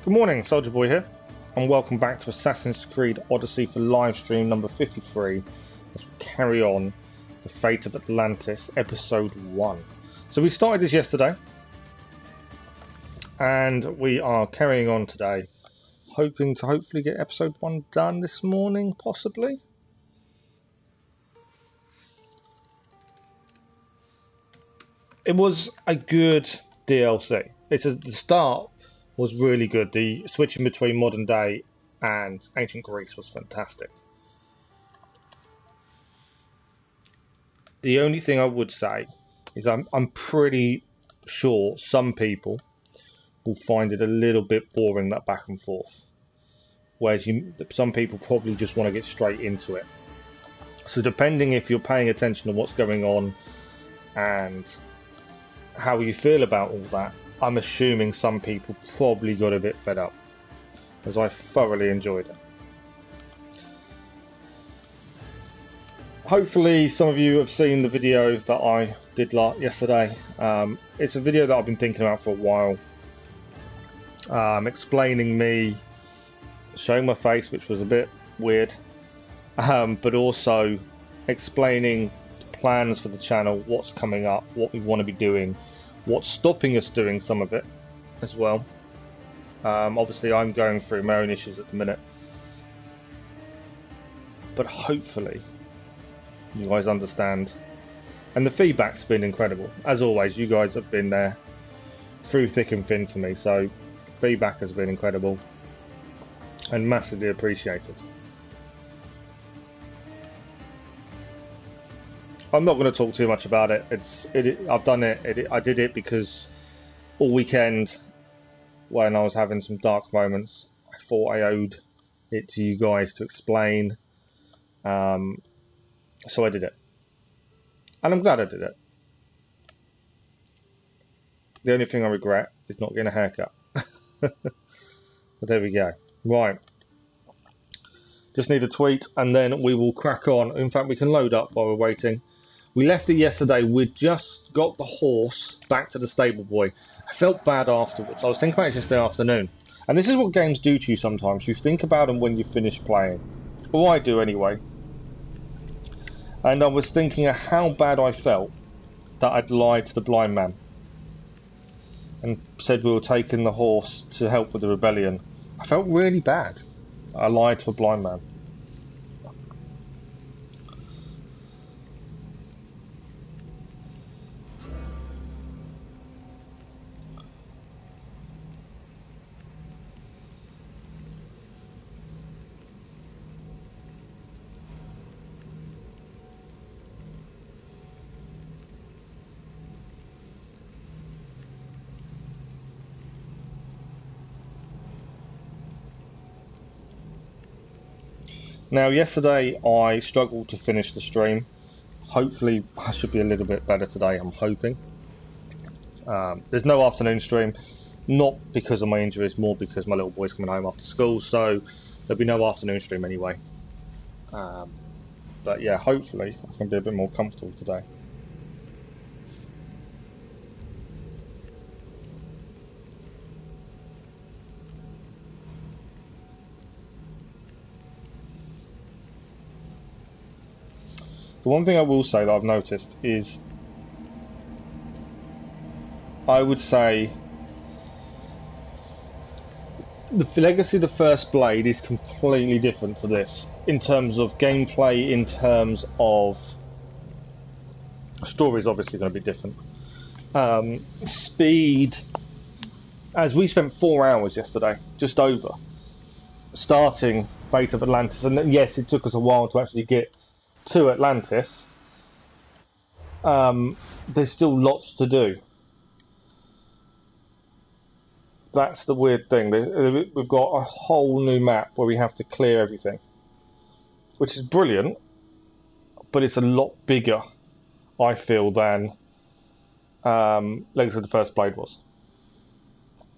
Good morning, Soldierboy here, and welcome back to Assassin's Creed Odyssey for livestream number 53 as we carry on the Fate of Atlantis episode 1. So we started this yesterday, and we are carrying on today, hoping to hopefully get episode 1 done this morning, possibly. It was a good DLC. The start was really good. The switching between modern day and ancient Greece was fantastic. The only thing I would say is I'm pretty sure some people will find it a little bit boring, that back and forth, whereas some people probably just want to get straight into it. So depending if you're paying attention to what's going on and how you feel about all that, I'm assuming some people probably got a bit fed up, as I thoroughly enjoyed it. Hopefully some of you have seen the video that I did yesterday. It's a video that I've been thinking about for a while, explaining me, showing my face, which was a bit weird, but also explaining plans for the channel, what's coming up, what we want to be doing, what's stopping us doing some of it as well. Obviously I'm going through my own issues at the minute, but hopefully you guys understand, and the feedback's been incredible. As always, you guys have been there through thick and thin for me, so feedback has been incredible and massively appreciated. I'm not going to talk too much about it. I've done it. I did it because all weekend, when I was having some dark moments, I thought I owed it to you guys to explain. So I did it, and I'm glad I did it. The only thing I regret is not getting a haircut. But there we go. Right. Just need a tweet, and then we will crack on. In fact, we can load up while we're waiting. We left it yesterday. We'd just got the horse back to the stable boy. I felt bad afterwards. I was thinking about it yesterday afternoon. And this is what games do to you sometimes. You think about them when you finish playing. Or I do anyway. And I was thinking of how bad I felt that I'd lied to the blind man and said we were taking the horse to help with the rebellion. I felt really bad. I lied to a blind man. Now, yesterday I struggled to finish the stream. Hopefully I should be a little bit better today, I'm hoping. There's no afternoon stream, not because of my injuries, more because my little boy's coming home after school, so there'll be no afternoon stream anyway. But yeah, hopefully I can be a bit more comfortable today. The one thing I will say that I've noticed is, I would say the Legacy of the First Blade is completely different to this in terms of gameplay, in terms of story is obviously going to be different. Speed, as we spent 4 hours yesterday, just over, starting Fate of Atlantis, and yes, it took us a while to actually get to Atlantis. There's still lots to do. That's the weird thing. We've got a whole new map where we have to clear everything, which is brilliant, but it's a lot bigger, I feel, than Legacy of the First Blade was.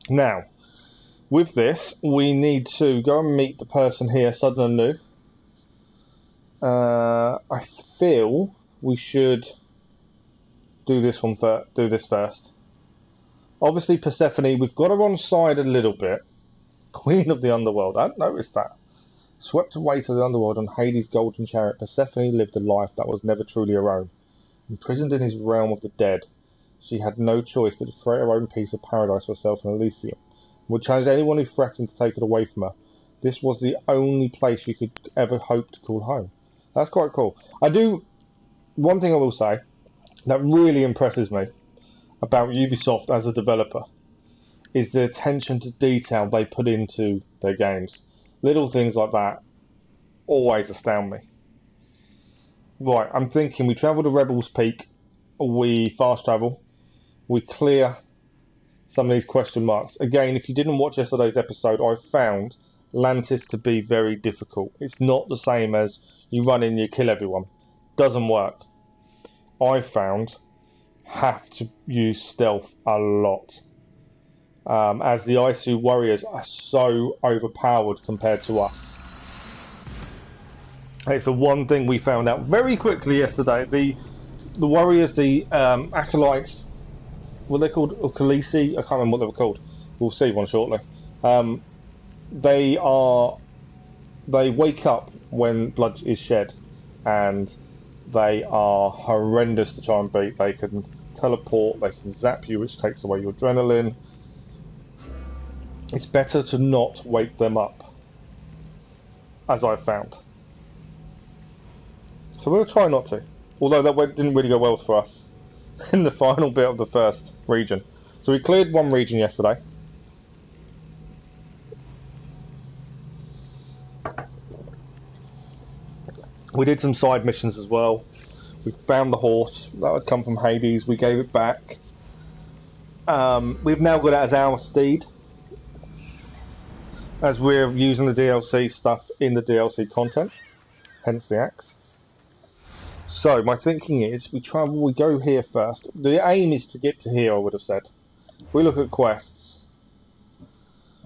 Now, with this, we need to go and meet the person here, Sudden and New. I feel we should do this first. Obviously Persephone, we've got her on side a little bit, Queen of the Underworld. I hadn't noticed that. Swept away to the Underworld on Hades' golden chariot, Persephone lived a life that was never truly her own. Imprisoned in his realm of the dead, she had no choice but to create her own piece of paradise for herself in Elysium, and would challenge anyone who threatened to take it away from her. This was the only place she could ever hope to call home. That's quite cool. One thing I will say that really impresses me about Ubisoft as a developer is the attention to detail they put into their games. Little things like that always astound me. Right, I'm thinking we travel to Rebels Peak, we fast travel, we clear some of these question marks. Again, if you didn't watch yesterday's episode, I found Atlantis to be very difficult. It's not the same as you run in, you kill everyone. Doesn't work. I found have to use stealth a lot. As the Isu warriors are so overpowered compared to us. It's the one thing we found out very quickly yesterday. The warriors, the acolytes, what they're called, Odyssey, I can't remember what they were called. We'll see one shortly. They wake up when blood is shed, and they are horrendous to try and beat. They can teleport, they can zap you, which takes away your adrenaline. It's better to not wake them up, as I've found. So we'll try not to. Although that didn't really go well for us in the final bit of the first region. So we cleared one region yesterday. We did some side missions as well. We found the horse that had come from Hades. We gave it back. We've now got it as our steed, as we're using the DLC stuff in the DLC content, hence the axe. So my thinking is we go here first. The aim is to get to here, I would have said. We look at quests.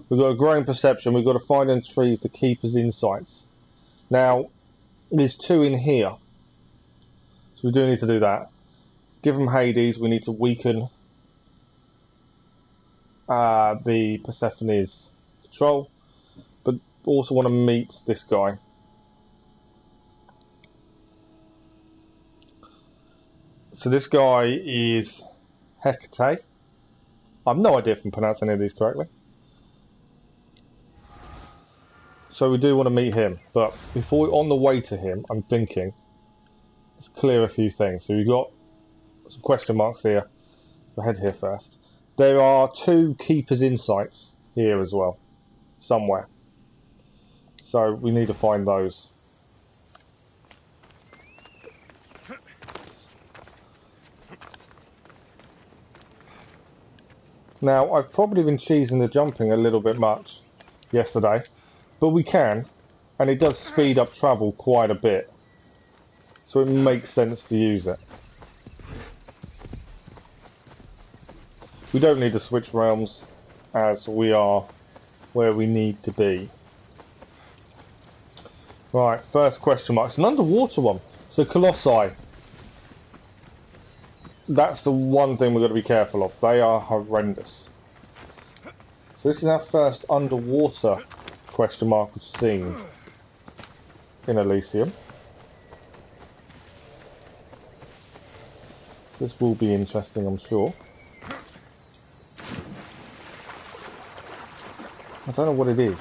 We've got a growing perception. We've got to find and retrieve the Keeper's insights. Now, there's 2 in here, so we do need to do that. Give them Hades. We need to weaken the Persephone's control, but also want to meet this guy. So this guy is Hecate. I have no idea if I'm pronouncing any of these correctly. So we do want to meet him, but before on the way to him, I'm thinking let's clear a few things. So we've got some question marks here. We'll head here first. There are 2 Keeper's Insights here as well, somewhere. So we need to find those. Now, I've probably been cheesing the jumping a little bit much yesterday, but we can, and it does speed up travel quite a bit, so it makes sense to use it. We don't need to switch realms, as we are where we need to be. Right, first question mark. It's an underwater one. So Colossi. That's the one thing we've got to be careful of. They are horrendous. So this is our first underwater question mark we've seen in Elysium. This will be interesting, I'm sure. I don't know what it is.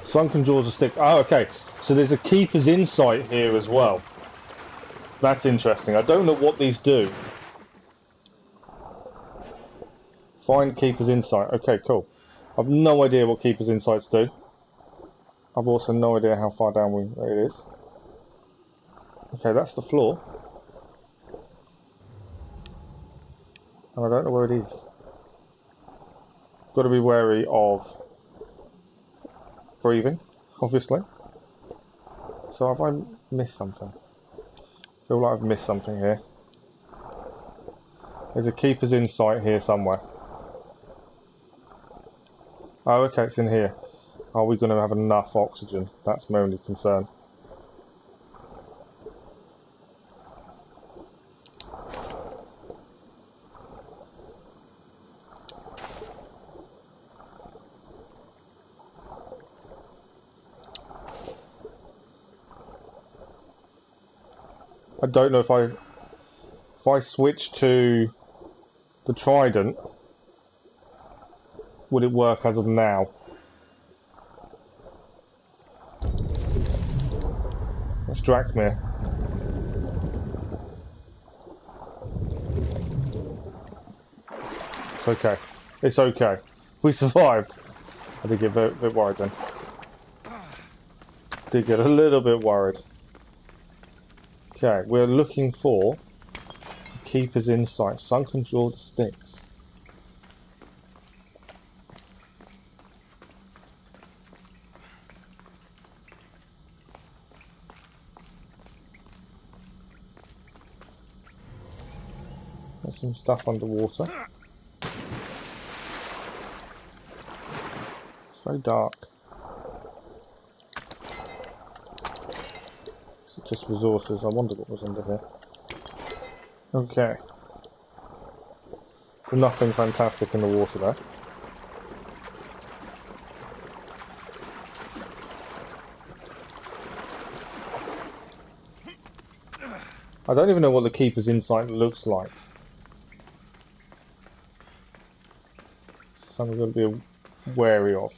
Sunken jaws of sticks. Oh, okay. So there's a Keeper's Insight here as well. That's interesting. I don't know what these do. Find Keeper's Insight. Okay, cool. I've no idea what Keeper's Insights do. I've also no idea how far down it is. Okay, that's the floor. And I don't know where it is. Got to be wary of breathing, obviously. So have I missed something? I feel like I've missed something here. There's a Keeper's Insight here somewhere. Oh, okay, it's in here. Are we going to have enough oxygen? That's my only concern. I don't know if I switch to the trident, would it work as of now? That's Drakmir. It's okay. It's okay. We survived. I did get a bit worried then. Did get a little bit worried. Okay, we're looking for the Keeper's Insight. Sunken Jaw to Sticks. There's some stuff underwater. It's very dark. Is it just resources? I wondered what was under here. Okay. So nothing fantastic in the water there. I don't even know what the Keeper's Insight looks like. Something I've got to be wary of.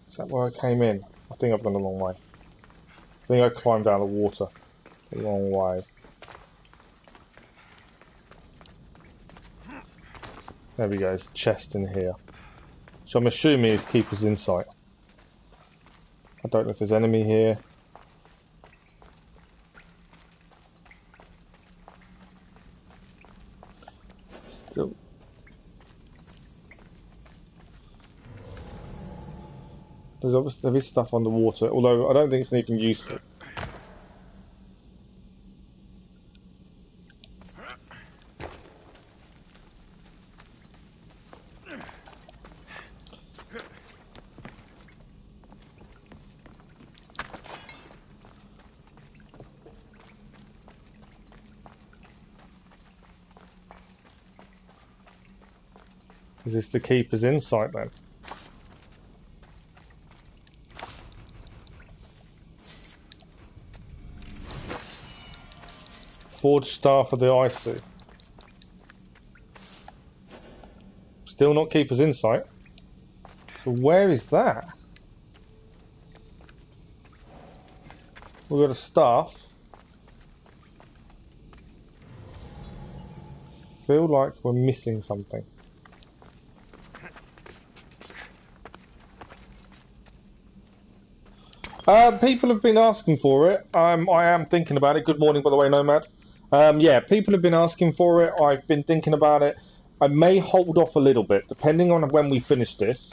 Is that where I came in? I think I've gone the wrong way. I think I climbed down the water the wrong way. There we go, there's a chest in here. So I'm assuming it's Keeper's Insight. I don't know if there's enemy here. Still. There's obviously there is stuff underwater, although I don't think it's anything useful. Is this the Keeper's Insight then? Forged Staff of the Odyssey. Still not Keeper's Insight. So where is that? We've got a staff. Feel like we're missing something. People have been asking for it. I am thinking about it. Good morning, by the way, Nomad. Yeah, people have been asking for it. I've been thinking about it. I may hold off a little bit, depending on when we finish this.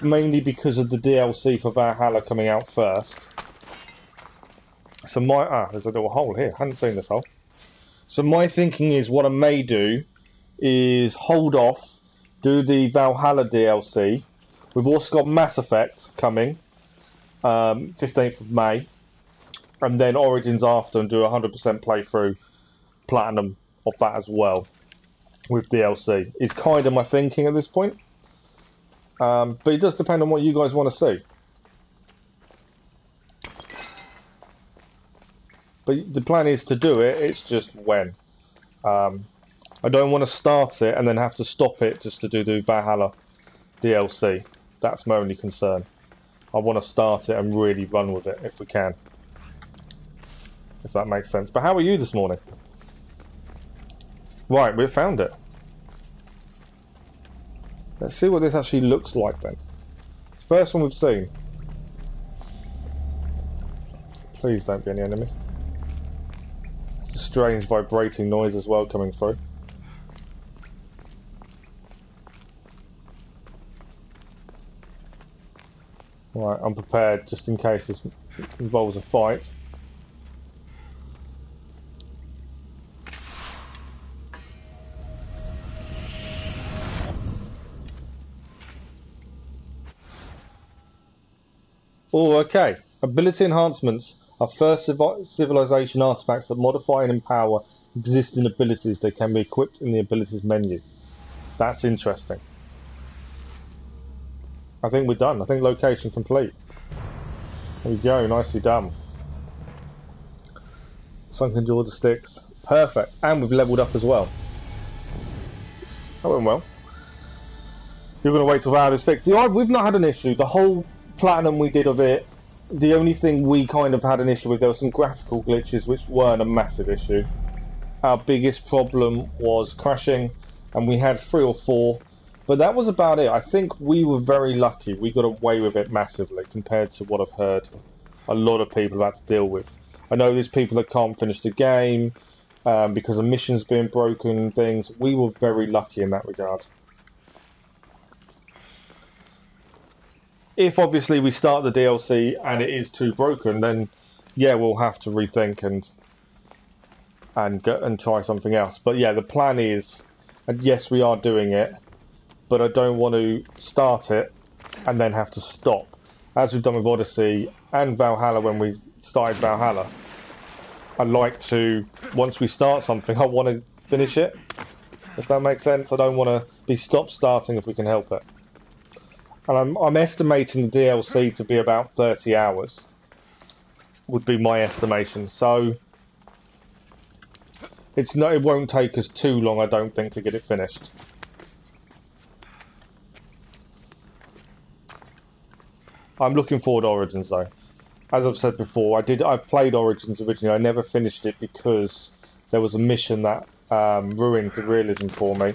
Mainly because of the DLC for Valhalla coming out first. So there's a little hole here. I hadn't seen this hole. So my thinking is what I may do is hold off, do the Valhalla DLC. We've also got Mass Effect coming. 15th of May, and then Origins after, and do a 100% playthrough platinum of that as well with DLC. Is kind of my thinking at this point, but it does depend on what you guys want to see. But the plan is to do it, it's just when. I don't want to start it and then have to stop it just to do the Valhalla DLC. That's my only concern. I want to start it and really run with it if we can. If that makes sense. But how are you this morning? Right, we've found it. Let's see what this actually looks like then. First one we've seen. Please don't be any enemy. It's a strange vibrating noise as well coming through. Right, I'm prepared just in case this involves a fight. Oh, okay. Ability enhancements are first civilization artifacts that modify and empower existing abilities. They can be equipped in the abilities menu. That's interesting. I think we're done. I think location complete. There we go, nicely done. Sunken Jaw the sticks. Perfect. And we've leveled up as well. That went well. You're going to wait till Valhalla's fixed. See, we've not had an issue. The whole platinum we did of it, the only thing we kind of had an issue with, there were some graphical glitches which weren't a massive issue. Our biggest problem was crashing, and we had 3 or 4, but that was about it. I think we were very lucky. We got away with it massively compared to what I've heard a lot of people have had to deal with. I know there's people that can't finish the game because of missions being broken and things. We were very lucky in that regard. If obviously we start the DLC and it is too broken, then yeah, we'll have to rethink and try something else. But yeah, the plan is, and yes, we are doing it, but I don't want to start it and then have to stop, as we've done with Odyssey and Valhalla. When we started Valhalla, I like to, once we start something, I want to finish it, if that makes sense. I don't want to be starting if we can help it. And I'm estimating the DLC to be about 30 hours, would be my estimation. So it won't take us too long, I don't think, to get it finished. I'm looking forward to Origins though. As I've said before, I played Origins originally. I never finished it because there was a mission that ruined the realism for me.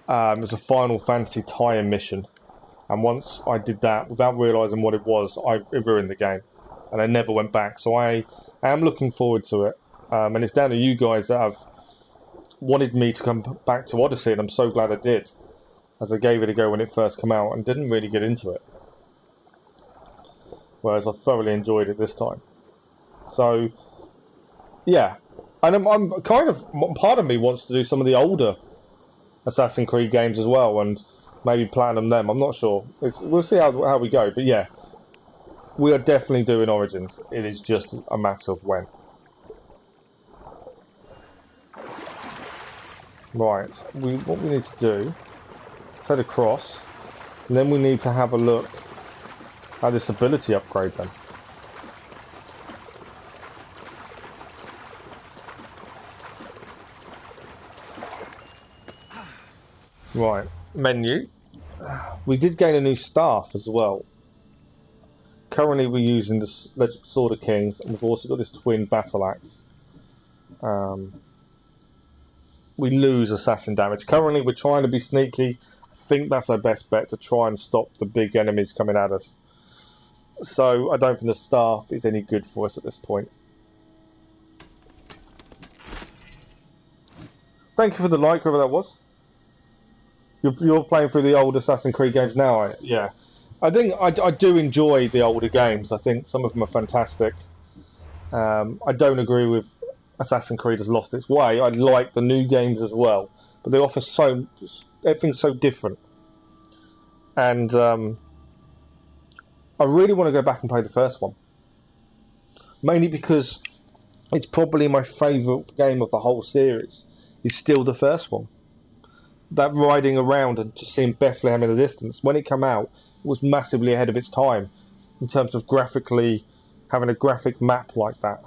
It was a Final Fantasy tie-in mission, and once I did that without realising what it was, it ruined the game, and I never went back. So I am looking forward to it, and it's down to you guys that have wanted me to come back to Odyssey, and I'm so glad I did, as I gave it a go when it first came out and didn't really get into it, whereas I thoroughly enjoyed it this time. So yeah, and I'm kind of, part of me wants to do some of the older Assassin's Creed games as well, and maybe platinum them. I'm not sure. We'll see how we go. But yeah, we are definitely doing Origins. It is just a matter of when. Right. What we need to do is head across, and then we need to have a look at this ability upgrade then. Right, menu. We did gain a new staff as well. Currently we're using the Legend of Sword of Kings, and we've also got this twin battle axe. We lose assassin damage. Currently we're trying to be sneaky. I think that's our best bet, to try and stop the big enemies coming at us. So I don't think the staff is any good for us at this point. Thank you for the like, whoever that was. You're playing through the old Assassin's Creed games now, yeah. I think I do enjoy the older games. I think some of them are fantastic. I don't agree with Assassin's Creed has lost its way. I like the new games as well, but they offer everything's so different. And I really want to go back and play the first one, mainly because it's probably my favourite game of the whole series. It's still the first one. That riding around and just seeing Bethlehem in the distance, when it came out, it was massively ahead of its time in terms of graphically having a graphic map like that.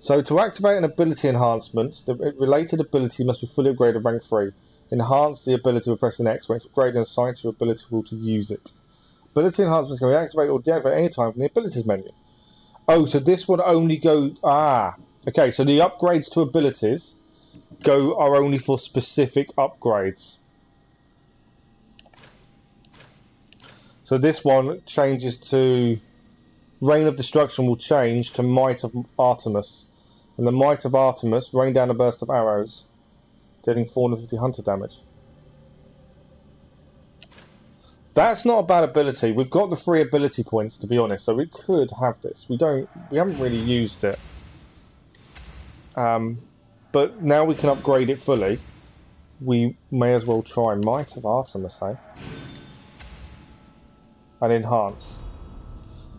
So to activate an ability enhancement, the related ability must be fully upgraded rank 3. Enhance the ability with pressing X when it's upgraded and assigned to your ability pool to use it. Ability enhancements can be activated or deactivated at any time from the abilities menu. Oh, so this would only go... okay, so the upgrades to abilities are only for specific upgrades. So this one changes to Reign of Destruction, will change to Might of Artemis, and the Might of Artemis rain down a burst of arrows, dealing 450 hunter damage. That's not a bad ability. We've got the 3 ability points, to be honest, so we could have this. We haven't really used it. But now we can upgrade it fully. We may as well try Might of Artemis, eh? And enhance.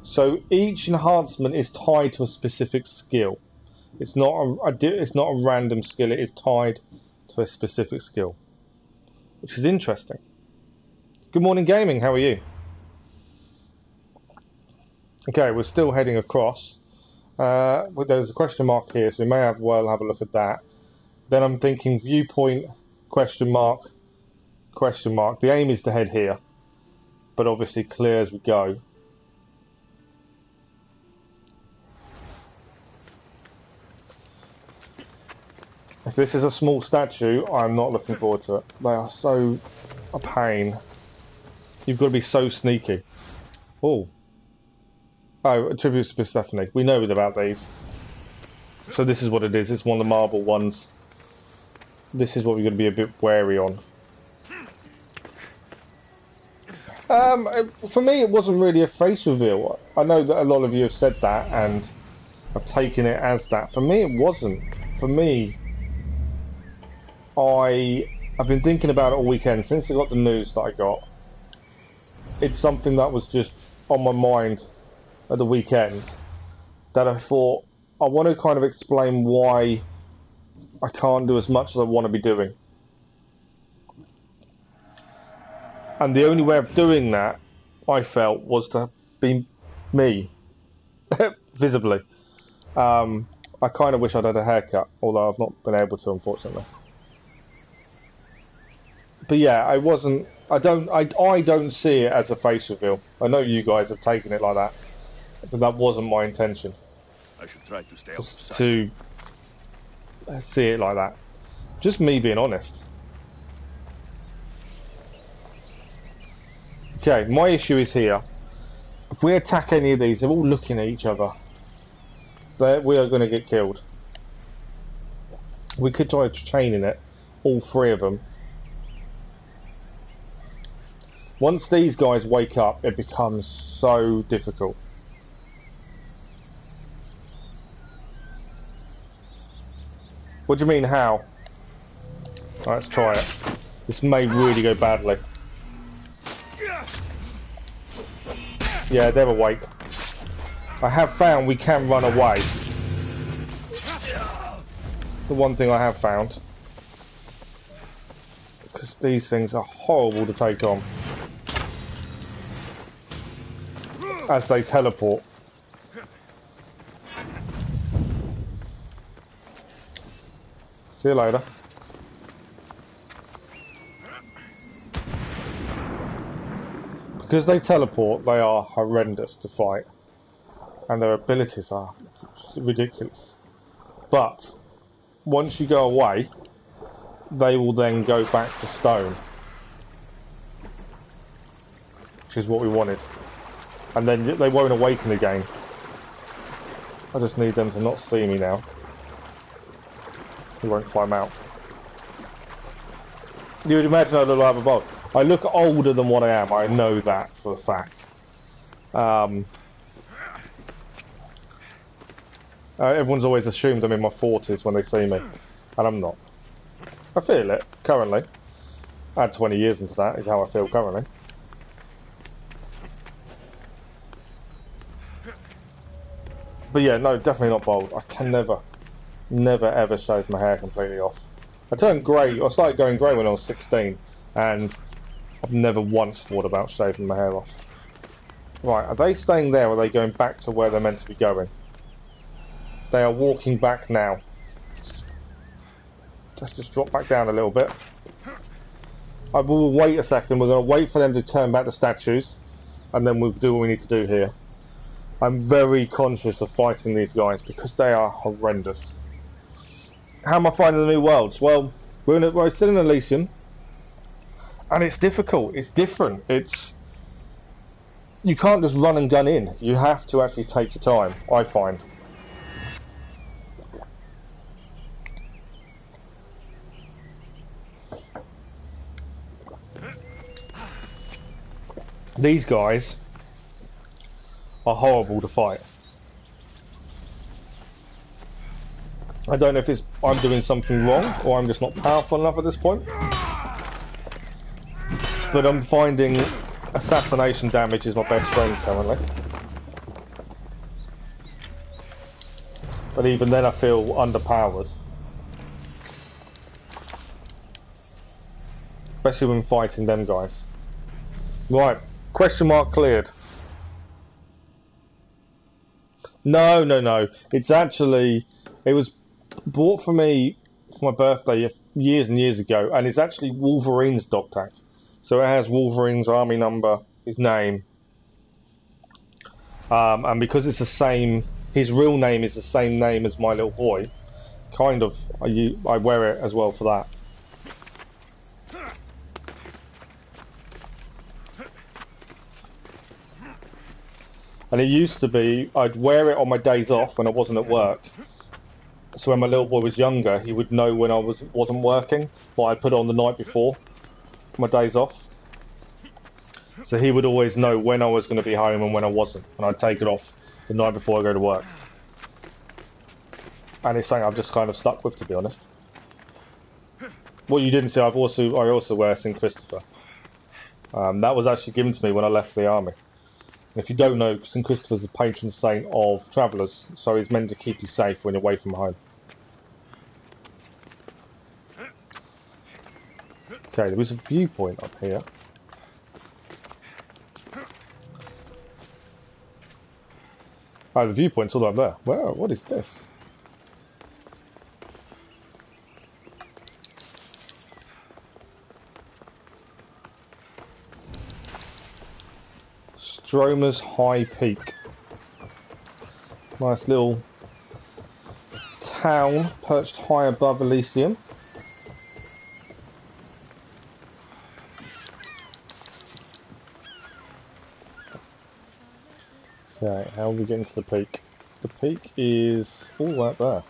So each enhancement is tied to a specific skill. It's not a random skill. It is tied to a specific skill, which is interesting. Good morning, gaming. How are you? Okay, we're still heading across. There's a question mark here, so we may have a look at that. Then I'm thinking viewpoint, question mark, question mark. The aim is to head here, but obviously clear as we go. If this is a small statue, I'm not looking forward to it. They are so a pain. You've got to be so sneaky. Oh, attributes to Persephone. We know about these. So this is what it is. It's one of the marble ones. This is what we're going to be a bit wary on. For me, it wasn't really a face reveal. I know that a lot of you have said that and have taken it as that. For me, it wasn't. For me, I've been thinking about it all weekend since I got the news that I got. It's something that was just on my mind at the weekend that I thought I want to kind of explain why I can't do as much as I want to be doing. And the only way of doing that, I felt, was to be me, visibly. I kind of wish I'd had a haircut, although I've not been able to, unfortunately. But yeah, I don't see it as a face reveal. I know you guys have taken it like that, but that wasn't my intention. I should try to stay just to see it like that. Just me being honest. Okay, my issue is here. If we attack any of these, they're all looking at each other. We are going to get killed. We could try chaining it, all three of them. Once these guys wake up, it becomes so difficult. What do you mean, how? Right, let's try it. This may really go badly. Yeah, they're awake. I have found we can run away. The one thing I have found. Because these things are horrible to take on. As they teleport. See you later. Because they teleport, they are horrendous to fight. And their abilities are ridiculous. But, once you go away, they will then go back to stone. Which is what we wanted. And then they won't awaken again. I just need them to not see me now. He won't climb out. You would imagine I look like a bug. I look older than what I am. I know that for a fact. Everyone's always assumed I'm in my 40s when they see me. And I'm not. I feel it, currently. Add 20 years into that is how I feel currently. But yeah, no, definitely not bald. I can never ever shave my hair completely off. I turned grey, I started going grey when I was 16, and I've never once thought about shaving my hair off. Right, are they staying there or are they going back to where they're meant to be going? They are walking back now. Let's just drop back down a little bit. I will wait a second, we're going to wait for them to turn back the statues, and then we'll do what we need to do here. I'm very conscious of fighting these guys because they are horrendous. How am I finding the new worlds? Well, we're still in Elysium, and it's difficult. It's different. You can't just run and gun in. You have to actually take your time, I find. These guys are horrible to fight. I don't know if I'm doing something wrong or I'm just not powerful enough at this point. But I'm finding assassination damage is my best friend currently. But even then I feel underpowered. Especially when fighting them guys. Right, question mark cleared. No, no, no. It's actually, it was bought for me for my birthday years and years ago, and it's actually Wolverine's dog tag. So it has Wolverine's army number, his name, and because it's the same, his real name is the same name as my little boy. Kind of, I wear it as well for that. And it used to be, I'd wear it on my days off when I wasn't at work. So when my little boy was younger, he would know when I wasn't working, but I put it on the night before my days off. So he would always know when I was going to be home and when I wasn't, and I'd take it off the night before I go to work. And it's something I've just kind of stuck with, to be honest. What you didn't see, I also wear St. Christopher. That was actually given to me when I left the army. And if you don't know, St. Christopher's the patron saint of travellers, so he's meant to keep you safe when you're away from home. Okay, there is a viewpoint up here. Oh, the viewpoint's all up there. Wow, what is this? Stromer's High Peak. Nice little town perched high above Elysium. Okay, how are we getting to the peak? The peak is all right there.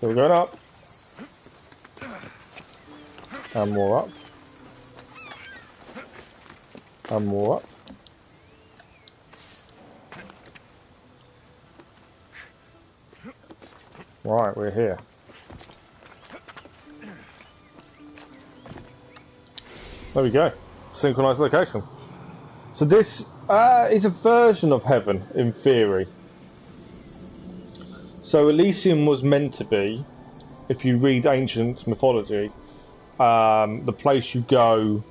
So we're going up. And more up. And more up. Right, we're here. There we go. Synchronized location. So this is a version of heaven, in theory. So Elysium was meant to be, if you read ancient mythology, the place you go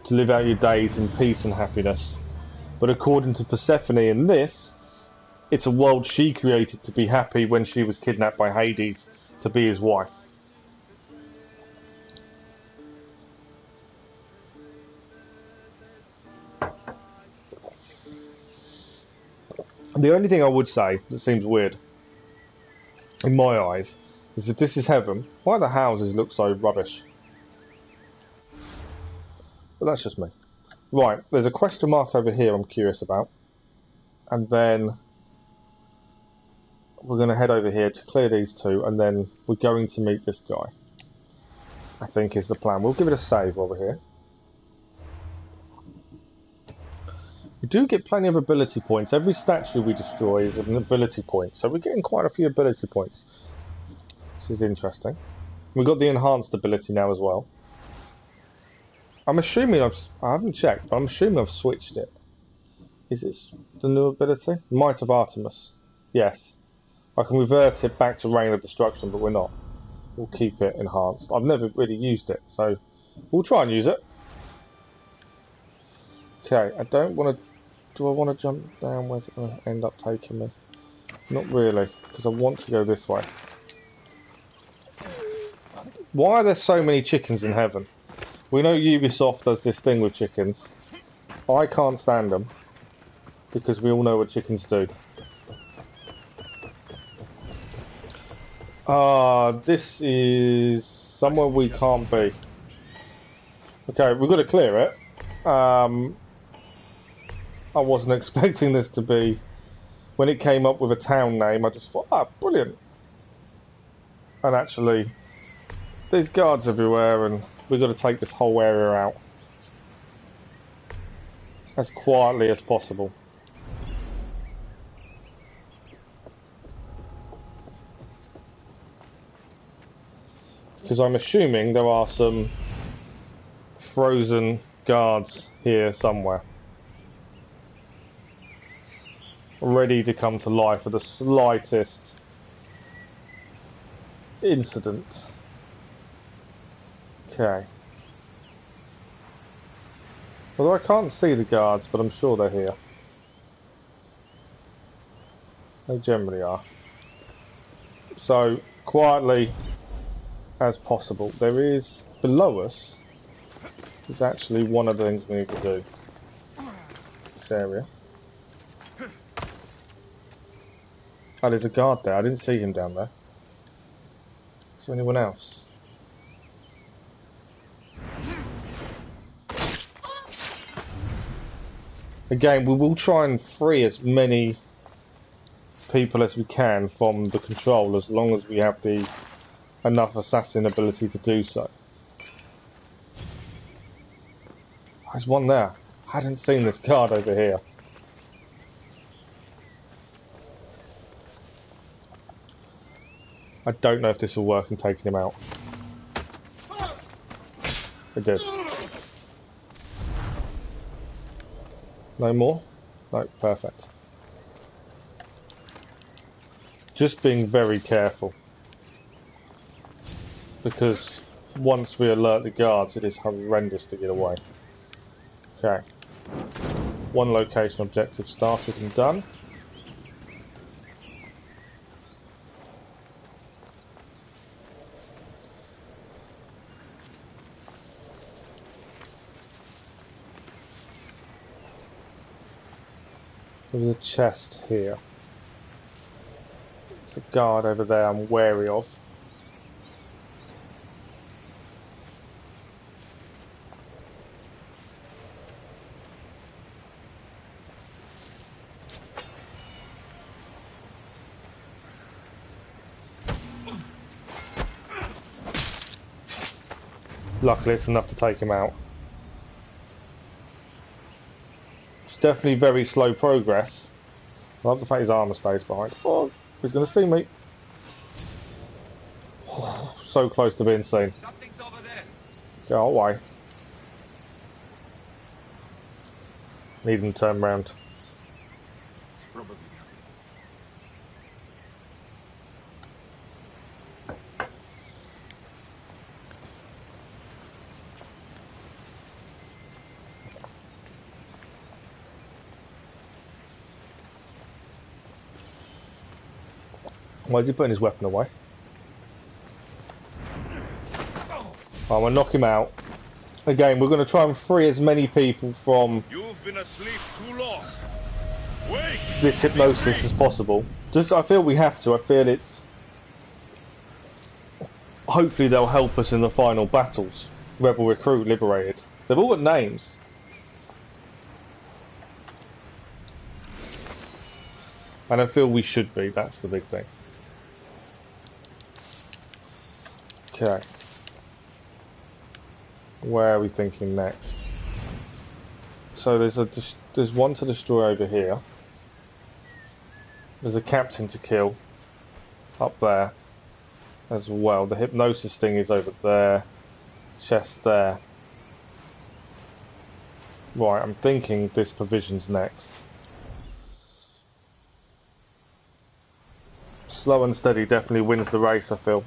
to live out your days in peace and happiness. But according to Persephone in this, it's a world she created to be happy when she was kidnapped by Hades to be his wife. The only thing I would say that seems weird, in my eyes, is if this is heaven, why the houses look so rubbish? But that's just me. Right, there's a question mark over here I'm curious about. And then we're going to head over here to clear these two, and then we're going to meet this guy. I think is the plan. We'll give it a save while we're here. We do get plenty of ability points. Every statue we destroy is an ability point, so we're getting quite a few ability points. This is interesting. We've got the enhanced ability now as well. I'm assuming I haven't checked, but I'm assuming I've switched it. Is it the new ability? Might of Artemis. Yes. I can revert it back to Reign of Destruction, but we're not. We'll keep it enhanced. I've never really used it, so we'll try and use it. Okay, I don't want to... Do I want to jump down? Where's it going to end up taking me? Not really, because I want to go this way. Why are there so many chickens in heaven? We know Ubisoft does this thing with chickens. I can't stand them, because we all know what chickens do. This is somewhere we can't be. Okay, we've got to clear it. I wasn't expecting this to be... When it came up with a town name, I just thought, ah, brilliant. And actually, there's guards everywhere, and we've got to take this whole area out as quietly as possible. Because I'm assuming there are some frozen guards here somewhere, ready to come to life at the slightest incident. Okay. Although I can't see the guards, but I'm sure they're here. They generally are. So, quietly as possible. There is, below us, is actually one of the things we need to do. This area. Oh, there's a guard there. I didn't see him down there. Is there anyone else? Again, we will try and free as many people as we can from the control, as long as we have the enough assassin ability to do so. There's one there. I hadn't seen this guard over here. I don't know if this will work in taking him out. It did. No more? No, perfect. Just being very careful. Because once we alert the guards, it is horrendous to get away. Okay. One location objective started and done. There's a chest here. There's a guard over there I'm wary of. Luckily it's enough to take him out. It's definitely very slow progress. I love the fact his armour stays behind. Oh, he's going to see me. Oh, so close to being seen. Something's over there. Go away. Need him to turn round. It's probably Why is he putting his weapon away? I'm going to knock him out. Again, we're going to try and free as many people from You've been asleep too long. Wake! this hypnosis as possible. Just, I feel we have to. I feel it's... Hopefully they'll help us in the final battles. Rebel Recruit, Liberated. They've all got names. And I feel we should be. That's the big thing. Okay. Where are we thinking next? So there's one to destroy over here. There's a captain to kill up there as well. The hypnosis thing is over there. Chest there. Right, I'm thinking this provision's next. Slow and steady definitely wins the race, I feel.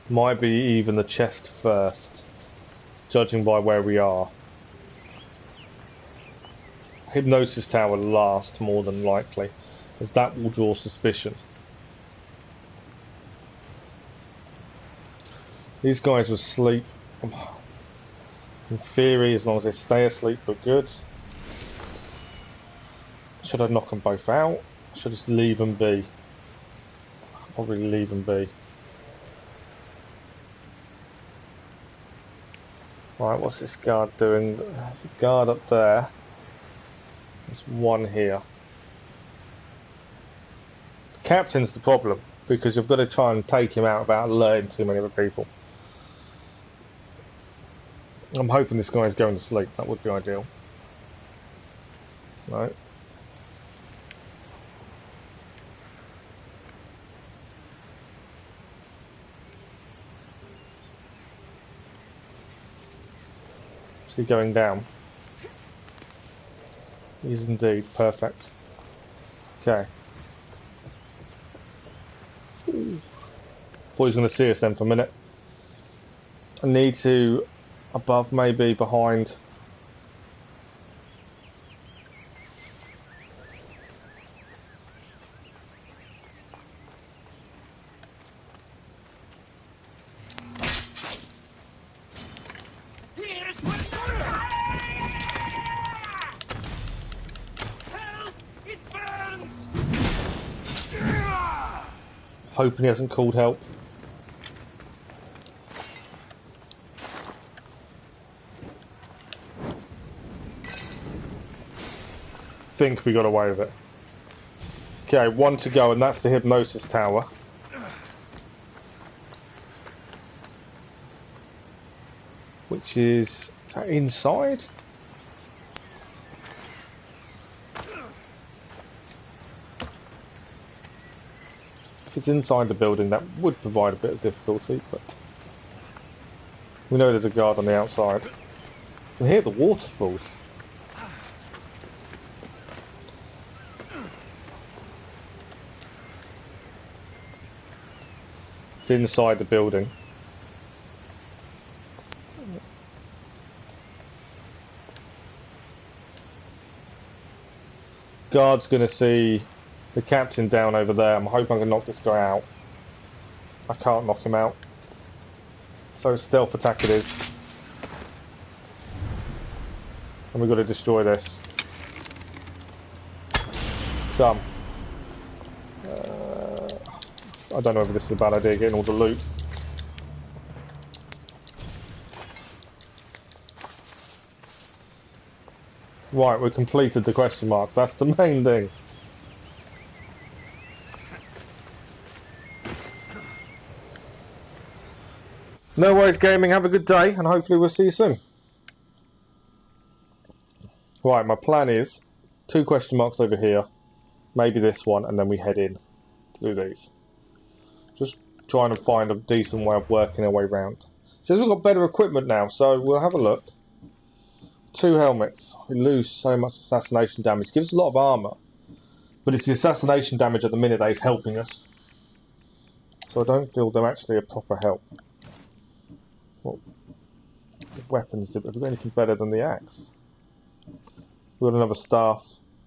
Might be even the chest first, judging by where we are. Hypnosis tower last, more than likely, as that will draw suspicion. These guys will sleep. In theory, as long as they stay asleep, we're good. Should I knock them both out? Should I just leave them be? I'll probably leave them be. Right, what's this guard doing? There's a guard up there. There's one here. The captain's the problem, because you've got to try and take him out without alerting too many other people. I'm hoping this guy's going to sleep. That would be ideal. No. Is he going down? He is indeed. Perfect. Okay. Thought he was going to see us then for a minute. I need to... above, maybe, behind... Hoping he hasn't called help. Think we got away with it. Okay, one to go, and that's the hypnosis tower. Which is that inside? If it's inside the building, that would provide a bit of difficulty, but we know there's a guard on the outside. You can hear the waterfalls. It's inside the building. Guard's going to see the captain down over there. I'm hoping I can knock this guy out. I can't knock him out. So stealth attack it is. And we've got to destroy this. Done. I don't know whether this is a bad idea, getting all the loot. Right, we completed the question mark. That's the main thing. No worries, gaming. Have a good day, and hopefully we'll see you soon. Right, my plan is 2 question marks over here, maybe this one, and then we head in through these. Just trying to find a decent way of working our way around. Says we've got better equipment now, so we'll have a look. 2 helmets. We lose so much assassination damage. Gives us a lot of armour, but it's the assassination damage at the minute that is helping us. So I don't feel they're actually a proper help. What weapons have we got? Anything better than the axe? We've got another staff,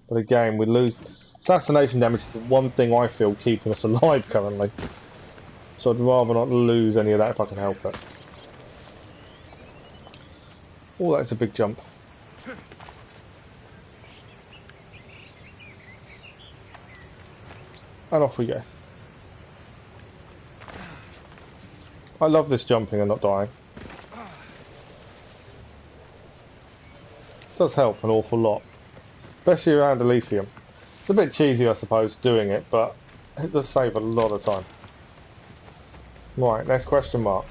but again we lose assassination damage. Is the one thing I feel keeping us alive currently. So I'd rather not lose any of that if I can help it. Oh, that's a big jump. And off we go. I love this jumping and not dying. It does help an awful lot. Especially around Elysium. It's a bit cheesy, I suppose, doing it, but it does save a lot of time. Right, next question mark.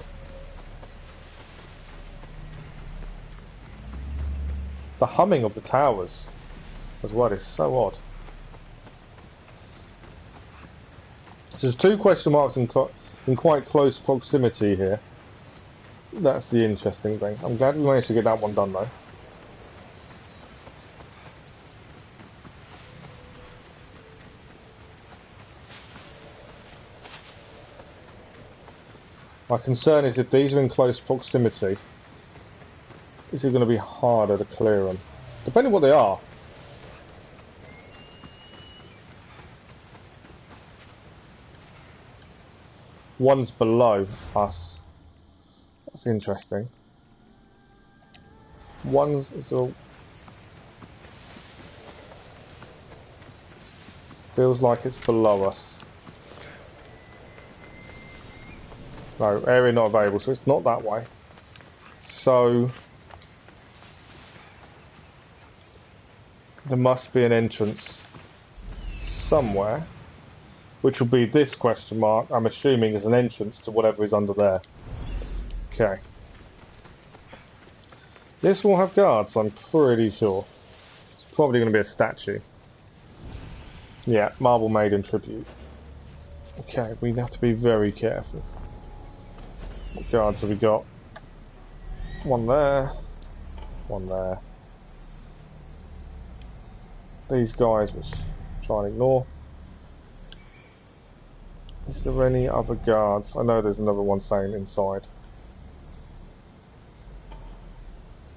The humming of the towers as well is so odd. So there's 2 question marks in quite close proximity here. That's the interesting thing. I'm glad we managed to get that one done though. My concern is if these are in close proximity, is it going to be harder to clear them? Depending on what they are. One's below us. That's interesting. One's all... feels like it's below us. No, area not available, so it's not that way. So there must be an entrance somewhere, which will be this question mark, I'm assuming is an entrance to whatever is under there. Okay. This will have guards, I'm pretty sure. It's probably going to be a statue. Yeah, Marble Maiden tribute. Okay, we have to be very careful. What guards have we got? One there. One there. These guys, which try and ignore. Is there any other guards? I know there's another one staying inside.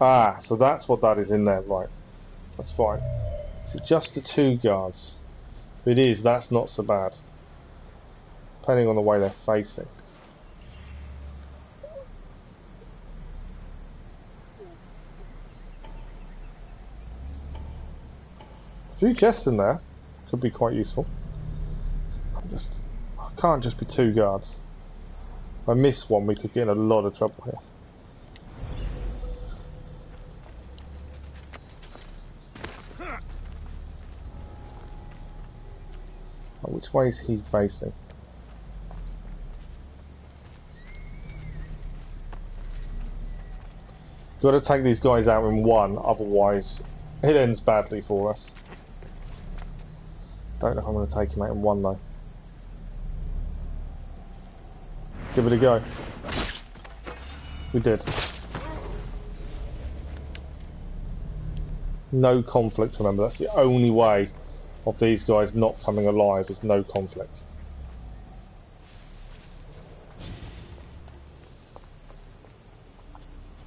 Ah, so that's what that is in there, right. That's fine. Is it just the 2 guards? If it is, that's not so bad. Depending on the way they're facing. A few chests in there. Could be quite useful. I can't just be 2 guards. If I miss one, we could get in a lot of trouble here. Oh, which way is he facing? Got to take these guys out in one, otherwise it ends badly for us. Don't know if I'm going to take him out in one though. Give it a go. We did. No conflict, remember, that's the only way of these guys not coming alive, is no conflict.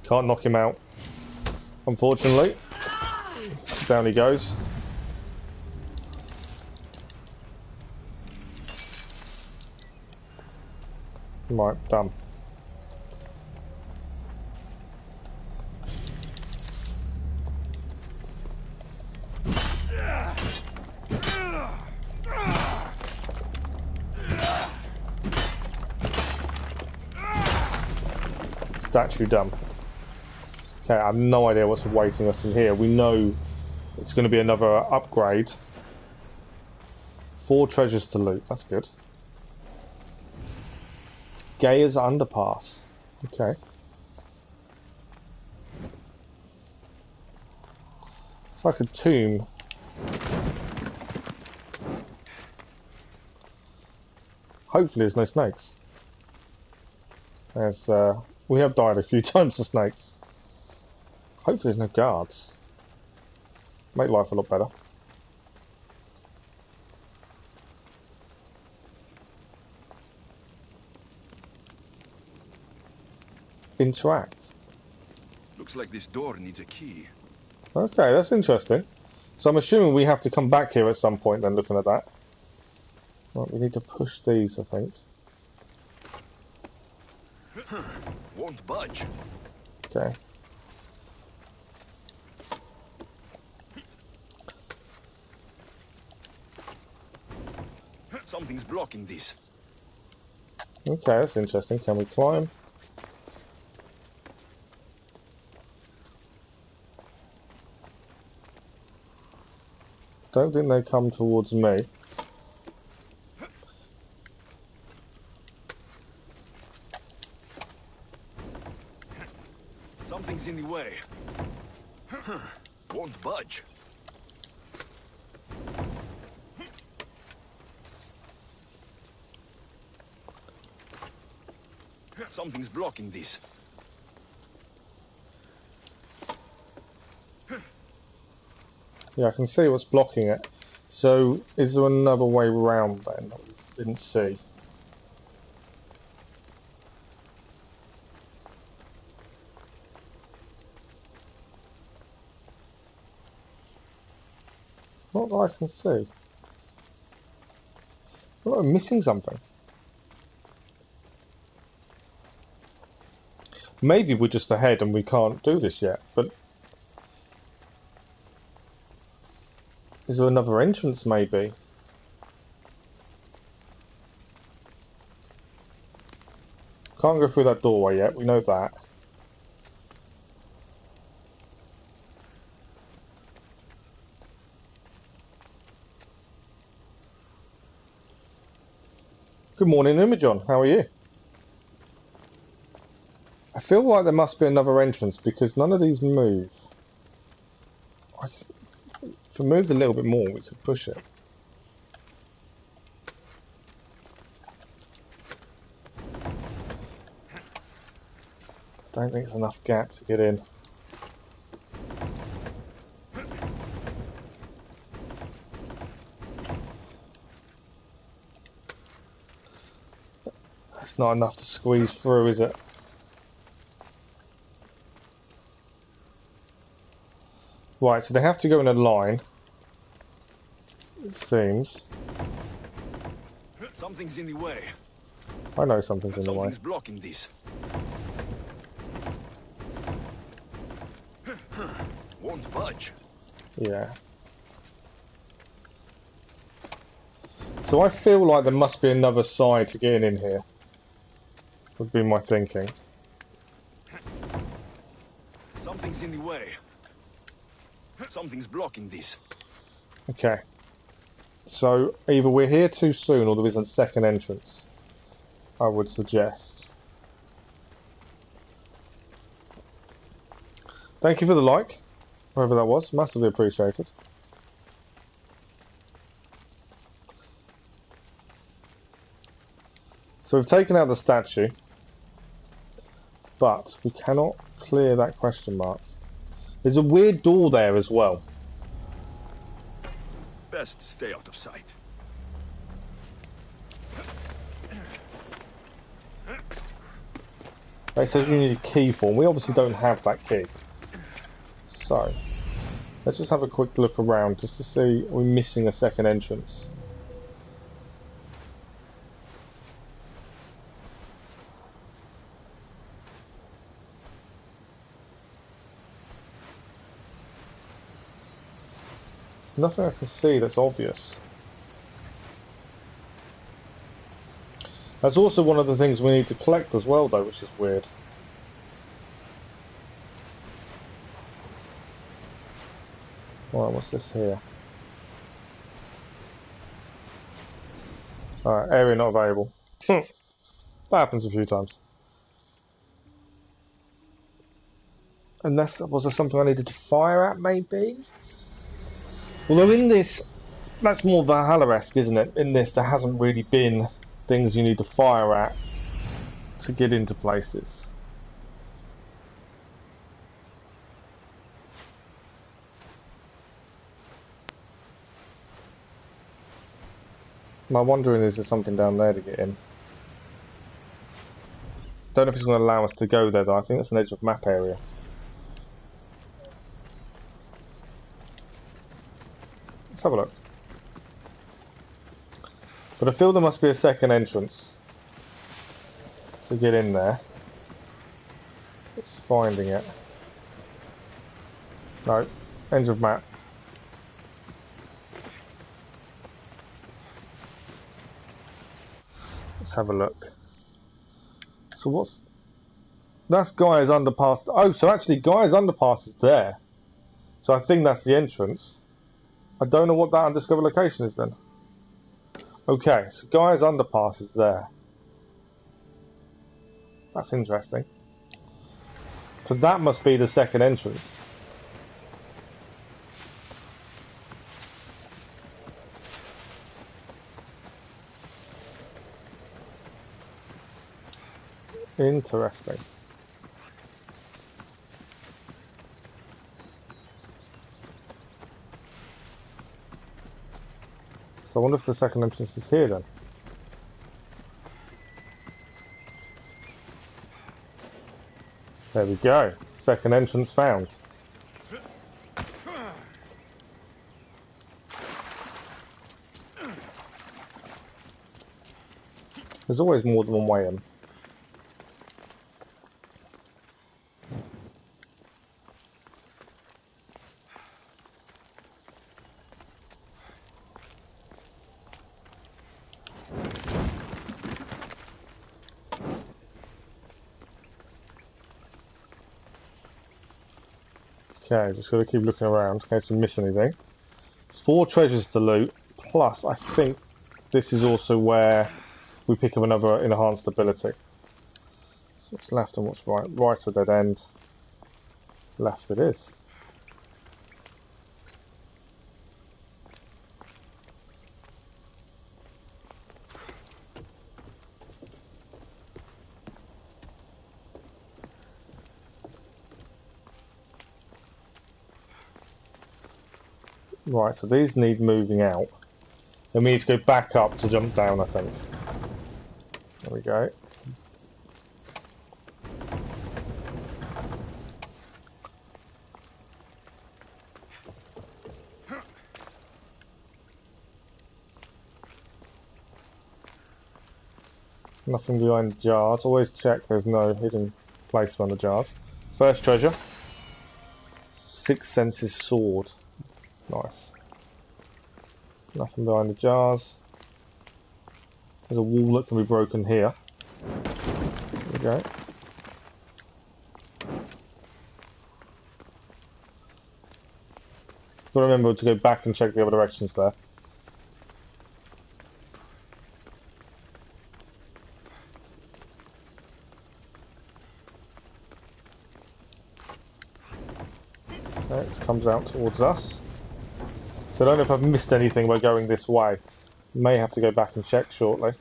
Can't knock him out, unfortunately. Down he goes. Right, done. Statue done. Okay, I have no idea what's awaiting us in here. We know it's going to be another upgrade. 4 treasures to loot, that's good. Gaia's Underpass. Okay. It's like a tomb. Hopefully there's no snakes. As we have died a few times to snakes. Hopefully there's no guards. Make life a lot better. Interact. Looks like this door needs a key. Okay, that's interesting. So I'm assuming we have to come back here at some point then, looking at that. Right, we need to push these, I think. Won't budge. Okay. Something's blocking this. Okay, that's interesting. Can we climb? Don't think they come towards me. Something's in the way. Won't budge. Something's blocking this. Yeah, I can see what's blocking it. So, is there another way round then that we didn't see? Not that I can see. Oh, I'm missing something. Maybe we're just ahead and we can't do this yet, but... Is there another entrance, maybe? Can't go through that doorway yet, we know that. Good morning, Imogen. How are you? I feel like there must be another entrance because none of these move. If it moved a little bit more, we could push it. Don't think it's enough gap to get in. not enough to squeeze through, is it? Right, so they have to go in a line. It seems. Something's in the way. I know something's in the way. Something's blocking this. Won't budge. Yeah. So I feel like there must be another side to getting in here. Would be my thinking. Something's in the way. Something's blocking this. Okay. So either we're here too soon or there is a second entrance, I would suggest. Thank you for the like, whoever that was, massively appreciated. So we've taken out the statue, but we cannot clear that question mark. There's a weird door there as well. Best stay out of sight. It says you need a key for, and we obviously don't have that key. So, let's just have a quick look around just to see we're missing a second entrance. There's nothing I can see that's obvious. That's also one of the things we need to collect as well though, which is weird. Alright, what's this here? Alright, area not available. That happens a few times. Unless, was there something I needed to fire at, maybe? Although in this, that's more Valhalla-esque, isn't it? In this, there hasn't really been things you need to fire at to get into places. My wondering is there something down there to get in. Don't know if it's going to allow us to go there though. I think that's an edge of map area. Let's have a look. But I feel there must be a second entrance to get in there. It's finding it. No, edge of map. Let's have a look. So what's... That's Guy's Underpass. Oh, so actually Guy's Underpass is there. So I think that's the entrance. I don't know what that undiscovered location is then. Okay, so Guy's Underpass is there. That's interesting. So that must be the second entrance. Interesting. So I wonder if the second entrance is here then. There we go. Second entrance found. There's always more than one way in. Okay, just gotta keep looking around in case we miss anything. There's 4 treasures to loot, plus I think this is also where we pick up another enhanced ability. So what's left and what's right? Right's a dead end. Left it is. Right, so these need moving out. Then we need to go back up to jump down, I think. There we go. Nothing behind the jars. Always check there's no hidden place on the jars. First treasure. Six Senses sword. Nice. Nothing behind the jars. There's a wall that can be broken here. There we go. Got to remember to go back and check the other directions there. Okay, this comes out towards us. So I don't know if I've missed anything by going this way. May have to go back and check shortly.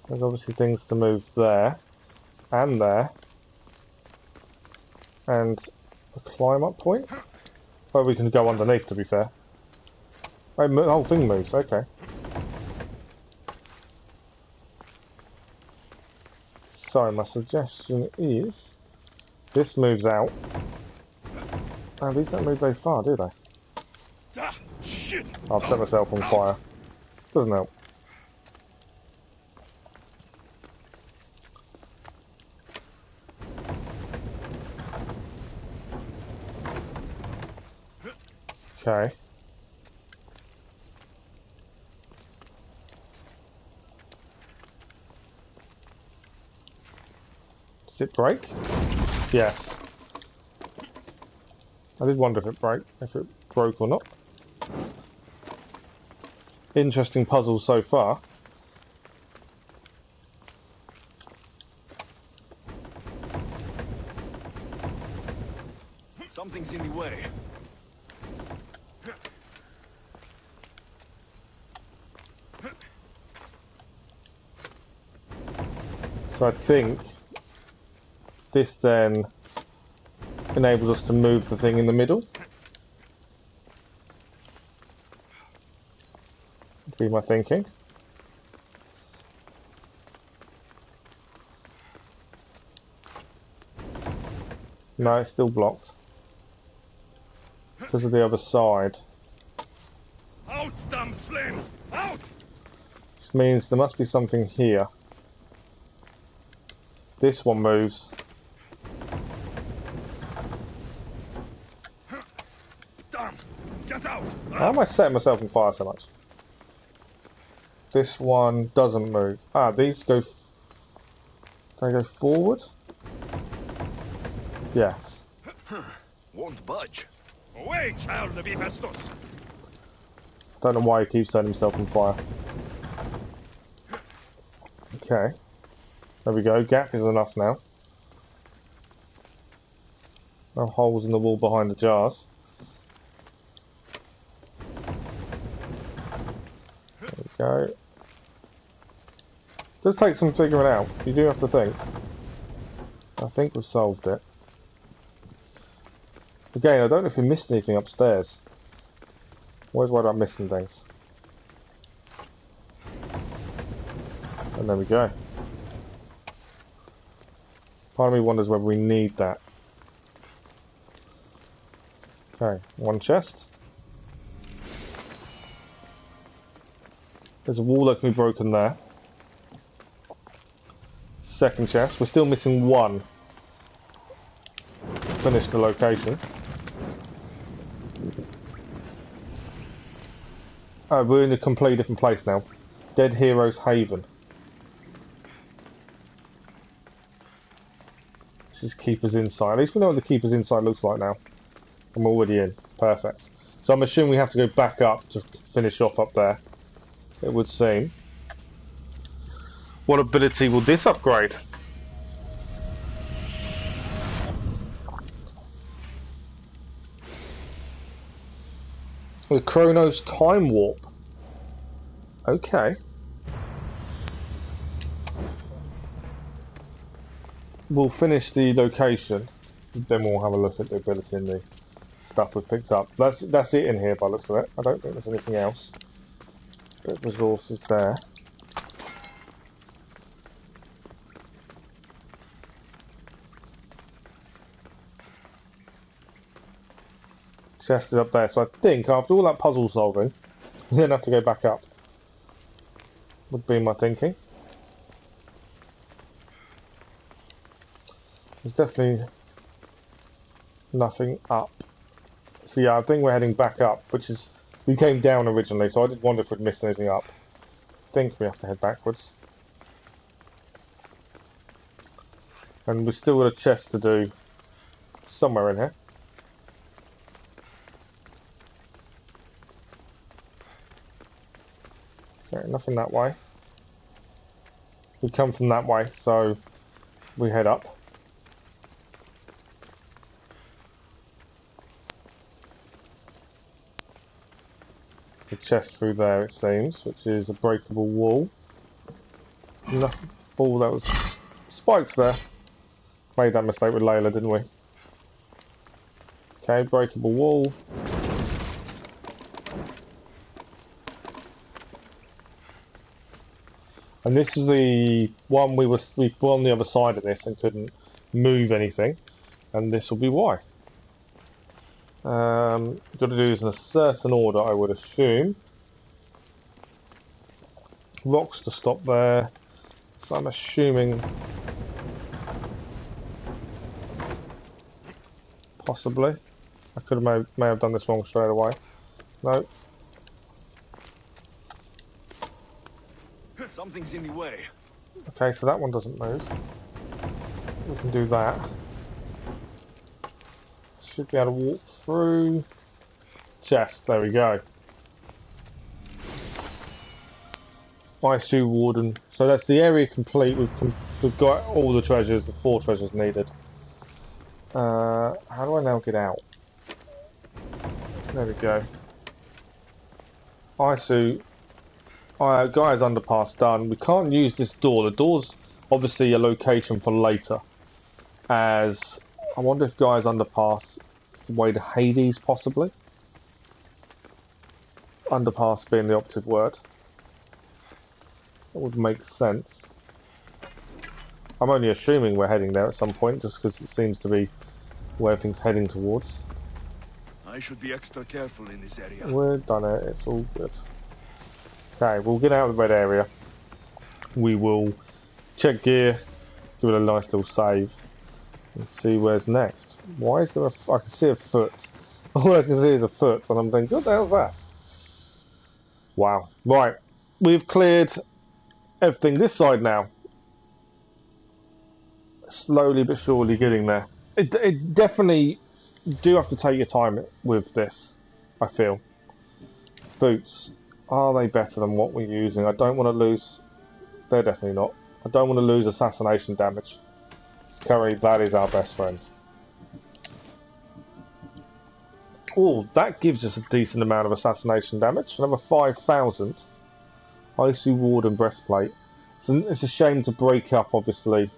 There's obviously things to move there. And there. And a climb up point? Oh, we can go underneath, to be fair. Oh, the whole thing moves, okay. So my suggestion is, this moves out. And these don't move very far, do they? Shit. I've set myself on fire. Doesn't help. Okay. Does it break? Yes. I did wonder if it broke or not. Interesting puzzle so far. Something's in the way. So I think this then enables us to move the thing in the middle. Would be my thinking. No, it's still blocked. Because of the other side. Out, damn flames! Out! Which means there must be something here. This one moves. Damn! Get out! Why am I setting myself on fire so much? This one doesn't move. Ah, these go... They go forward? Yes. Won't budge. Away, child of Hephaestus! Don't know why he keeps setting himself on fire. Okay. There we go. Gap is enough now. No holes in the wall behind the jars. There we go. Does take some figuring out. You do have to think. I think we've solved it. Again, I don't know if we missed anything upstairs. Always worried about missing things. And there we go. Part of me wonders whether we need that. Okay, one chest. There's a wall that can be broken there. Second chest. We're still missing one. Finish the location. Oh, we're in a completely different place now. Dead Heroes Haven. This is Keeper's Inside. At least we know what the Keeper's Inside looks like now. I'm already in. Perfect. So I'm assuming we have to go back up to finish off up there. It would seem. What ability will this upgrade? The Chronos Time Warp. Okay. We'll finish the location, then we'll have a look at the ability and the stuff we've picked up. That's it in here by the looks of it. I don't think there's anything else. Bit of resources there. Chest is up there, so I think after all that puzzle solving, then have to go back up. Would be my thinking. There's definitely nothing up. So yeah, I think we're heading back up, which is... We came down originally, so I did wonder if we'd missed anything up. I think we have to head backwards. And we've still got a chest to do somewhere in here. Okay, nothing that way. We come from that way, so we head up. There's a chest through there, it seems, which is a breakable wall. Nothing. Oh, that was spikes there. Made that mistake with Layla, didn't we? Okay, breakable wall. And this is the one we were on the other side of this and couldn't move anything, and this will be why. Got to do this in a certain order, I would assume. Rocks to stop there, so I'm assuming possibly. I could have may have done this wrong straight away. No. Something's in the way. Okay, so that one doesn't move. We can do that. Should be able to walk through. Chest, there we go. Ice Warden. So that's the area complete. We've got all the treasures, the 4 treasures needed. How do I now get out? There we go. Isu. Guy's underpass done. We can't use this door. The door's obviously a location for later. As I wonder if Guy's underpass is the way to Hades, possibly. Underpass being the operative word. That would make sense. I'm only assuming we're heading there at some point, just because it seems to be where everything's heading towards. I should be extra careful in this area. We've done it. It's all good. Okay, we'll get out of the red area. We will check gear, do a nice little save, and see where's next. Why is there a... I can see a foot. All I can see is a foot, and I'm thinking, what the hell's that? Wow. Right, we've cleared everything this side now. Slowly but surely getting there. It definitely... You do have to take your time with this, I feel. Boots. Are they better than what we're using? I don't want to lose... They're definitely not. I don't want to lose assassination damage. Currently, that is our best friend. Oh, that gives us a decent amount of assassination damage. Another 5,000. Icy Warden breastplate. So it's a shame to break up, obviously,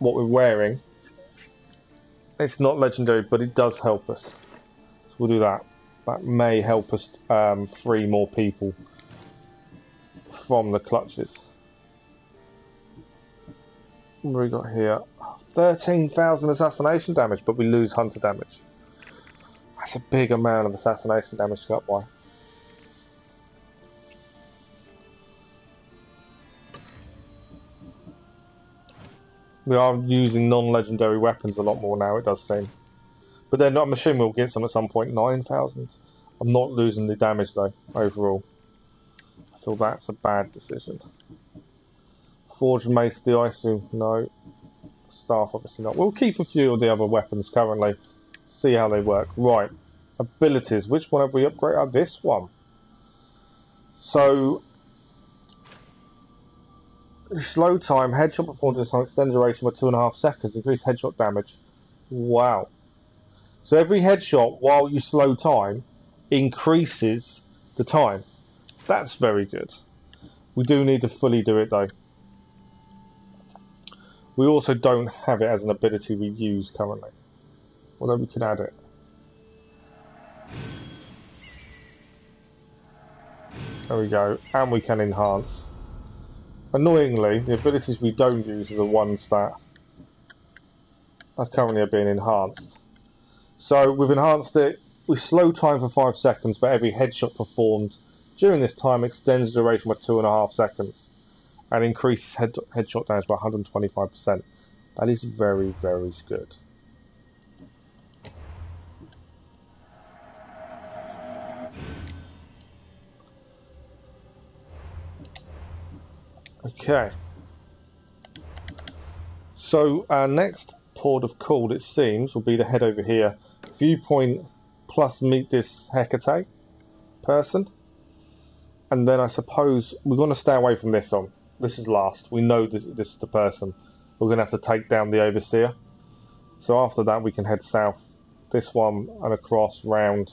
what we're wearing. It's not legendary, but it does help us. So we'll do that. That may help us free more people from the clutches. What have we got here? 13,000 assassination damage, but we lose hunter damage. That's a big amount of assassination damage to go up by. We are using non-legendary weapons a lot more now, it does seem. But then I'm assuming we'll get some at some point. 9,000. I'm not losing the damage though, overall. I feel that's a bad decision. Forged Mace, the Isu, no. Staff, obviously not. We'll keep a few of the other weapons currently. See how they work. Right. Abilities. Which one have we upgraded? Oh, this one. So... Slow time, headshot performance time, extend duration by 2.5 seconds, increase headshot damage. Wow. So every headshot, while you slow time, increases the time. That's very good. We do need to fully do it though. We also don't have it as an ability we use currently. Although we can add it. There we go. And we can enhance. Annoyingly, the abilities we don't use are the ones that are currently being enhanced. So we've enhanced it, We slow time for 5 seconds, but every headshot performed during this time extends the duration by 2.5 seconds and increases headshot damage by 125%. That is very, very good. Okay. So our next port of call, it seems, will be to head over here. Viewpoint plus meet this Hecate person. And then I suppose we're going to stay away from this one. This is last. We know this is the person. We're going to have to take down the Overseer. So after that we can head south. This one and across round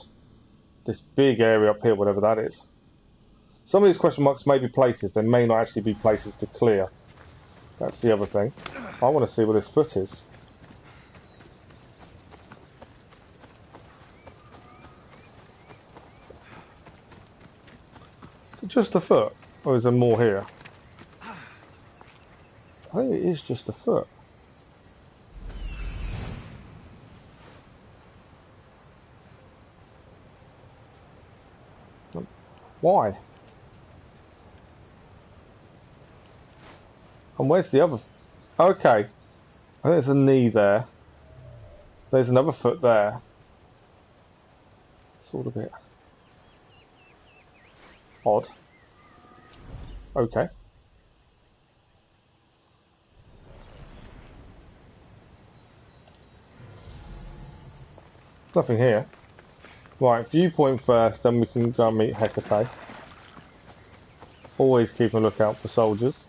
this big area up here, whatever that is. Some of these question marks may be places. There may not actually be places to clear. That's the other thing. I want to see where this foot is. Just a foot? Or is there more here? I think it is just a foot. Why? And where's the other? Okay. I think there's a knee there. There's another foot there. It's all a bit odd. Okay. Nothing here. Right, viewpoint first, then we can go and meet Hecate. Always keep a lookout for soldiers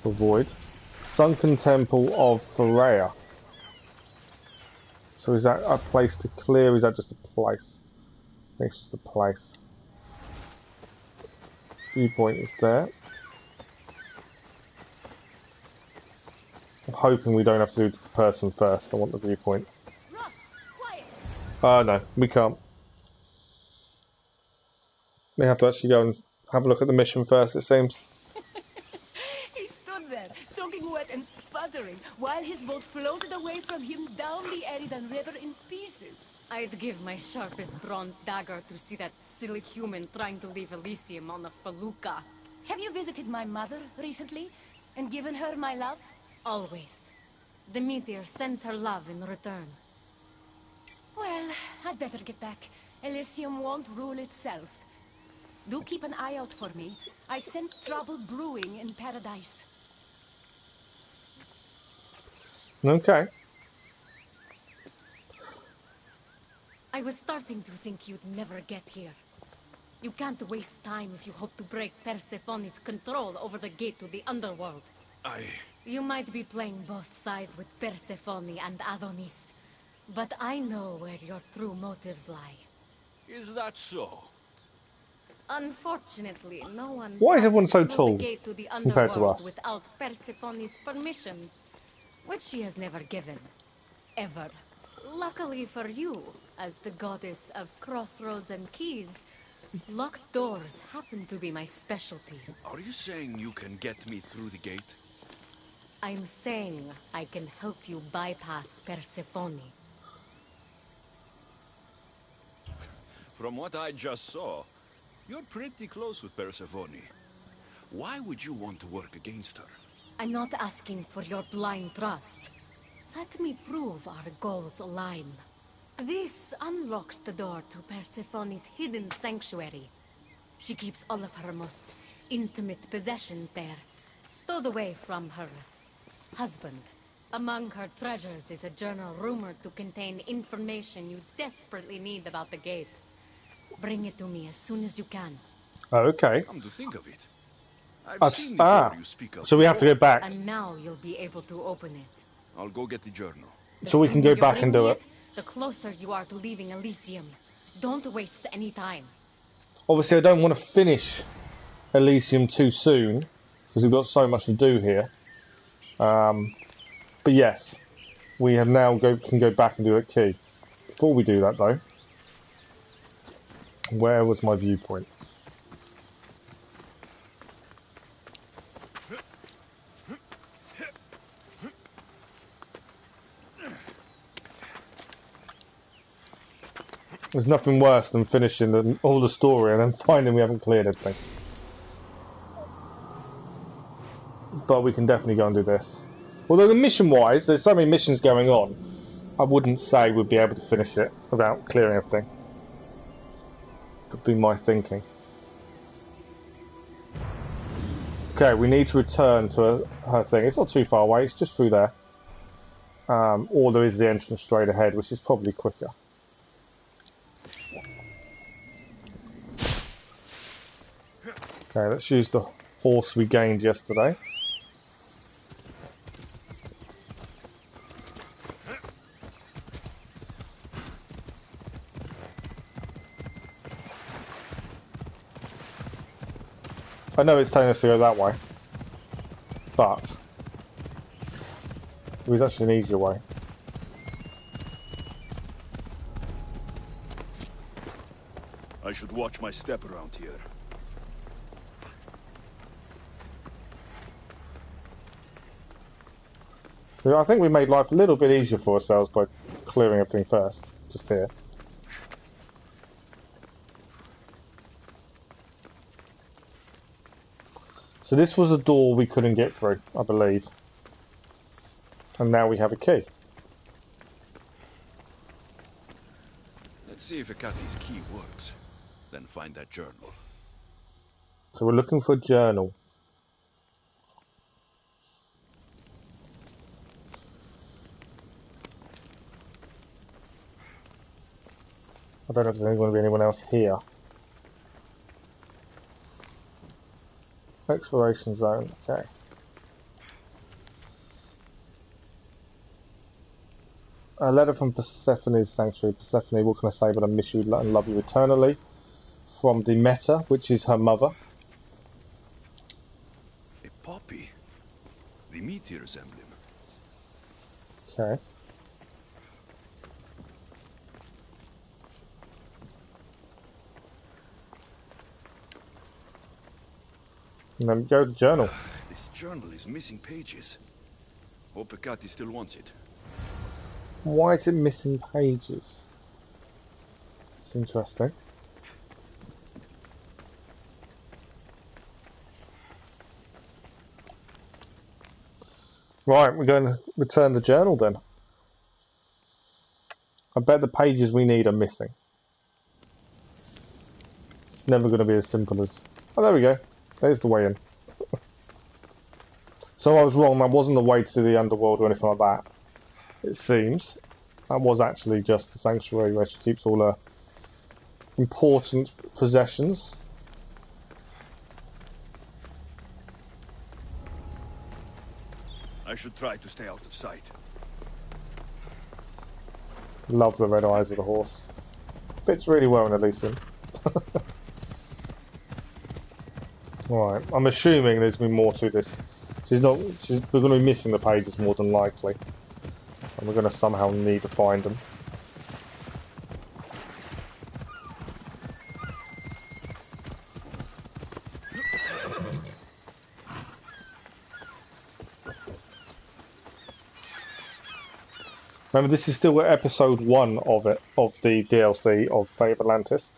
to avoid. Sunken Temple of Pharea. So is that a place to clear, or is that just a place? I think it's just a place. Viewpoint is there. I'm hoping we don't have to do the person first. I want the viewpoint. Oh no, we can't. We have to actually go and have a look at the mission first, it seems. He stood there, soaking wet and sputtering, while his boat floated away from him down the Eridan River in pieces. I'd give my sharpest bronze dagger to see that silly human trying to leave Elysium on a felucca. Have you visited my mother recently, and given her my love? Always. The meteor sends her love in return. Well, I'd better get back. Elysium won't rule itself. Do keep an eye out for me. I sense trouble brewing in paradise. Okay. I was starting to think you'd never get here. You can't waste time if you hope to break Persephone's control over the gate to the underworld. You might be playing both sides with Persephone and Adonis, but I know where your true motives lie. Is that so? Unfortunately, no one Why is passes everyone so through tall the gate to the compared to underworld us? without Persephone's permission, which she has never given. Ever. Luckily for you, as the goddess of crossroads and keys, locked doors happen to be my specialty. Are you saying you can get me through the gate? I'm saying I can help you bypass Persephone. From what I just saw, you're pretty close with Persephone. Why would you want to work against her? I'm not asking for your blind trust. Let me prove our goals align. This unlocks the door to Persephone's hidden sanctuary. She keeps all of her most intimate possessions there, stowed away from her husband. Among her treasures is a journal rumored to contain information you desperately need about the gate. Bring it to me as soon as you can. Okay. Come to think of it, I've seen the door you speak of So we have to go before. back. And now you'll be able to open it. I'll go get the journal. The So we can sooner go you back bring and do me it. The closer you are to leaving Elysium. Don't waste any time. Obviously I don't want to finish Elysium too soon, because we've got so much to do here. But yes, we have now can go back and do a key. Before we do that though, where was my viewpoint? There's nothing worse than finishing all the story and then finding we haven't cleared everything. But we can definitely go and do this. Although the mission-wise, there's so many missions going on, I wouldn't say we'd be able to finish it without clearing everything. Could be my thinking. Okay, we need to return to her thing. It's not too far away, it's just through there. Or there is the entrance straight ahead, which is probably quicker. Okay, let's use the horse we gained yesterday. I know it's telling us to go that way, but there is actually an easier way. I should watch my step around here. I think we made life a little bit easier for ourselves by clearing everything first, just here. So this was a door we couldn't get through, I believe. And now we have a key. Let's see if Akati's key works. Then find that journal. So we're looking for a journal. I don't know if there's going to be anyone else here. Exploration zone, okay. A letter from Persephone's sanctuary. Persephone, what can I say but I miss you and love you eternally. From Demeter, which is her mother. A poppy? The meteor's emblem. Okay. And then go to the journal. This journal is missing pages. Hope Akati still wants it. Why is it missing pages? It's interesting. Right, we're going to return the journal then. I bet the pages we need are missing. It's never going to be as simple as... Oh, there we go. There's the way in. So I was wrong, that wasn't the way to the underworld or anything like that. It seems. That was actually just the sanctuary where she keeps all her important possessions. I should try to stay out of sight. Love the red eyes of the horse. Fits really well in Elysium. Right, I'm assuming there's going to be more to this. We're going to be missing the pages more than likely. And we're going to somehow need to find them. Remember, this is still episode 1 of the DLC of Fate of Atlantis.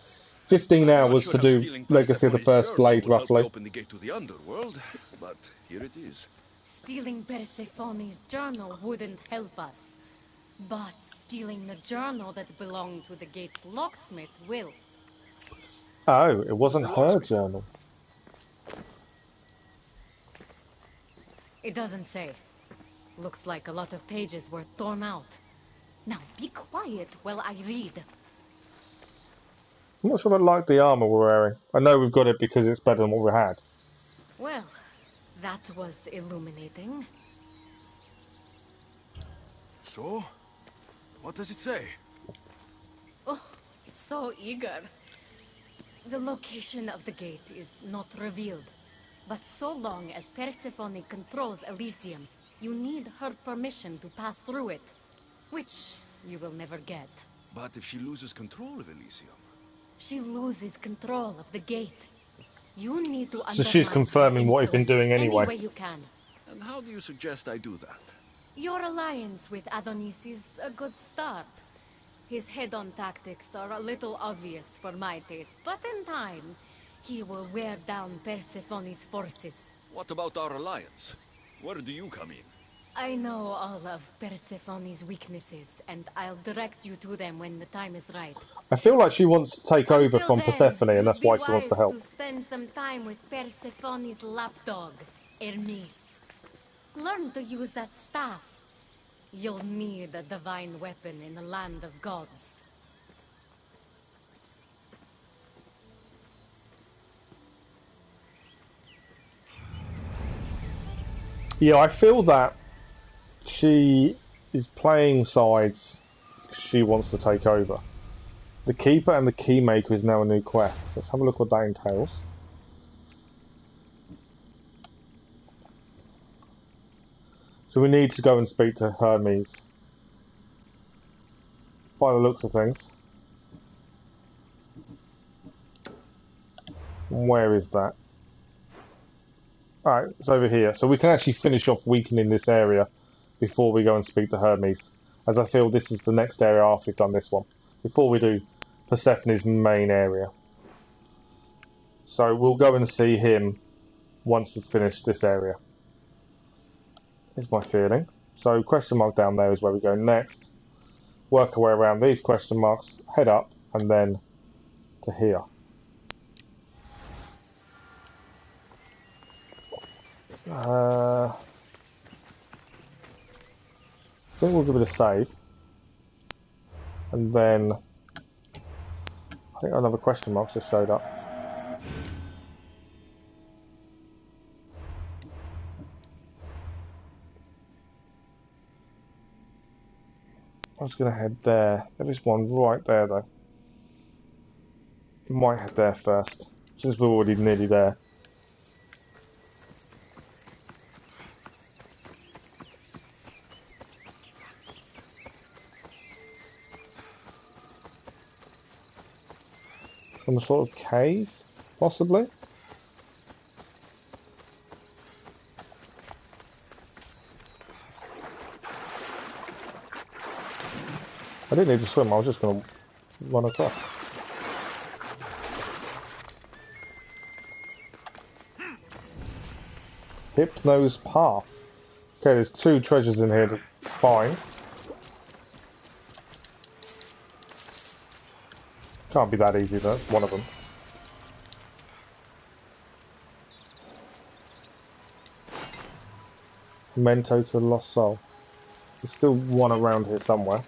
15 hours to do Legacy of the First Blade, roughly. Open the gate to the underworld, but here it is. Stealing Persephone's journal wouldn't help us. But stealing the journal that belonged to the gate's locksmith will. Oh, it wasn't her journal. It doesn't say. Looks like a lot of pages were torn out. Now be quiet while I read. I'm not sure I like the armour we're wearing. I know we've got it because it's better than what we had. Well, that was illuminating. So? What does it say? Oh, so eager. The location of the gate is not revealed. But so long as Persephone controls Elysium, you need her permission to pass through it. Which you will never get. But if she loses control of Elysium? She loses control of the gate. You need to So she's confirming what you've been doing anyway. Any way you can. And how do you suggest I do that? Your alliance with Adonis is a good start. His head-on tactics are a little obvious for my taste, but in time, he will wear down Persephone's forces. What about our alliance? Where do you come in? I know all of Persephone's weaknesses, and I'll direct you to them when the time is right. I feel like she wants to take over Until from then, Persephone, and you'd that's be why she wants to wise help. to spend some time with Persephone's lapdog, Hermes. Learn to use that staff. You'll need a divine weapon in the land of gods. Yeah, I feel that she is playing sides. She wants to take over. The Keeper and the Keymaker is now a new quest. Let's have a look what that entails. So we need to go and speak to Hermes. By the looks of things. Where is that? Alright, it's over here. So we can actually finish off weakening this area before we go and speak to Hermes. As I feel this is the next area after we've done this one. Before we do Persephone's main area. So we'll go and see him once we've finished this area. Is my feeling. So question mark down there is where we go next. Work our way around these question marks, head up, and then to here. I think we'll give it a save. And then I think another question mark just showed up. I was going to head there. There is one right there though. Might head there first, since we're already nearly there. Some sort of cave, possibly? I didn't need to swim, I was just going to run across. Hypno's Path. Okay, there's 2 treasures in here to find. Can't be that easy, that's one of them. Memento to the Lost Soul. There's still one around here somewhere.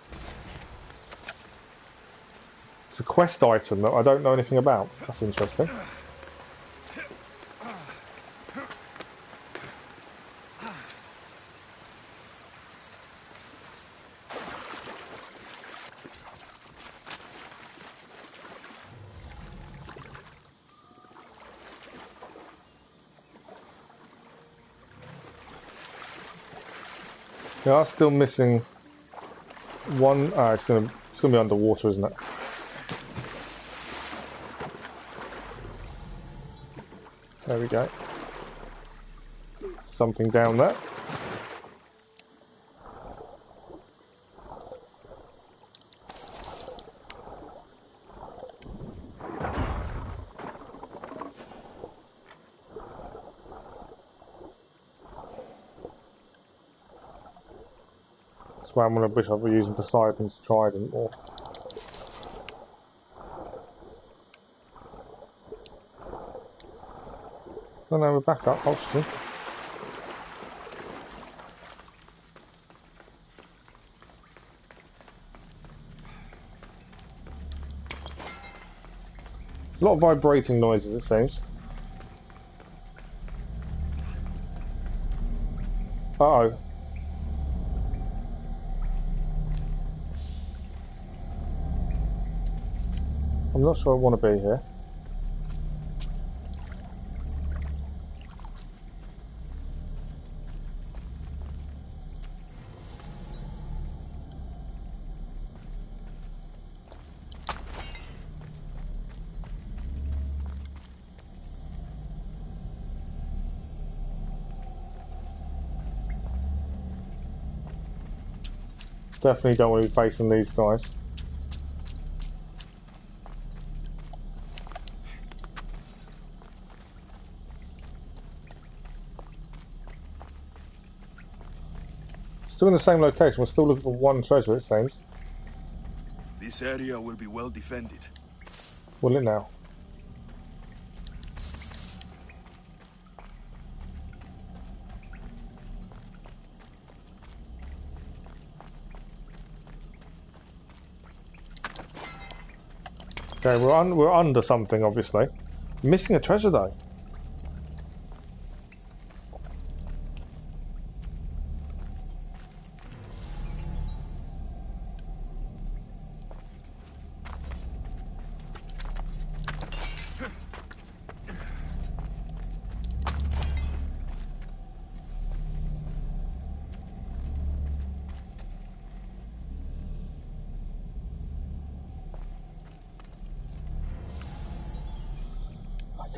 It's a quest item that I don't know anything about. That's interesting. We are still missing one. It's gonna be underwater, isn't it? There we go. Something down there. That's why I'm gonna wish I were using Poseidon's trident more. Oh no, we're back up, oxygen. There's a lot of vibrating noises, it seems. Uh-oh. I'm not sure I want to be here. Definitely don't want to be facing these guys. Still in the same location. We're still looking for one treasure, it seems. This area will be well defended. Will it now? Okay, we're under something, obviously. Missing a treasure, though.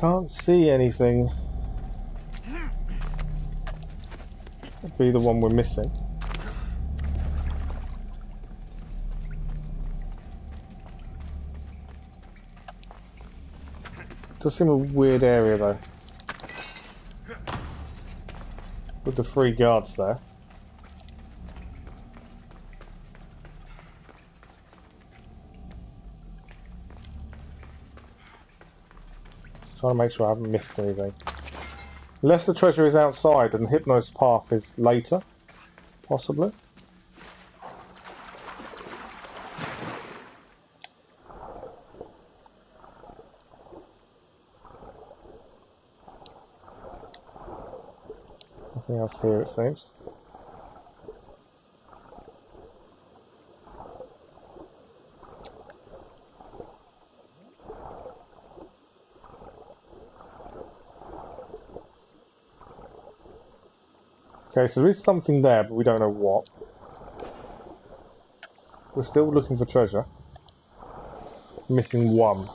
Can't see anything. That'd be the one we're missing. Does seem a weird area though. With the 3 guards there. Trying to make sure I haven't missed anything. Unless the treasure is outside and Hypno's path is later, possibly. Nothing else here, it seems. Okay, so there is something there, but we don't know what. We're still looking for treasure. Missing 1.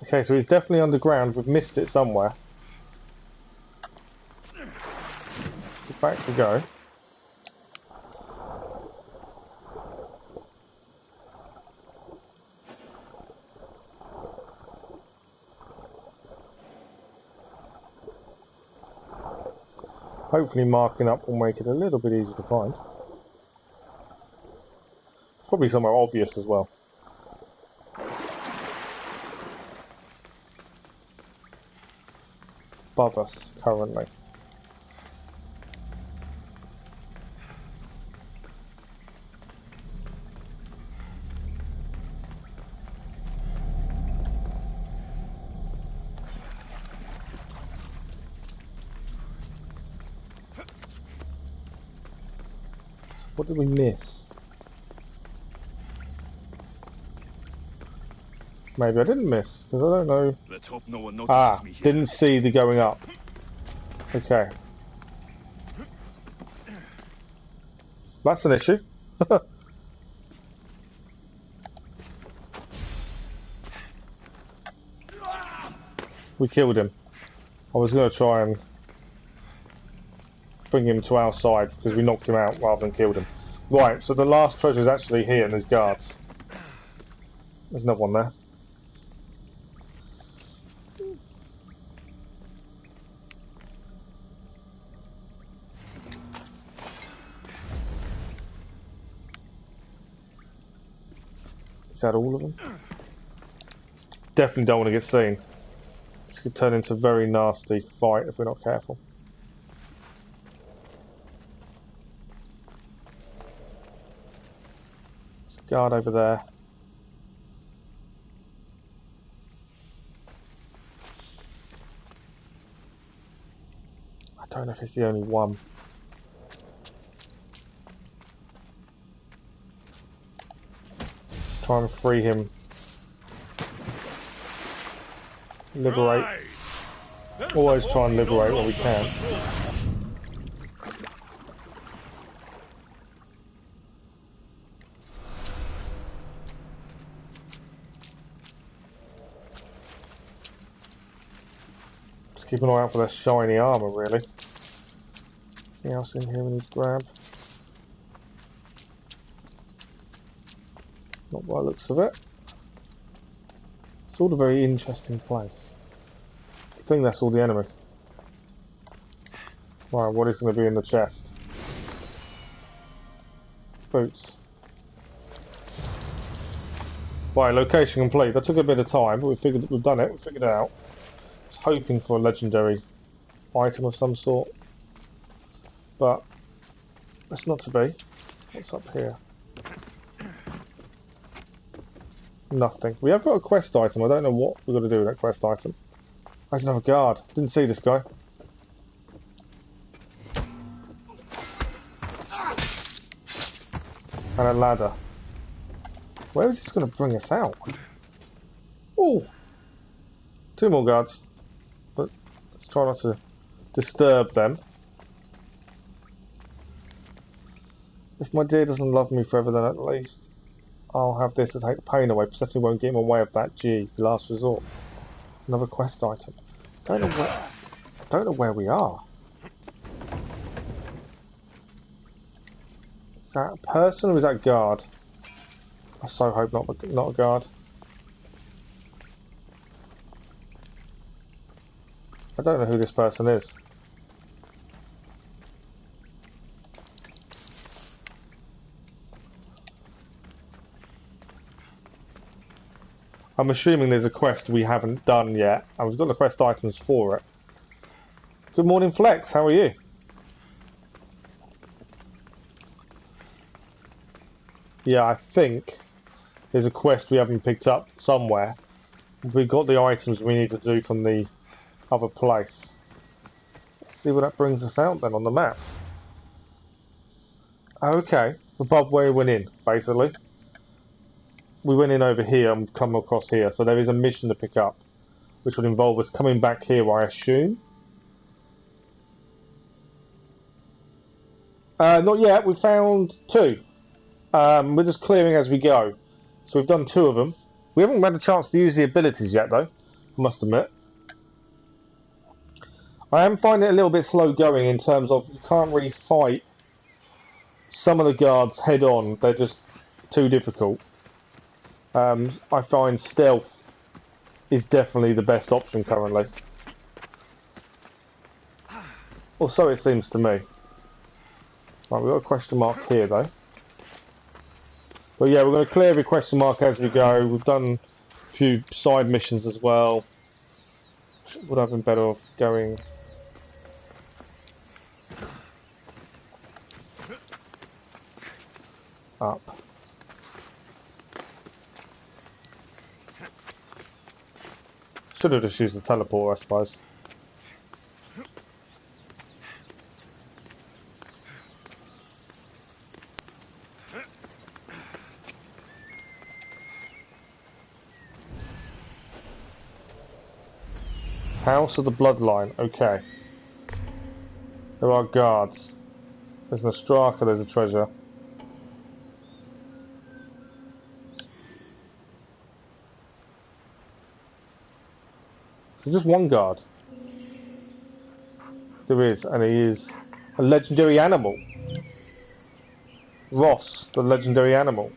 Okay, so it's definitely underground. We've missed it somewhere. So back we go. Hopefully marking up will make it a little bit easier to find. It's probably somewhere obvious as well. Above us currently. What did we miss? Maybe I didn't miss, because I don't know. Let's hope no one notices me here. Didn't see the going up. Okay. That's an issue. We killed him. I was going to try and bring him to our side because we knocked him out rather than killed him. Right, so the last treasure is actually here and there's guards. There's another one there. Is that all of them? Definitely don't want to get seen. This could turn into a very nasty fight if we're not careful. There's a guard over there. I don't know if it's the only one. Try and free him. Liberate. Always try and liberate what we can. Just keep an eye out for their shiny armour, really. Anything else in here we need to grab? Not by the looks of it. It's all a very interesting place. I think that's all the enemy. Right, what is going to be in the chest? Boots. Right, location complete. That took a bit of time, but we've done it. We figured it out. I was hoping for a legendary item of some sort, but that's not to be. What's up here? Nothing. We have got a quest item. I don't know what we're going to do with that quest item. There's another guard. Didn't see this guy. And a ladder. Where is this going to bring us out? Oh! 2 more guards. But let's try not to disturb them. If my dear doesn't love me forever, then at least I'll have this to take the pain away. Definitely won't get in my way of that G, the last resort. Another quest item. Don't know where we are. Is that a person or is that a guard? I so hope not a guard. I don't know who this person is. I'm assuming there's a quest we haven't done yet, and we've got the quest items for it. Good morning, Flex. How are you? Yeah, I think there's a quest we haven't picked up somewhere. We've got the items we need to do from the other place. Let's see where that brings us out then on the map. Okay, above where we went in, basically. We went in over here and come across here, so there is a mission to pick up, which would involve us coming back here, I assume. Not yet, we found 2. We're just clearing as we go. So we've done 2 of them. We haven't had a chance to use the abilities yet though, I must admit. I am finding it a little bit slow going in terms of you can't really fight some of the guards head on, they're just too difficult. I find stealth is definitely the best option currently. Or so it seems to me. Right, we've got a question mark here though. But yeah, we're going to clear every question mark as we go. We've done a few side missions as well. Would have been better off going... up. Should have just used the teleport, I suppose. House of the Bloodline, okay. There are guards. There's an Ostraka, there's a treasure. So just one guard. There is, and he is a legendary animal. Ross, the legendary animal.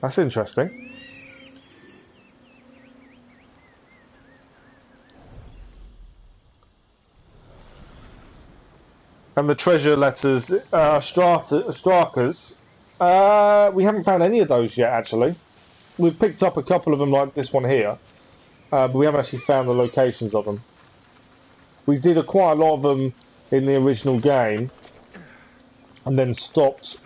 That's interesting. And the treasure letters, Ostrakas, we haven't found any of those yet actually. We've picked up a couple of them like this one here, but we haven't actually found the locations of them. We did quite a lot of them in the original game, and then stopped.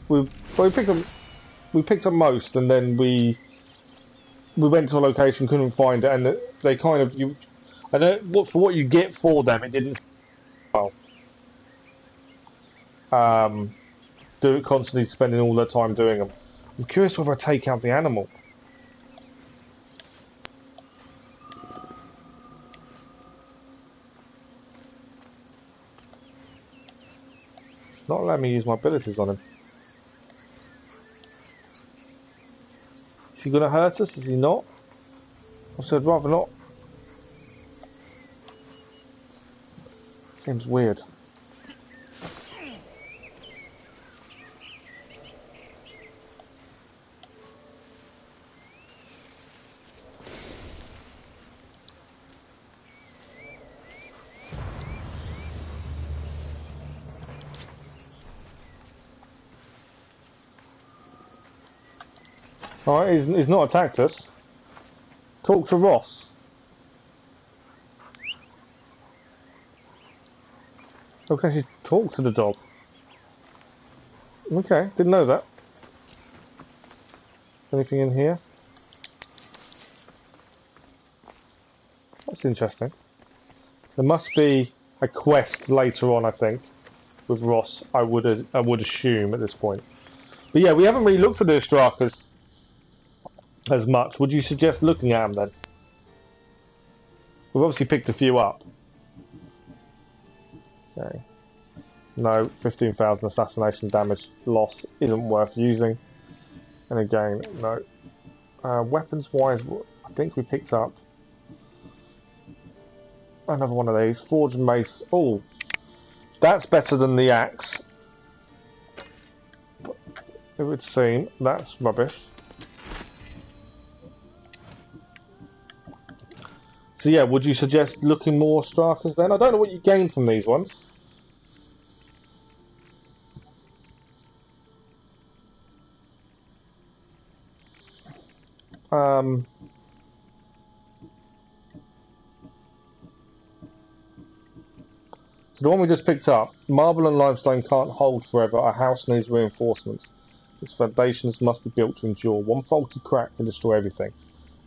We picked up most, and then we went to a location, couldn't find it, and they kind of I know for what you get for them, it didn't well. Do it constantly, spending all their time doing them. I'm curious whether I take out the animal. It's not letting me use my abilities on him. Is he going to hurt us? Is he not? I said rather not. Seems weird. Alright, he's not attacked us. Talk to Ross. Oh, can she talk to the dog? Okay, didn't know that. Anything in here? That's interesting. There must be a quest later on, I think, with Ross. I would assume at this point. But yeah, we haven't really looked at the Ostrakas as much. Would you suggest looking at them then? We've obviously picked a few up. Okay. No, 15,000 assassination damage loss isn't worth using. And again, no. Weapons wise, I think we picked up another one of these. Forged mace. Oh, that's better than the axe. It would seem. That's rubbish. So yeah, would you suggest looking more Strakas then? I don't know what you gain from these ones. So the one we just picked up, marble and limestone can't hold forever. A house needs reinforcements. Its foundations must be built to endure. One faulty crack can destroy everything.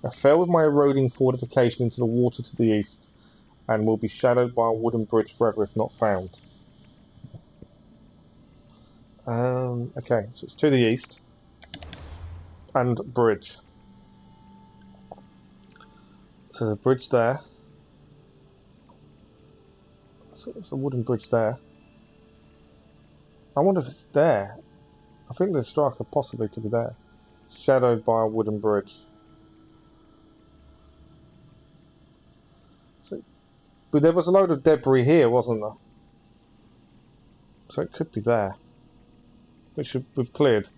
I fell with my eroding fortification into the water to the east, and will be shadowed by a wooden bridge forever if not found. Okay, so it's to the east, and bridge. So there's a bridge there. So there's a wooden bridge there. I wonder if it's there. I think the striker possibly could be there. Shadowed by a wooden bridge. So, but there was a load of debris here, wasn't there? So it could be there. Which we've cleared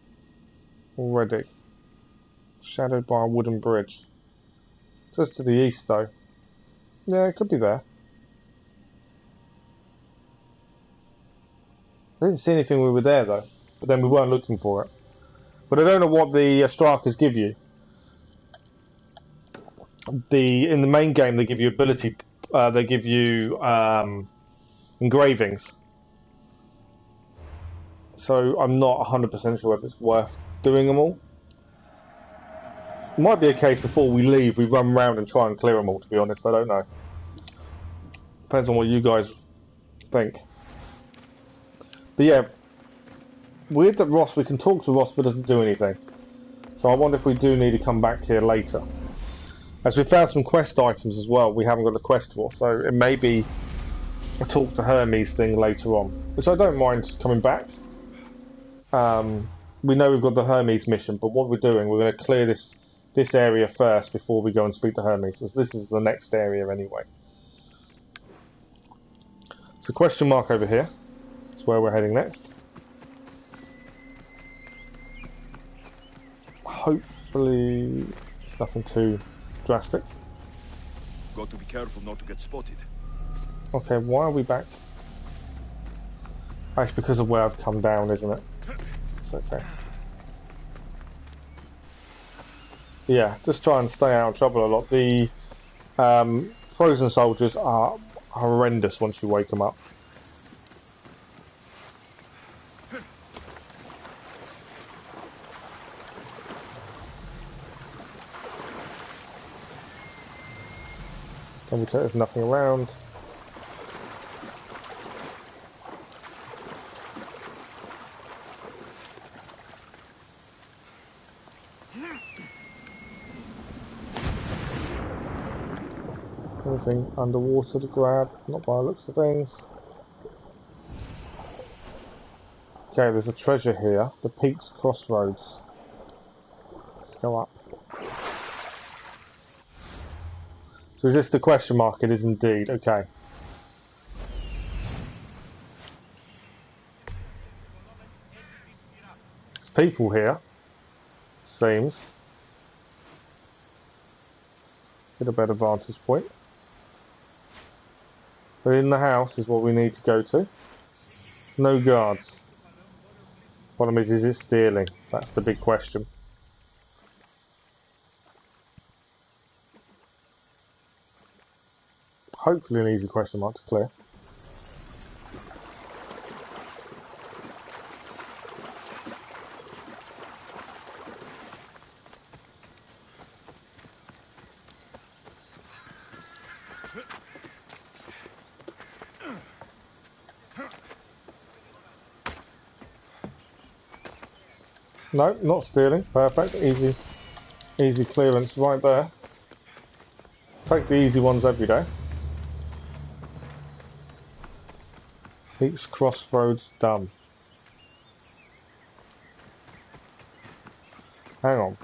already. Shadowed by a wooden bridge. Just to the east though. Yeah, it could be there. I didn't see anything when we were there though. But then we weren't looking for it. But I don't know what the strikers give you. In the main game they give you ability. They give you engravings. So I'm not 100% sure if it's worth doing them all. It might be a case before we leave we run round and try and clear them all, to be honest. I don't know. Depends on what you guys think. But yeah, weird that Ross, we can talk to Ross but doesn't do anything. So I wonder if we do need to come back here later. As we found some quest items as well we haven't got a quest for, so it may be a talk to Hermes thing later on. Which I don't mind coming back. We know we've got the Hermes mission, but what we're doing, we're going to clear this area first before we go and speak to Hermes. This is the next area anyway. So question mark over here. That's where we're heading next. Hopefully it's nothing too drastic. Got to be careful not to get spotted. Okay, why are we back? Oh, it's because of where I've come down, isn't it? It's okay. Yeah, just try and stay out of trouble a lot. The frozen soldiers are horrendous once you wake them up. Double check there's nothing around. Anything underwater to grab? Not by the looks of things. Okay, there's a treasure here. The Peaks Crossroads. Let's go up. So is this the question mark? It is indeed. Okay. people here, seems. Get a better vantage point. But in the house is what we need to go to. No guards. Problem is it stealing? That's the big question. Hopefully an easy question mark to clear. No, not stealing. Perfect. Easy clearance right there. Take the easy ones every day. Peaks Crossroads done. Hang on.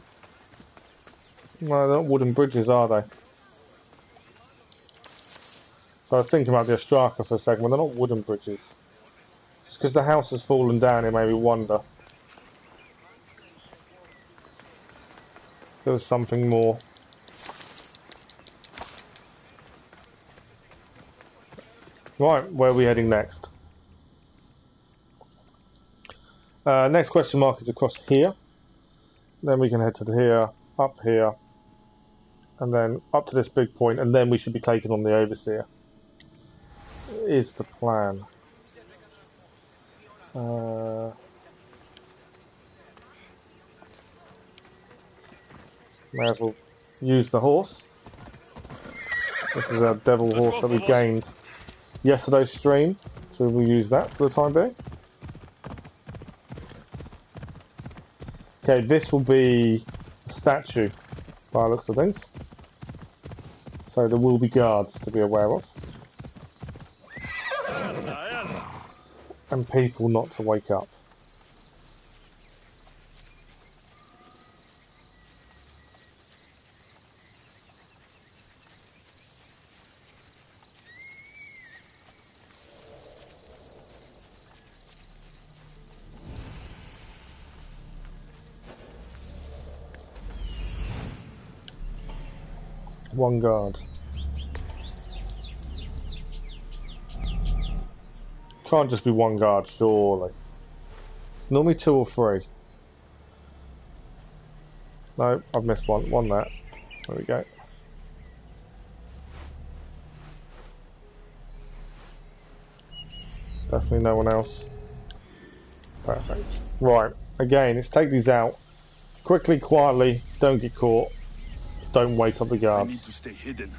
No, they're not wooden bridges, are they? So I was thinking about the Ostraka for a second, but they're not wooden bridges. Just because the house has fallen down, it made me wonder. If there was something more. Right, where are we heading next? Next question mark is across here. Then we can head to here, up here, and then up to this big point, and then we should be taking on the Overseer. Is the plan. May as well use the horse. This is our devil horse that we gained yesterday's stream, so we'll use that for the time being. Okay, this will be a statue by the looks of things. So there will be guards to be aware of. And people not to wake up. One guard. Can't just be one guard, surely. It's normally 2 or 3. No, I've missed one. One there. There we go. Definitely no one else. Perfect. Right, again, let's take these out. Quickly, quietly, don't get caught. Don't wake up the guards. I need to stay hidden.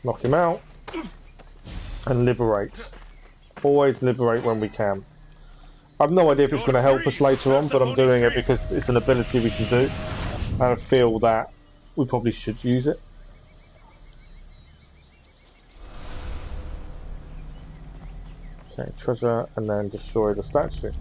Knock him out. And liberate. Always liberate when we can. I've no idea if it's going to help us later on, but I'm doing it because it's an ability we can do. And I feel that we probably should use it. Okay, treasure and then destroy the statue.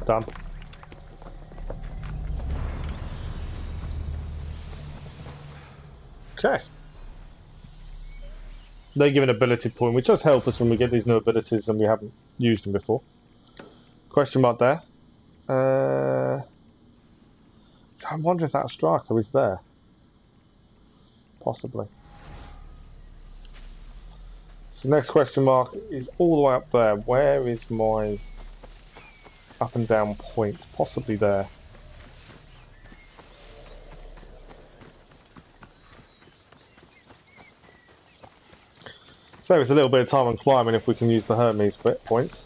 Done. Okay. They give an ability point, which does help us when we get these new abilities and we haven't used them before. Question mark there. So I'm wondering if that striker is there. Possibly. So next question mark is all the way up there. Where is my up and down point? Possibly there. Save us a little bit of time on climbing if we can use the Hermes points.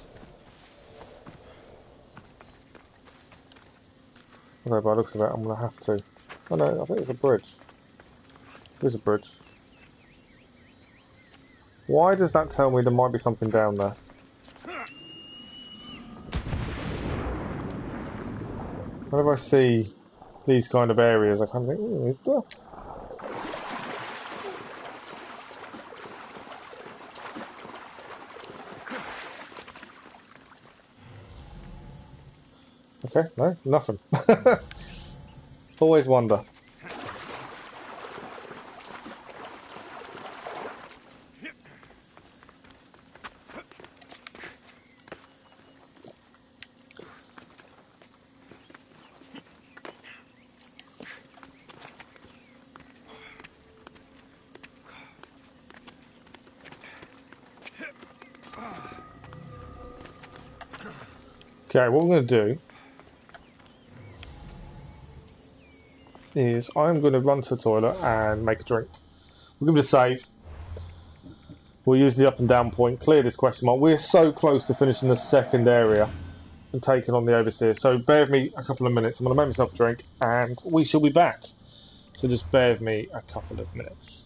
Although by the looks of it, I'm going to have to. Oh no, I think there's a bridge. There's a bridge. Why does that tell me there might be something down there? Whenever I see these kind of areas, I kind of think, ooh, is there? Okay, no, nothing. Always wonder. Okay, what we're going to do is I'm going to run to the toilet and make a drink. We're going to save. We'll use the up and down point, clear this question mark. We're so close to finishing the second area and taking on the Overseer, so bear with me a couple of minutes. I'm going to make myself a drink and we shall be back. So just bear with me a couple of minutes.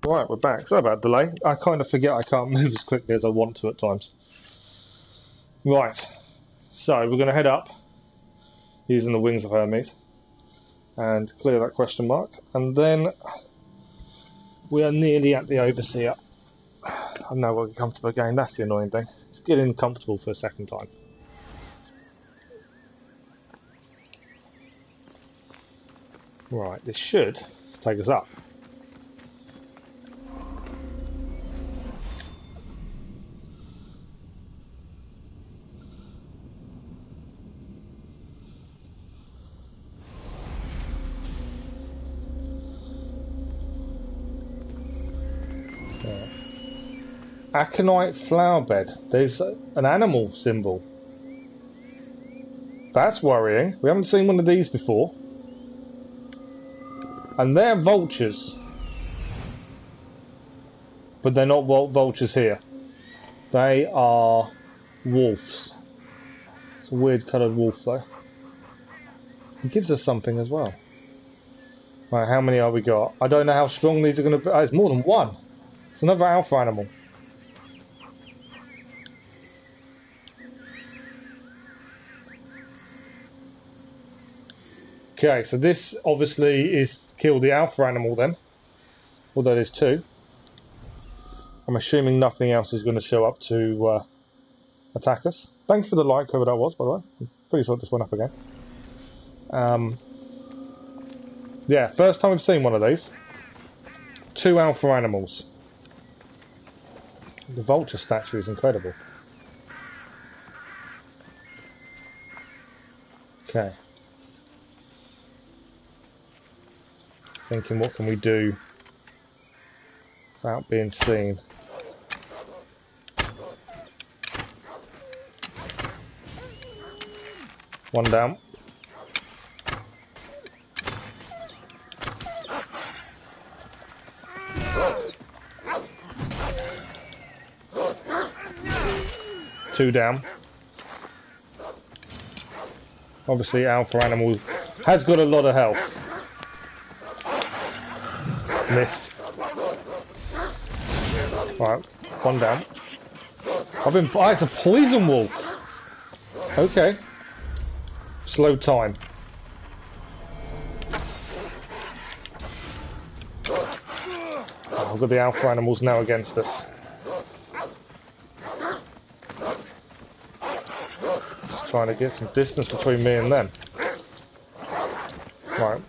Right, we're back. Sorry about the delay. I kind of forget I can't move as quickly as I want to at times. Right, so we're going to head up using the Wings of Hermes and clear that question mark, and then we are nearly at the Overseer. I'm now getting comfortable again. That's the annoying thing. It's getting comfortable for a second time. Right, this should take us up. Aconite flower bed. There's an animal symbol. That's worrying. We haven't seen one of these before. And they're vultures. But they're not vultures here. They are wolves. It's a weird coloured wolf though. It gives us something as well. Right, how many are we got? I don't know how strong these are going to be. Oh, it's more than one. It's another alpha animal. Okay, so this obviously is kill the alpha animal then. Although there's two. I'm assuming nothing else is going to show up to attack us. Thanks for the like, whoever that was, by the way. I'm pretty sure it just went up again. Yeah, first time I've seen one of these. Two alpha animals. The vulture statue is incredible. Okay. Thinking, what can we do without being seen? One down. Two down. Obviously alpha animal has got a lot of health. Missed. Right, one down. Oh, it's a poison wolf. Okay. Slow time. Oh, I've got the alpha animals now against us. Just trying to get some distance between me and them. Right.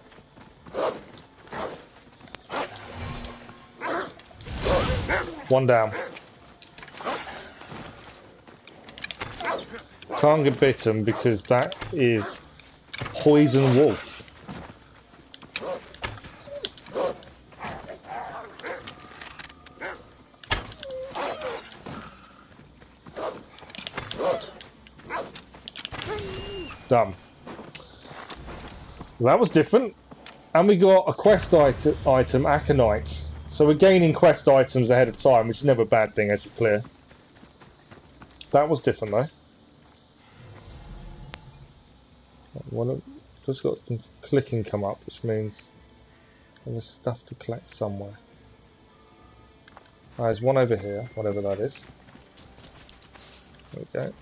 One down. Can't get bitten because that is a poison wolf. Done. That was different. And we got a quest item, Aconite. So we're gaining quest items ahead of time, which is never a bad thing as you clear. That was different though. Just got some clicking come up, which means there's stuff to collect somewhere. There's one over here, whatever that is. There we go.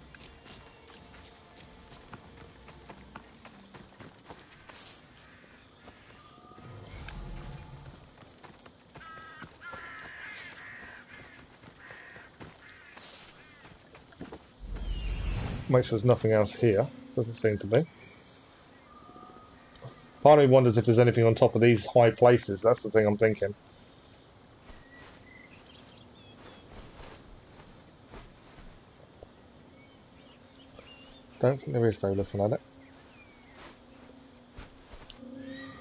Make sure there's nothing else here. Doesn't seem to be. Part of me wonders if there's anything on top of these high places. That's the thing I'm thinking. Don't think there is though, looking at it.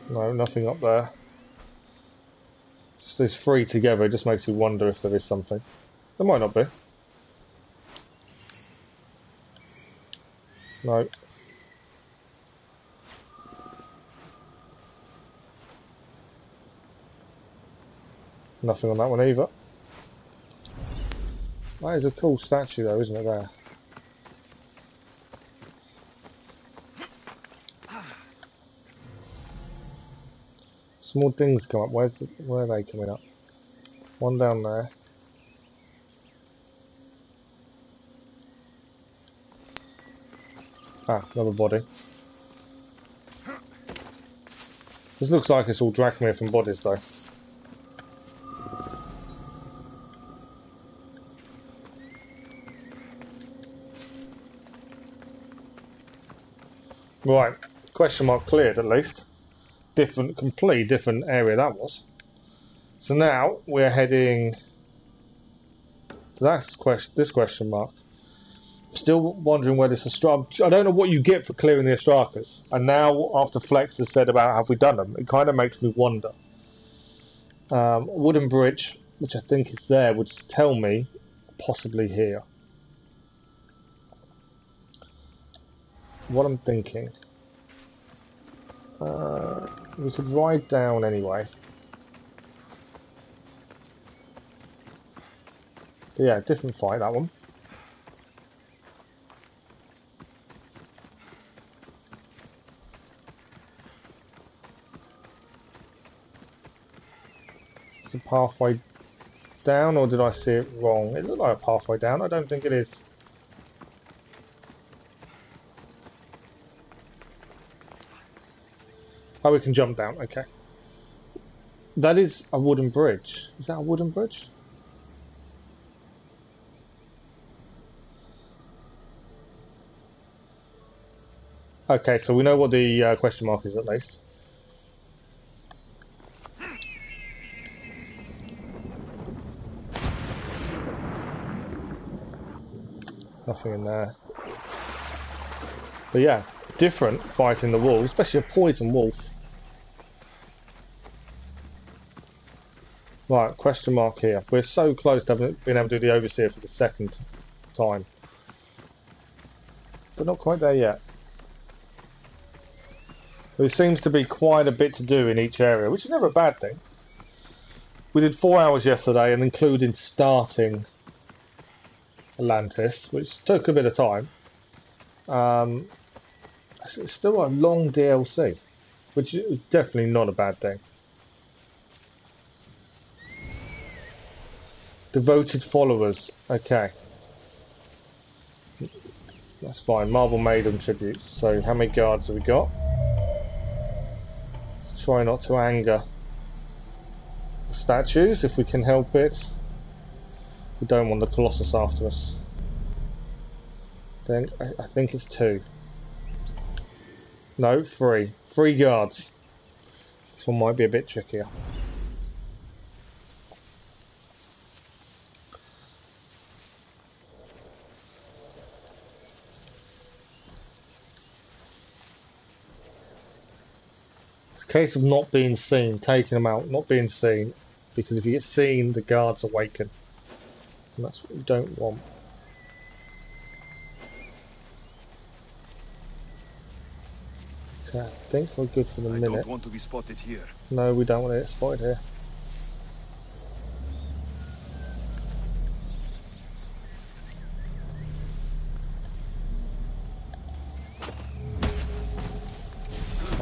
No, nothing up there. Just these three together, it just makes you wonder if there is something. There might not be. No. Nothing on that one either. That is a cool statue though, isn't it, there? Some more things come up. Where are they coming up? One down there. Ah, another body. This looks like it's all Dracmir from bodies though. Right, question mark cleared at least. Different, completely different area that was. So now we're heading to this question mark. Still wondering where this Astraka. I don't know what you get for clearing the Astrakas. And now, after Flex has said about have we done them, it kind of makes me wonder. Wooden bridge, which I think is there, would tell me possibly here. What I'm thinking, we could ride down anyway. But yeah, different fight that one. It's a pathway down, or did I see it wrong? It looked like a pathway down. I don't think it is. Oh, we can jump down. Okay. That is a wooden bridge. Is that a wooden bridge? Okay, so we know what the question mark is at least. Nothing in there. But yeah, different fighting the wolf, especially a poison wolf. Right, question mark here. We're so close to being able to do the Overseer for the second time. But not quite there yet. There seems to be quite a bit to do in each area, which is never a bad thing. We did 4 hours yesterday, and including starting Atlantis, which took a bit of time. It's still a long DLC, which is definitely not a bad thing. Devoted followers, okay. That's fine. Marble Maiden tributes. So how many guards have we got? Let's try not to anger the statues if we can help it. We don't want the Colossus after us. Then I think it's 2. No, 3. 3 guards. This one might be a bit trickier. Case of not being seen, taking them out, not being seen, because if you get seen, the guards awaken, and that's what you don't want. Okay, I think we're good for the minute. I don't want to be spotted here. No, we don't want to get spotted here.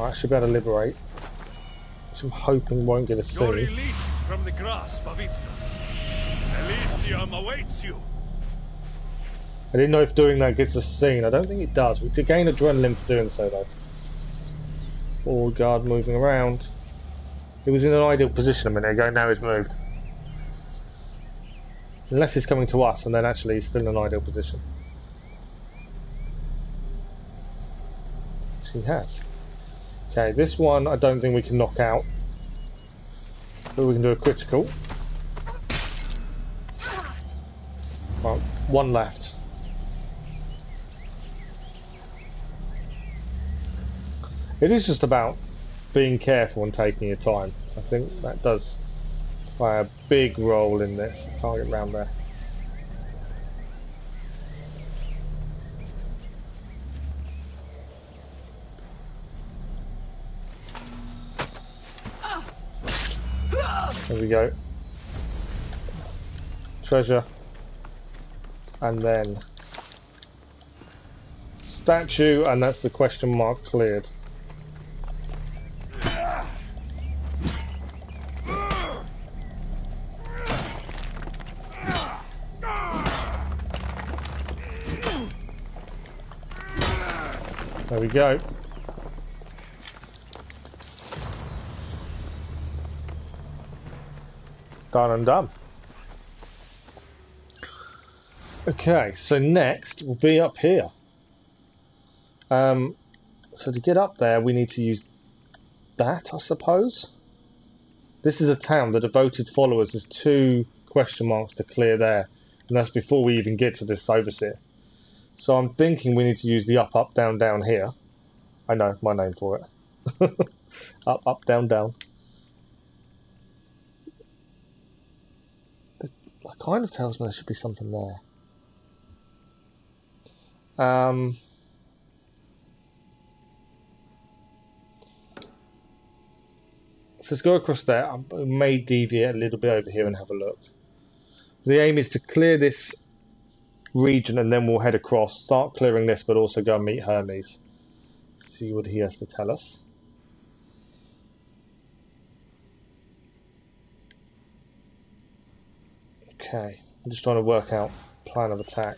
I should be able to liberate. Which I'm hoping won't get us You're seen. released from the grasp of Ignis. Elysium awaits you. I didn't know if doing that gets us seen. I don't think it does. We gain adrenaline for doing so though. Forward guard moving around. He was in an ideal position a minute ago, now he's moved. Unless he's coming to us and then actually he's still in an ideal position. Which he has. Okay, this one I don't think we can knock out. But we can do a critical. Right, 1 left. It is just about being careful and taking your time. I think that does play a big role in this. Can't get round there. There we go. Treasure. And then statue, and that's the question mark cleared. There we go. Done and done. Okay, so next we'll be up here. So to get up there, we need to use that, I suppose. This is a town. The devoted followers. There's 2 question marks to clear there, and that's before we even get to this overseer. So I'm thinking we need to use the up, up, down, down here. I know my name for it. Up, up, down, down. It kind of tells me there should be something there. So let's go across there. I may deviate a little bit over here and have a look. The aim is to clear this region and then we'll head across, start clearing this, but also go and meet Hermes. See what he has to tell us. Okay, I'm just trying to work out plan of attack.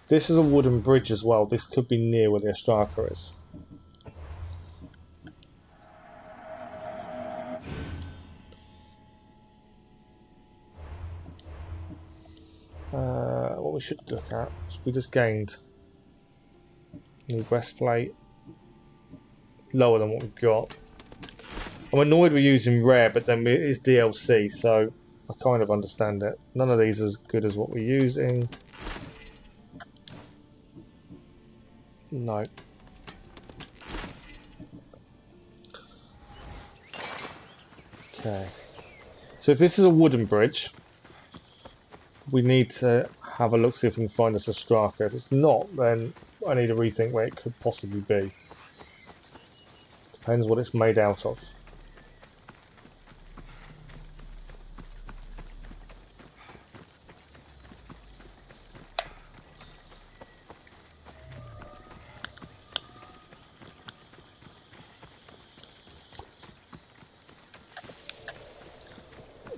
This is a wooden bridge as well. This could be near where the Ostraka is. What we should look at is we just gained new breastplate, lower than what we've got. I'm annoyed we're using rare, but then it is DLC, so I kind of understand it. None of these are as good as what we're using. No. Okay. So if this is a wooden bridge, we need to have a look, see if we can find us a Ostraka. If it's not, then I need to rethink where it could possibly be. Depends what it's made out of.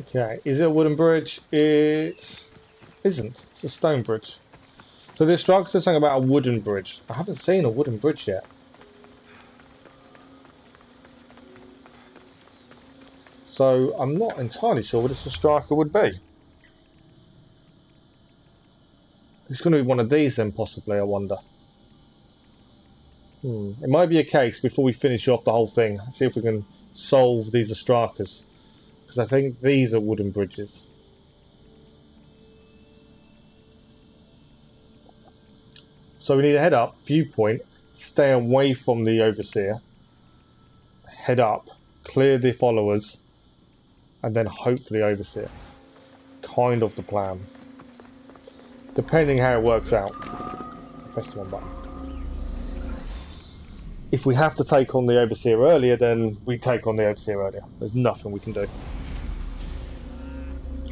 Okay, is it a wooden bridge? It isn't. It's a stone bridge. So the Ostraka says something about a wooden bridge. I haven't seen a wooden bridge yet. So I'm not entirely sure what this Ostraka would be. It's going to be one of these then, possibly, I wonder. It might be a case, before we finish off the whole thing, see if we can solve these Ostrakas. Because I think these are wooden bridges. So we need to head up, viewpoint, stay away from the Overseer, head up, clear the followers, and then hope for the Overseer. Kind of the plan. Depending how it works out. Press the one button. If we have to take on the Overseer earlier, then we take on the Overseer earlier. There's nothing we can do.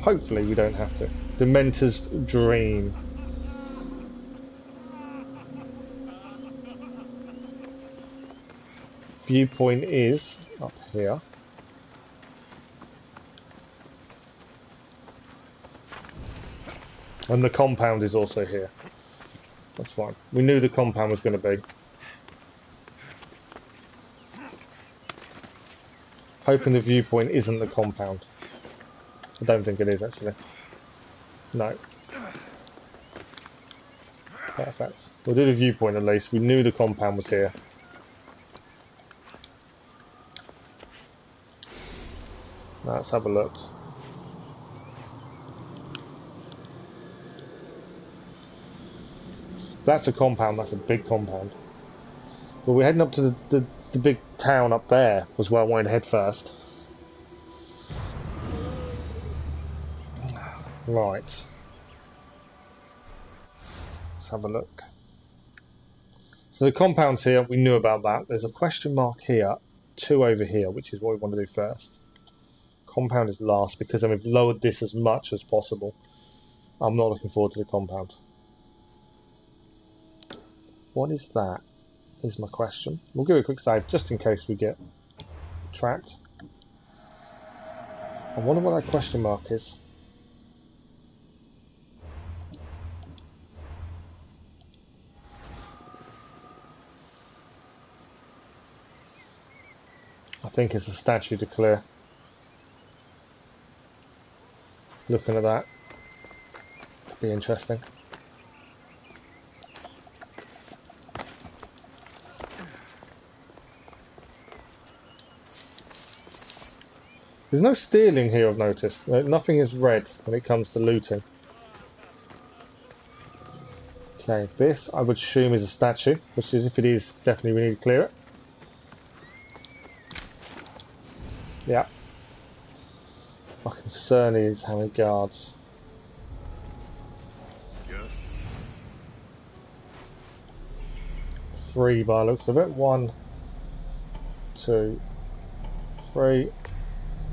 Hopefully we don't have to. The Mentor's dream. Viewpoint is up here. And the compound is also here. That's fine. We knew the compound was going to be. Hoping the viewpoint isn't the compound. I don't think it is, actually. No. Perfect. We'll do the viewpoint at least. We knew the compound was here. Now let's have a look. That's a compound. That's a big compound. But we're heading up to the big town up there was where I wanted to head first. Right. Let's have a look. So the compound's here, we knew about that. There's a question mark here, 2 over here, which is what we want to do first. Compound is last because then we've lowered this as much as possible. I'm not looking forward to the compound. What is that? Is my question. We'll give it a quick save just in case we get trapped. I wonder what that question mark is. I think it's a statue to clear. Looking at that, could be interesting. There's no stealing here, I've noticed. Nothing is red when it comes to looting. Okay, this I would assume is a statue, which is, if it is, definitely we need to clear it. Yeah. My concern is how many guards. Yes. 3 by the looks of it. 1, 2, 3.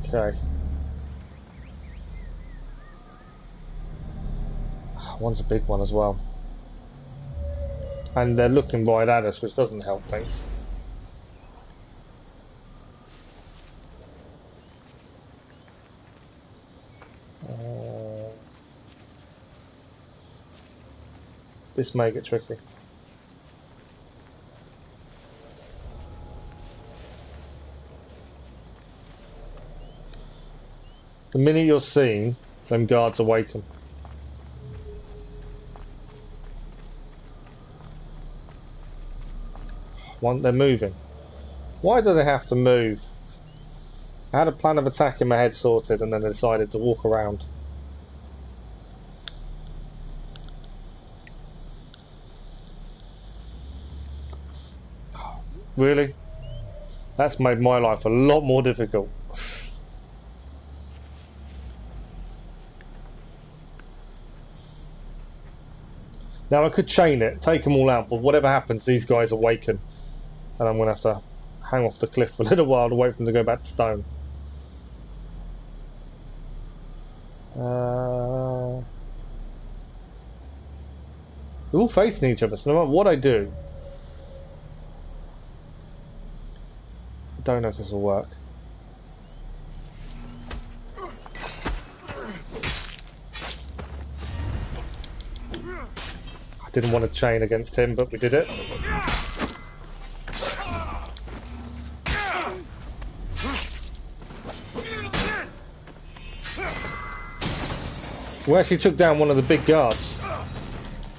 Okay. One's a big one as well. And they're looking right at us, which doesn't help things. This may get tricky. The minute you're seen, them guards awaken. They're moving. Why do they have to move? I had a plan of attack in my head sorted and then I decided to walk around. Really? That's made my life a lot more difficult. Now I could chain it, take them all out, but whatever happens, these guys awaken. And I'm going to have to hang off the cliff for a little while to wait for them to go back to stone. They're all facing each other, so no matter what I do, I don't know if this will work. I didn't want to chain against him, but we did it. We actually took down one of the big guards,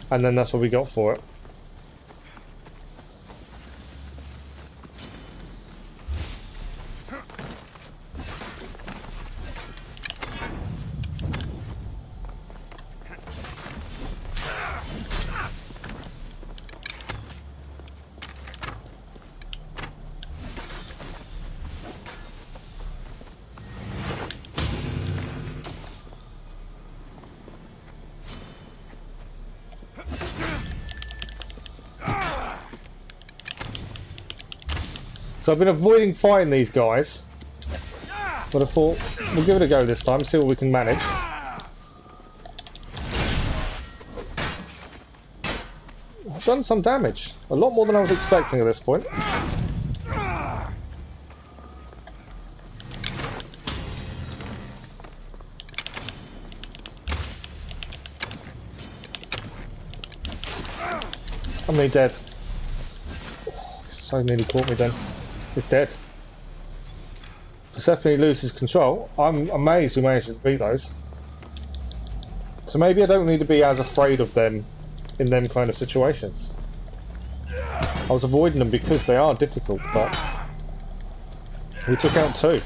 and then that's what we got for it. So I've been avoiding fighting these guys, but I thought we'll give it a go this time, see what we can manage. I've done some damage, a lot more than I was expecting at this point. How many dead? So nearly caught me then. It's dead. Persephone loses control. I'm amazed we managed to beat those. So maybe I don't need to be as afraid of them in them kind of situations. I was avoiding them because they are difficult, but we took out 2.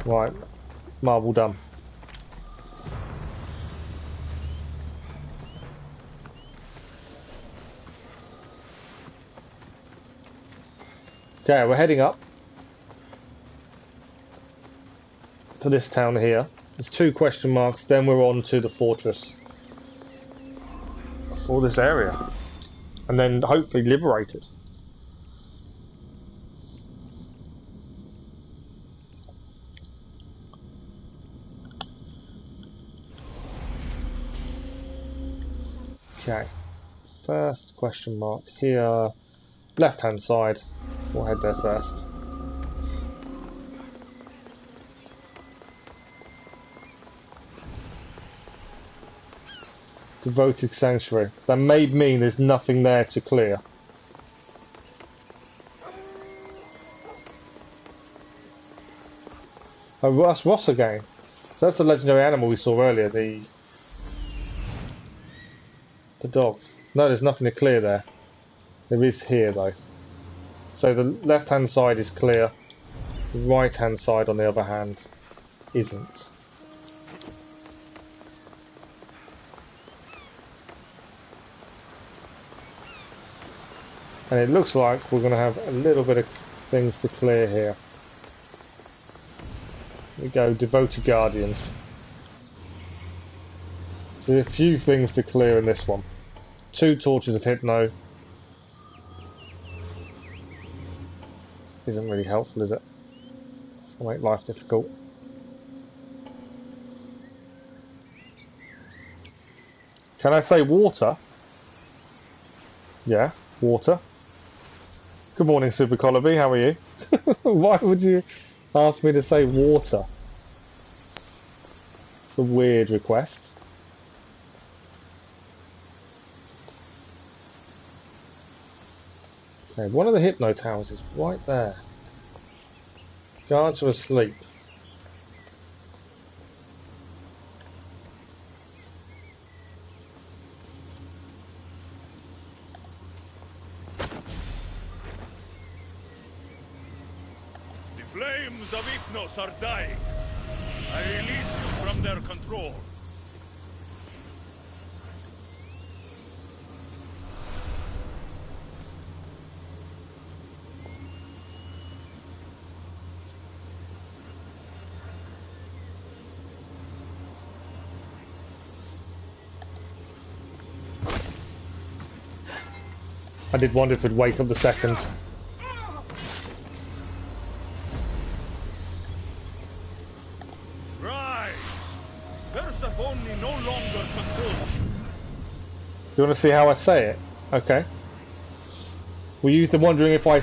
Right, marble done. Okay, we're heading up to this town here. There's 2 question marks, then we're on to the fortress for this area. And then hopefully liberate it. Okay, first question mark here, left hand side. We'll head there first. Devoted sanctuary. That may mean there's nothing there to clear. Oh, that's Ross again. So that's the legendary animal we saw earlier, the dog. No, there's nothing to clear there. There is here though. So the left hand side is clear. The right hand side on the other hand isn't. And it looks like we're going to have a little bit of things to clear here. Here we go, devoted guardians. So there's a few things to clear in this one. 2 torches of hypno. Isn't really helpful, is it? It's going to make life difficult. Can I say water? Yeah, water. Good morning, Super Colby, how are you? Why would you ask me to say water? It's a weird request. Okay, one of the hypno towers is right there. Guards are asleep. The flames of Ifnos are dying. I release you from their control. I did wonder if it'd wake up the second. No longer controls you. You want to see how I say it? Okay. Were you wondering if I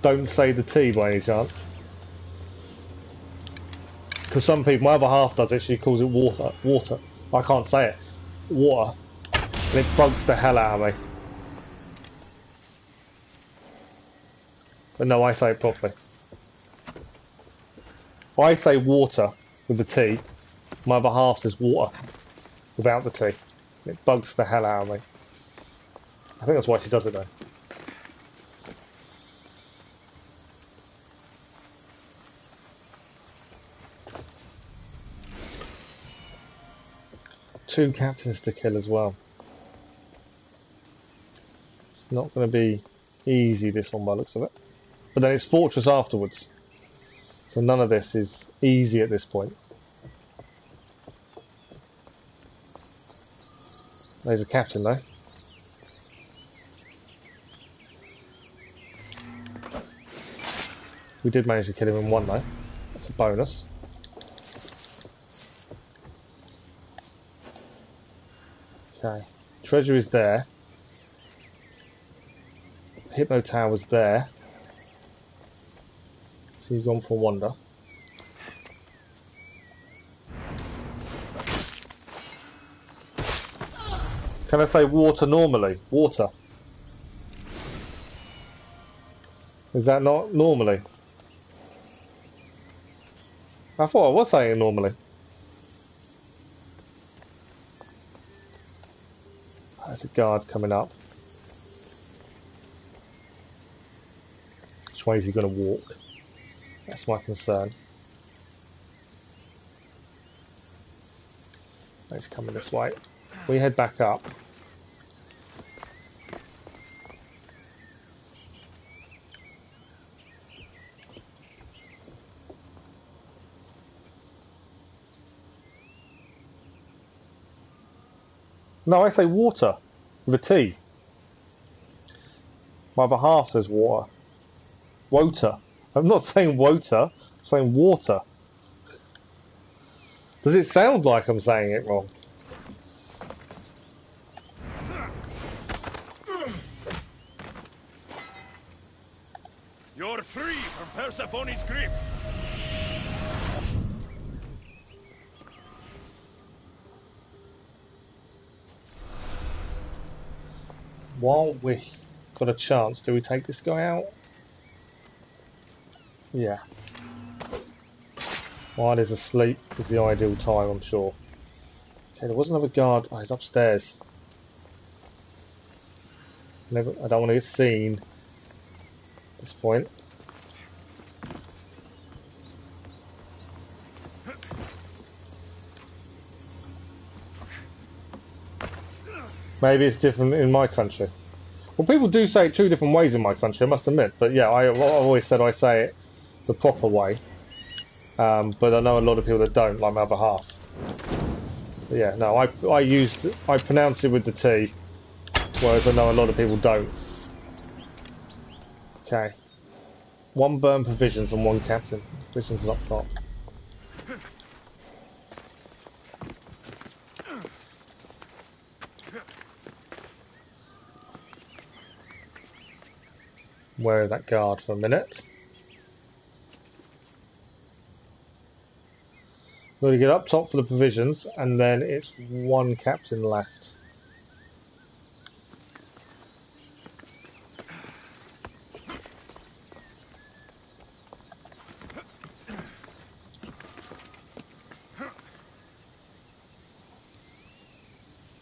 don't say the T by any chance? Because some people, my other half does it. She calls it water. Water. I can't say it. Water. And it bugs the hell out of me. But no, I say it properly. I say water with the T. My other half says water without the T. It bugs the hell out of me. I think that's why she does it though. Two captains to kill as well. It's not going to be easy, this one by the looks of it. But then it's fortress afterwards. So none of this is easy at this point. There's a captain though. We did manage to kill him in one though. That's a bonus. Okay. Treasure is there. Hypno Tower's there. So he's gone for wonder. Can I say water normally? Water. Is that not normally? I thought I was saying it normally. There's a guard coming up. Which way is he going to walk? That's my concern. He's coming this way. We head back up. No, I say water with a T. My other half says water. Water. I'm not saying water, I'm saying water. Does it sound like I'm saying it wrong? You're free from Persephone's grip. while we got a chance, do we take this guy out? Yeah. While he's asleep is the ideal time, I'm sure. Okay, there was another guard. Oh, he's upstairs. I don't want to get seen at this point. Maybe it's different in my country. Well, people do say it 2 different ways in my country, I must admit. But yeah, I've always said I say it the proper way. But I know a lot of people that don't, like my other half. But yeah, no, I pronounce it with the T, whereas I know a lot of people don't. Okay. 1 burn provisions and 1 captain. Provisions is up top. Where is that guard for a minute? We're going to get up top for the provisions, and then it's 1 captain left.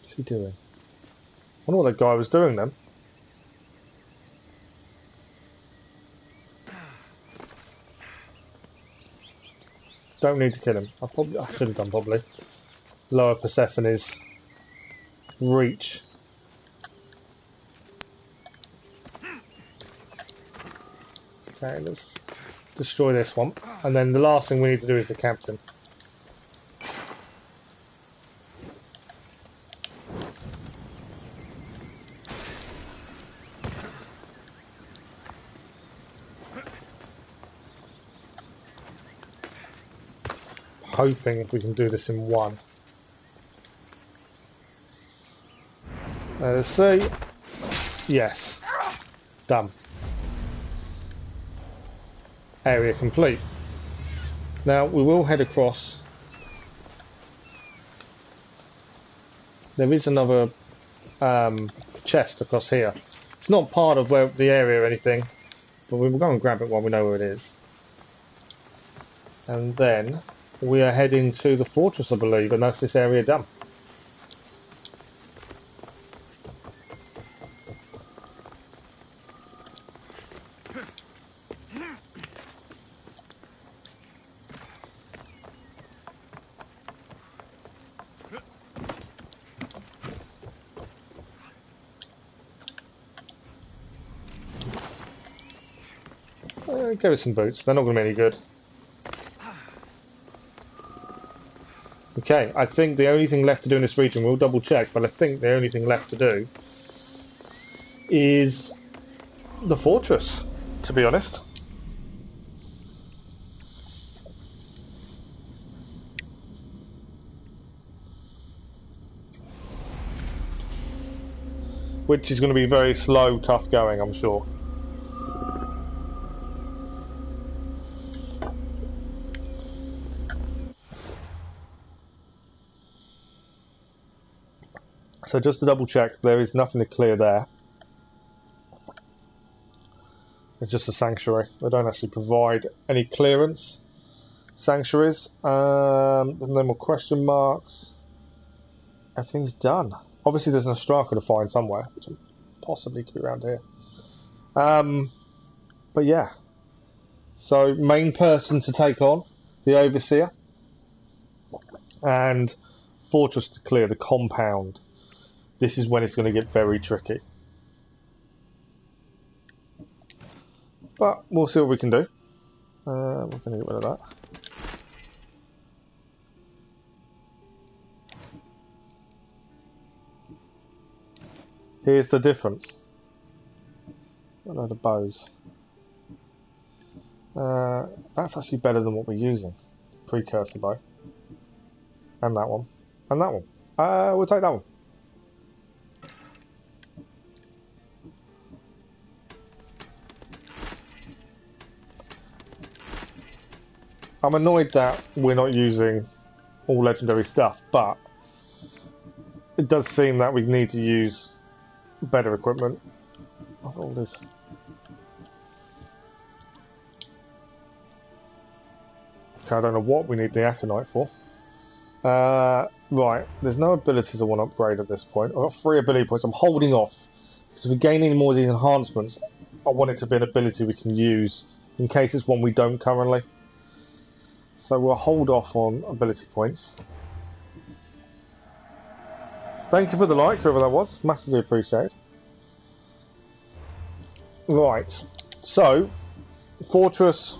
What's he doing? I wonder what that guy was doing then. Don't need to kill him. I should have done probably. Lower Persephone's reach. Okay, let's destroy this one. And then the last thing we need to do is the captain. Hoping if we can do this in 1. Let's see. Yes. Done. Area complete. Now we will head across. There is another chest across here. It's not part of where the area or anything, but we will go and grab it while we know where it is. And then we are heading to the fortress, I believe, and that's this area done. Give us some boots, they're not going to be any good. Okay, I think the only thing left to do in this region, we'll double check, but I think the only thing left to do is the fortress, to be honest. Which is going to be very slow, tough going, I'm sure. So just to double check, there is nothing to clear there. It's just a sanctuary. They don't actually provide any clearance. Sanctuaries. There's no more question marks. Everything's done. Obviously there's an Ostraka to find somewhere, which possibly could be around here. But yeah. So main person to take on, the Overseer. And fortress to clear, the compound. This is when it's going to get very tricky. But we'll see what we can do. We're going to get rid of that. Here's the difference. A load of bows. That's actually better than what we're using. Precursor bow. And that one. And that one. We'll take that one. I'm annoyed that we're not using all legendary stuff, but it does seem that we need to use better equipment. All this. Okay, I don't know what we need the Aconite for. Right, there's no abilities I want to upgrade at this point. I've got 3 ability points. I'm holding off. Because if we gain any more of these enhancements, I want it to be an ability we can use in case it's one we don't currently. So we'll hold off on ability points. Thank you for the like, whoever that was. Massively appreciated. Right, so Fortress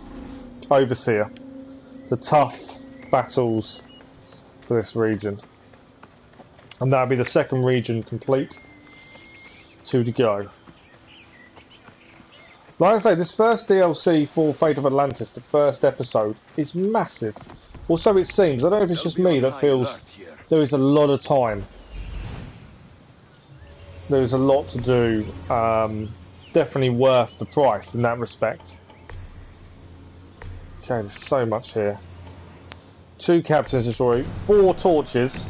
Overseer. The tough battles for this region. And that'll be the second region complete. 2 to go. Like I say, this first DLC for Fate of Atlantis, the first episode, is massive. Or so it seems. I don't know if it's just me that feels there is a lot of time. There is a lot to do. Definitely worth the price in that respect. Okay, there's so much here. 2 captains destroyed, 4 torches,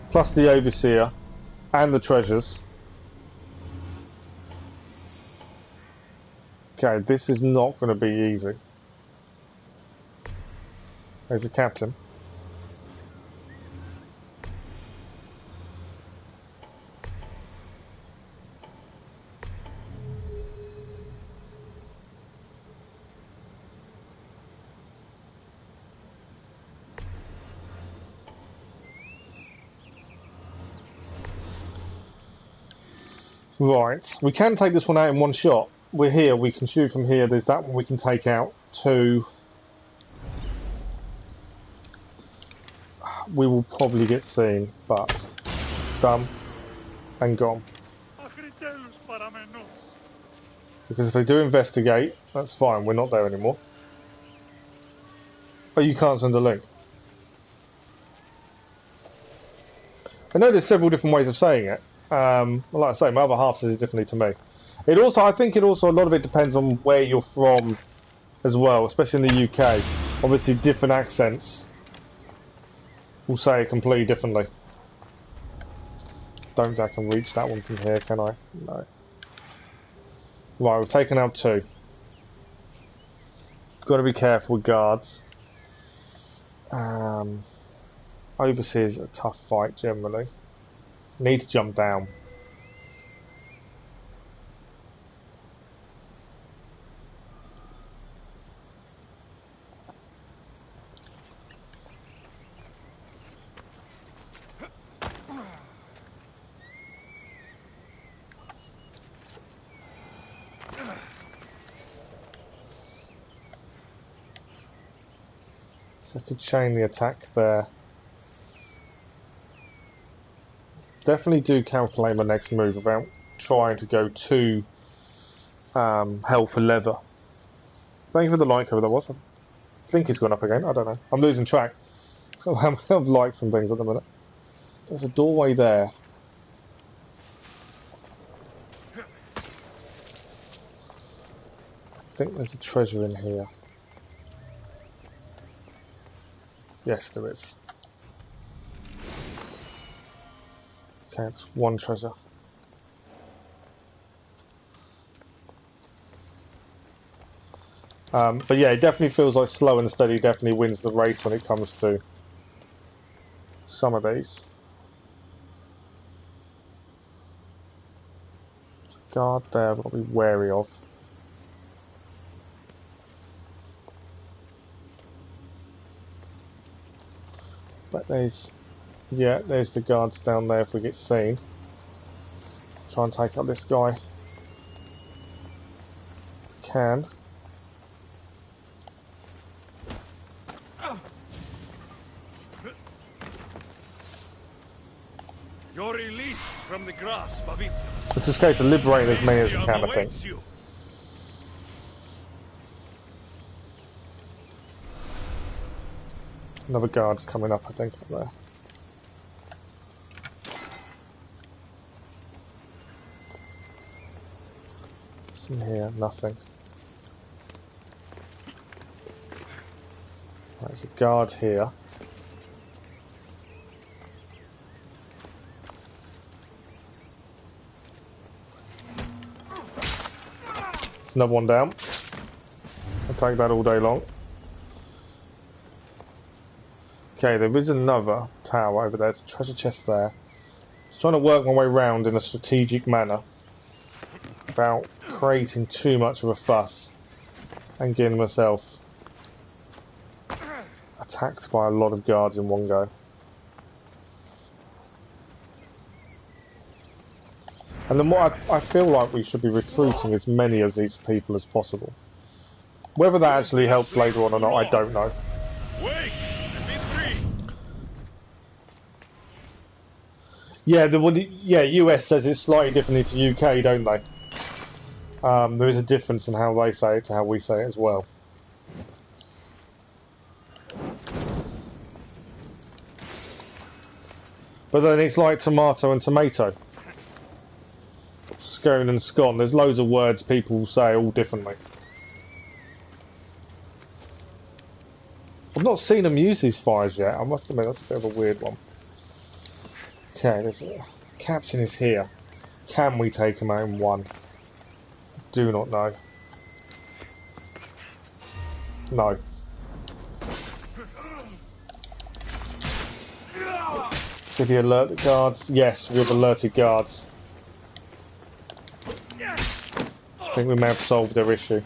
plus the Overseer, and the treasures. Okay, this is not going to be easy. There's a captain. Right, we can take this one out in one shot. We're here, we can shoot from here. There's that one we can take out. 2. We will probably get seen, but done and gone. Because if they do investigate, that's fine. We're not there anymore. Oh, you can't send a link. I know there's several different ways of saying it. Well, like I say, my other half says it differently to me. It also, I think, a lot of it depends on where you're from, as well, especially in the UK. Obviously, different accents will say it completely differently. Don't think I can reach that one from here, can I? No. Right, we've taken out 2. Got to be careful with guards. Overseas a tough fight generally. Need to jump down. So I could chain the attack there. Definitely do calculate my next move without trying to go too hell for leather. Thank you for the like, whoever that was. I think he's gone up again. I don't know. I'm losing track of likes and things at the minute. There's a doorway there. I think there's a treasure in here. Yes, there is. Okay, it's 1 treasure. But yeah, it definitely feels like slow and steady definitely wins the race when it comes to some of these. Guard there, I've got to be wary of. But there's the guards down there if we get seen. Try and take out this guy. Can. You're released from the grasp of it. This is a case of liberating as many as we can, I think. Another guard's coming up, I think, up there. What's in here? Nothing. Right, there's a guard here. another one down. I'll take that all day long. Okay, there is another tower over there. There's a treasure chest there. Just trying to work my way around in a strategic manner without creating too much of a fuss and getting myself attacked by a lot of guards in one go. And then what I feel like we should be recruiting as many of these people as possible. Whether that actually helps later on or not, I don't know. Wait! Let me free! Yeah, US says it's slightly differently to UK, don't they? There is a difference in how they say it to how we say it as well. But then it's like tomato and tomato. Scone and scone. There's loads of words people say all differently. I've not seen them use these fires yet. I must admit, that's a bit of a weird one. Okay, there's captain is here. Can we take him out in one? Do not know. No. Did he alert the guards? Yes, we've alerted guards. I think we may have solved their issue.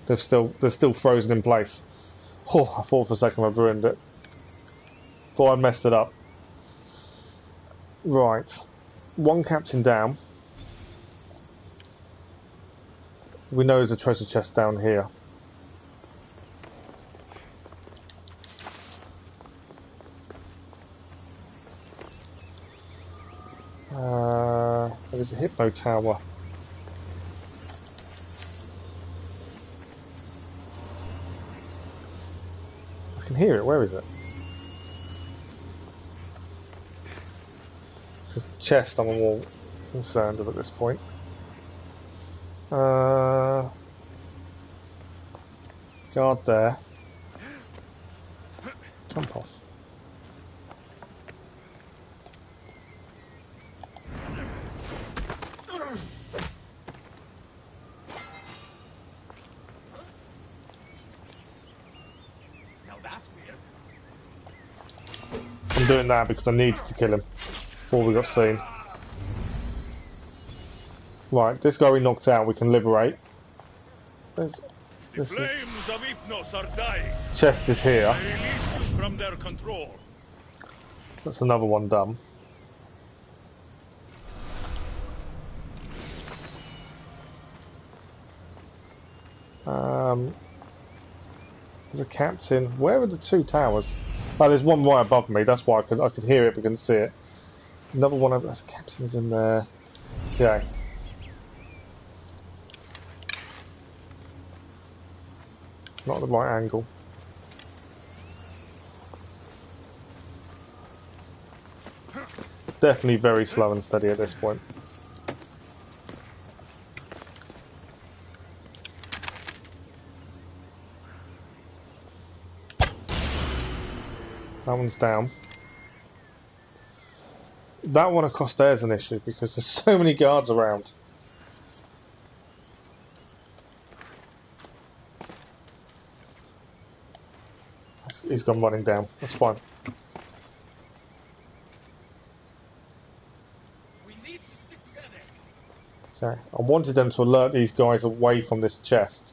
They're still frozen in place. Oh, I thought for a second I'd ruined it. Thought I'd messed it up. Right. One captain down. We know there's a treasure chest down here. There's a hypno tower. I can hear it. Where is it? It's a chest I'm more concerned with at this point. Guard there. Jump off. I'm doing that because I needed to kill him before we got seen. Right, this guy we knocked out we can liberate. The flames of Hypnos are dying. Chest is here. I release you from their control. That's another one done. There's a captain. Where are the two towers? Oh, there's one right above me. That's why I could hear it but couldn't see it. Another one of those captains in there. Okay. Not the right angle. Definitely very slow and steady at this point. That one's down. That one across there is an issue because there's so many guards around. He's gone running down. That's fine. Okay. I wanted them to alert these guys away from this chest.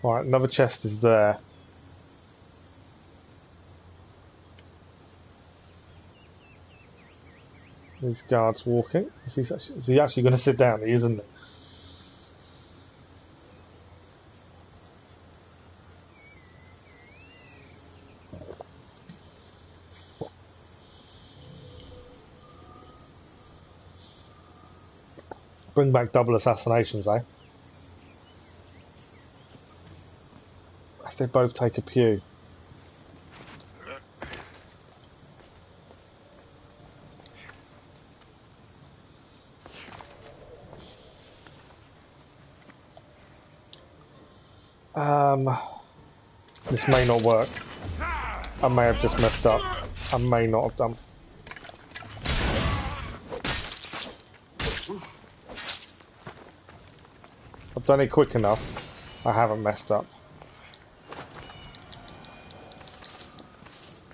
Right, another chest is there. These guards walking. Is he actually going to sit down? He isn't. Bring back double assassinations, eh? As they both take a pew. This may not work. I may have just messed up. I may not have done. I've done it quick enough. I haven't messed up.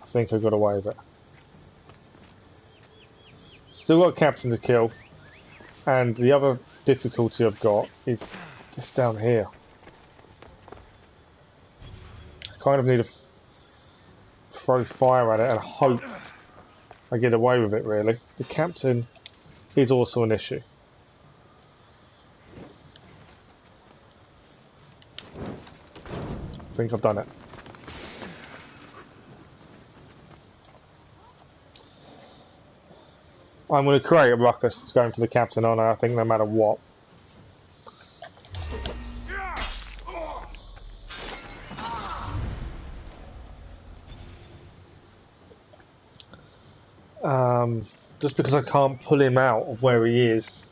I think I got away with it. Still got a captain to kill. And the other difficulty I've got is this down here. I kind of need to throw fire at it and hope I get away with it, really. The captain is also an issue. I think I've done it. I'm going to create a ruckus going for the captain on her, I think, no matter what. Just because I can't pull him out of where he is.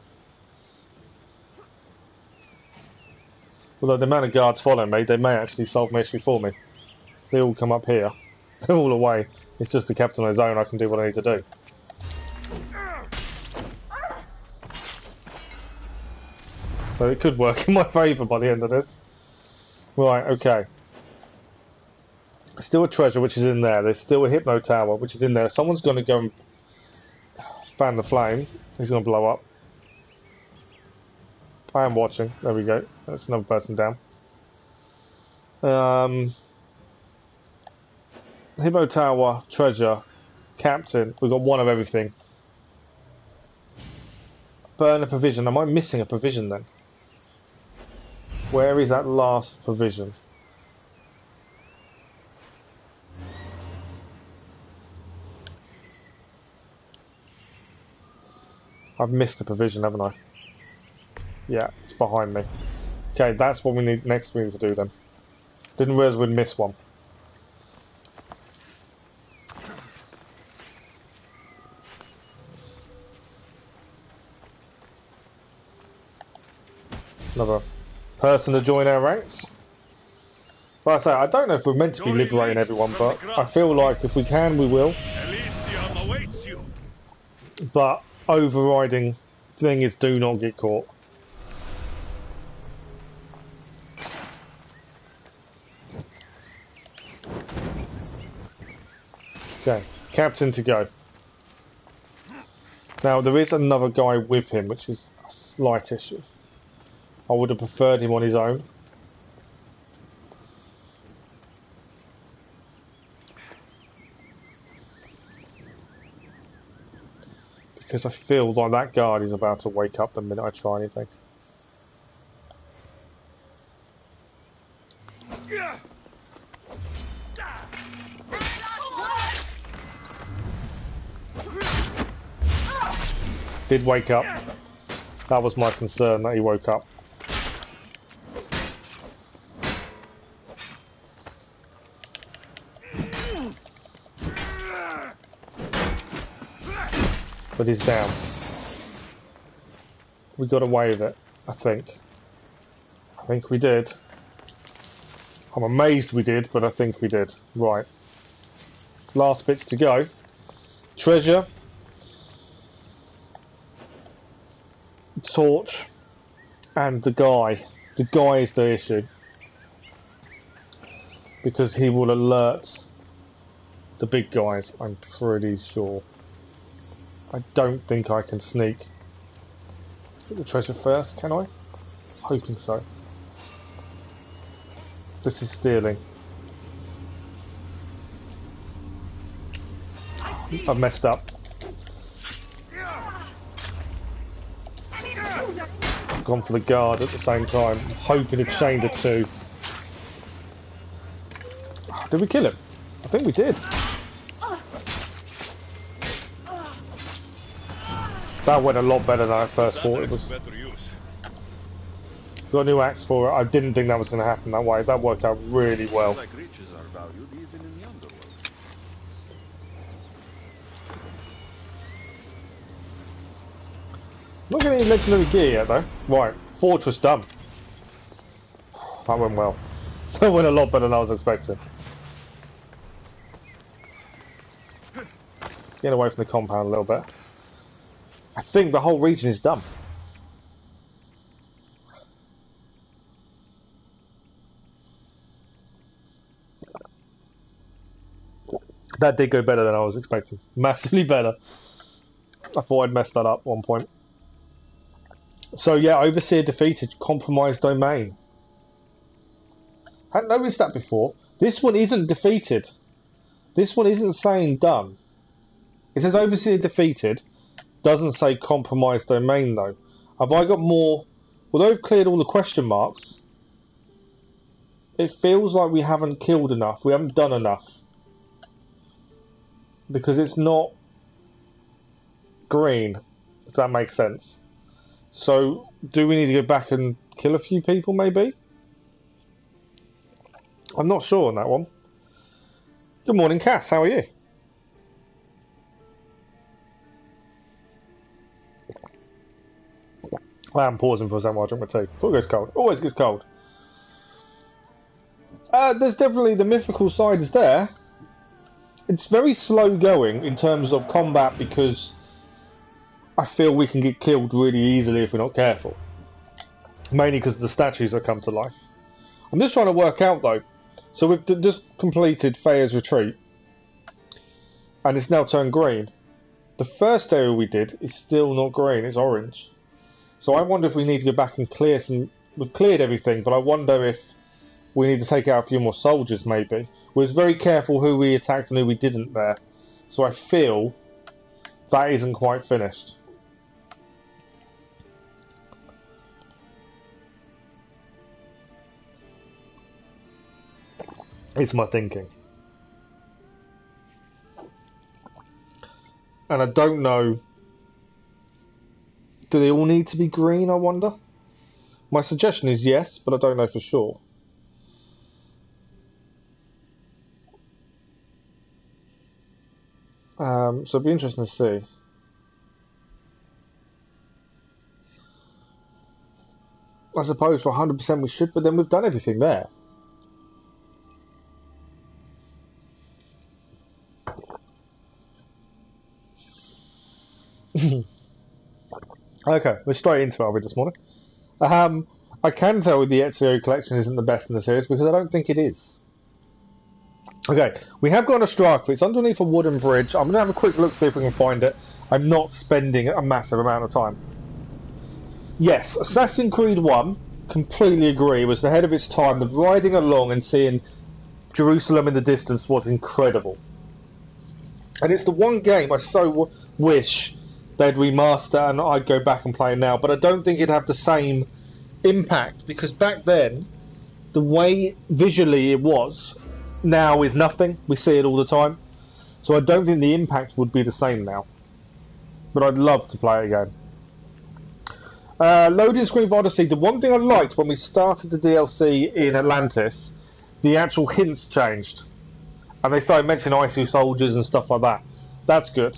Although the amount of guards following me, they may actually solve my issue for me. If they all come up here, they're all away. It's just the captain on his own, I can do what I need to do. So it could work in my favour by the end of this. Right, okay. Still a treasure which is in there. There's still a Hypno Tower which is in there. Someone's going to go and fan the flame. He's going to blow up. I am watching. There we go. That's another person down. Hypno Tower, treasure, captain. We've got one of everything. Burn a provision. Am I missing a provision then? Where is that last provision? I've missed a provision, haven't I? Yeah, it's behind me. Okay, that's what we need next we need to do then. Didn't realise we'd miss one. Another person to join our ranks. Like I say, I don't know if we're meant to be liberating everyone, but I feel like if we can, we will. But overriding thing is do not get caught. Okay, captain to go. Now there is another guy with him, which is a slight issue. I would have preferred him on his own. Because I feel like that guard is about to wake up the minute I try anything. Did wake up. That was my concern, that he woke up. But he's down. We got away with it, I think. I think we did. I'm amazed we did, but I think we did. Right. Last bits to go. Treasure. Torch. And the guy. The guy is the issue. Because he will alert the big guys, I'm pretty sure. I don't think I can sneak. Get the treasure first, can I? Hoping so. This is stealing. I've messed up. I've gone for the guard at the same time. I'm hoping to chain the two. Oh, did we kill him? I think we did. That went a lot better than I first thought it was. Got a new axe for it. I didn't think that was going to happen that way. That worked out really well. Not getting any legendary gear yet though. Right, fortress done. That went well. That went a lot better than I was expecting. Get away from the compound a little bit. I think the whole region is done. That did go better than I was expecting. Massively better. I thought I'd messed that up at one point. So yeah, Overseer defeated. Compromised domain. Hadn't noticed that before. This one isn't defeated. This one isn't saying done. It says Overseer defeated. Doesn't say compromised domain though. Have I got more? Although I've cleared all the question marks, it feels like we haven't killed enough. We haven't done enough. Because it's not green, if that makes sense. So, do we need to go back and kill a few people, maybe? I'm not sure on that one. Good morning, Cass. How are you? I am pausing for a second while I drink my tea. Before it gets cold. Always gets cold. There's definitely the mythical side is there. It's very slow going in terms of combat because I feel we can get killed really easily if we're not careful. Mainly because of the statues that come to life. I'm just trying to work out though. So we've just completed Fea's Retreat. And it's now turned green. The first area we did is still not green, it's orange. So I wonder if we need to go back and clear some... We've cleared everything, but I wonder if we need to take out a few more soldiers, maybe. We was very careful who we attacked and who we didn't there. So I feel that isn't quite finished. It's my thinking. And I don't know... Do they all need to be green, I wonder? My suggestion is yes, but I don't know for sure. So it'll be interesting to see. I suppose for 100% we should, but then we've done everything there. Okay, we're straight into it this morning. I can tell the Ezio collection isn't the best in the series because I don't think it is. Okay, we have got a strike. It's underneath a wooden bridge. I'm going to have a quick look, see if we can find it. I'm not spending a massive amount of time. Yes, Assassin's Creed 1, completely agree, was ahead of its time. The riding along and seeing Jerusalem in the distance was incredible. And it's the one game I so wish they'd remaster and I'd go back and play it now. But I don't think it'd have the same impact because back then, the way visually it was... now is nothing. We see it all the time. So I don't think the impact would be the same now. But I'd love to play it again. Loading screen for Odyssey. The one thing I liked when we started the DLC in Atlantis, the actual hints changed. And they started mentioning ISU soldiers and stuff like that. That's good.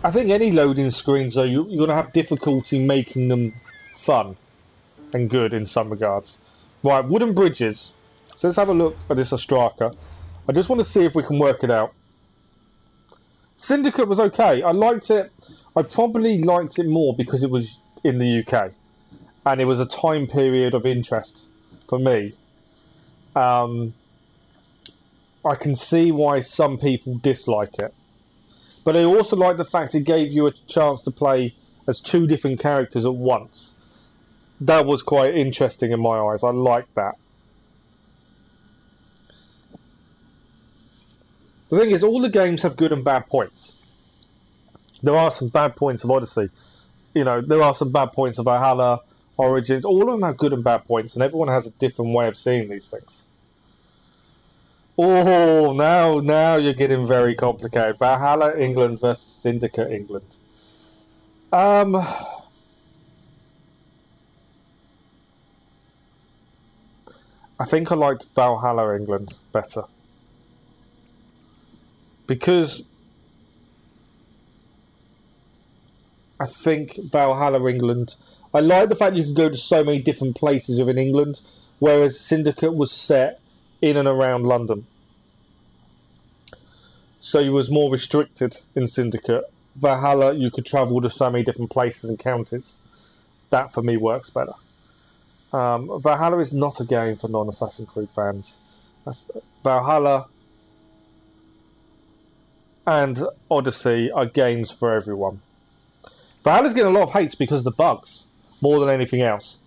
I think any loading screens though, you're going to have difficulty making them fun and good in some regards. Right, wooden bridges. So let's have a look at this Ostraka. I just want to see if we can work it out. Syndicate was okay. I liked it. I probably liked it more because it was in the UK. And it was a time period of interest for me. I can see why some people dislike it. But I also like the fact it gave you a chance to play as two different characters at once. That was quite interesting in my eyes. I liked that. The thing is, all the games have good and bad points. There are some bad points of Odyssey. You know, there are some bad points of Valhalla, Origins. All of them have good and bad points, and everyone has a different way of seeing these things. Oh, now you're getting very complicated. Valhalla England versus Syndicate England. I think I liked Valhalla England better. Because I think Valhalla England... I like the fact you can go to so many different places within England, whereas Syndicate was set in and around London. So you was more restricted in Syndicate. Valhalla, you could travel to so many different places and counties. That for me works better. Valhalla is not a game for non-Assassin's Creed fans. Valhalla and Odyssey are games for everyone. Valhalla's getting a lot of hate because of the bugs, more than anything else.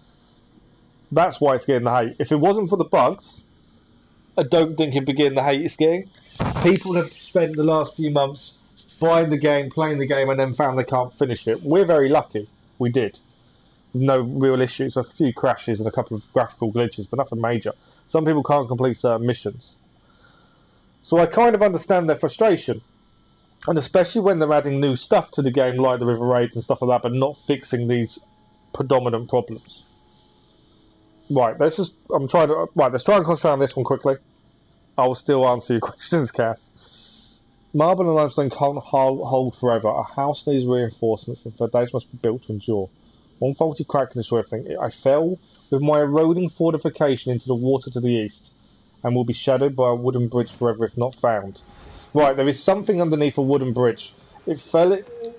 That's why it's getting the hate. If it wasn't for the bugs, I don't think it'd be getting the hate it's getting. People have spent the last few months buying the game, playing the game, and then found they can't finish it. We're very lucky. We did. No real issues, a few crashes and a couple of graphical glitches, but nothing major. Some people can't complete certain missions. So I kind of understand their frustration. And especially when they're adding new stuff to the game, like the river raids and stuff like that, but not fixing these predominant problems. Right, let's try and concentrate on this one quickly. I will still answer your questions, Cass. Marble and limestone can't hold forever. A house needs reinforcements, and foundations must be built to endure. One faulty crack can destroy everything. I fell with my eroding fortification into the water to the east, and will be shadowed by a wooden bridge forever if not found. Right, there is something underneath a wooden bridge. It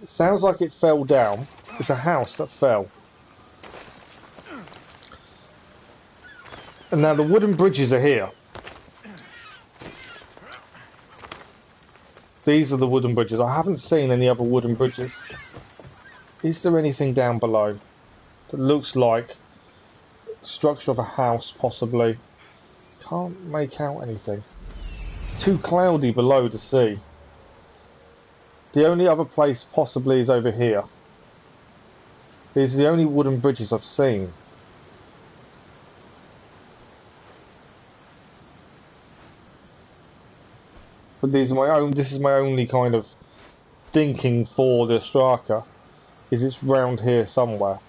sounds like it fell down. It's a house that fell. And now the wooden bridges are here. These are the wooden bridges. I haven't seen any other wooden bridges. Is there anything down below that looks like structure of a house, possibly? Can't make out anything. It's too cloudy below to see. The only other place possibly is over here. These are the only wooden bridges I've seen. But these are my own. This is my only kind of thinking for the Straka. Is it's round here somewhere?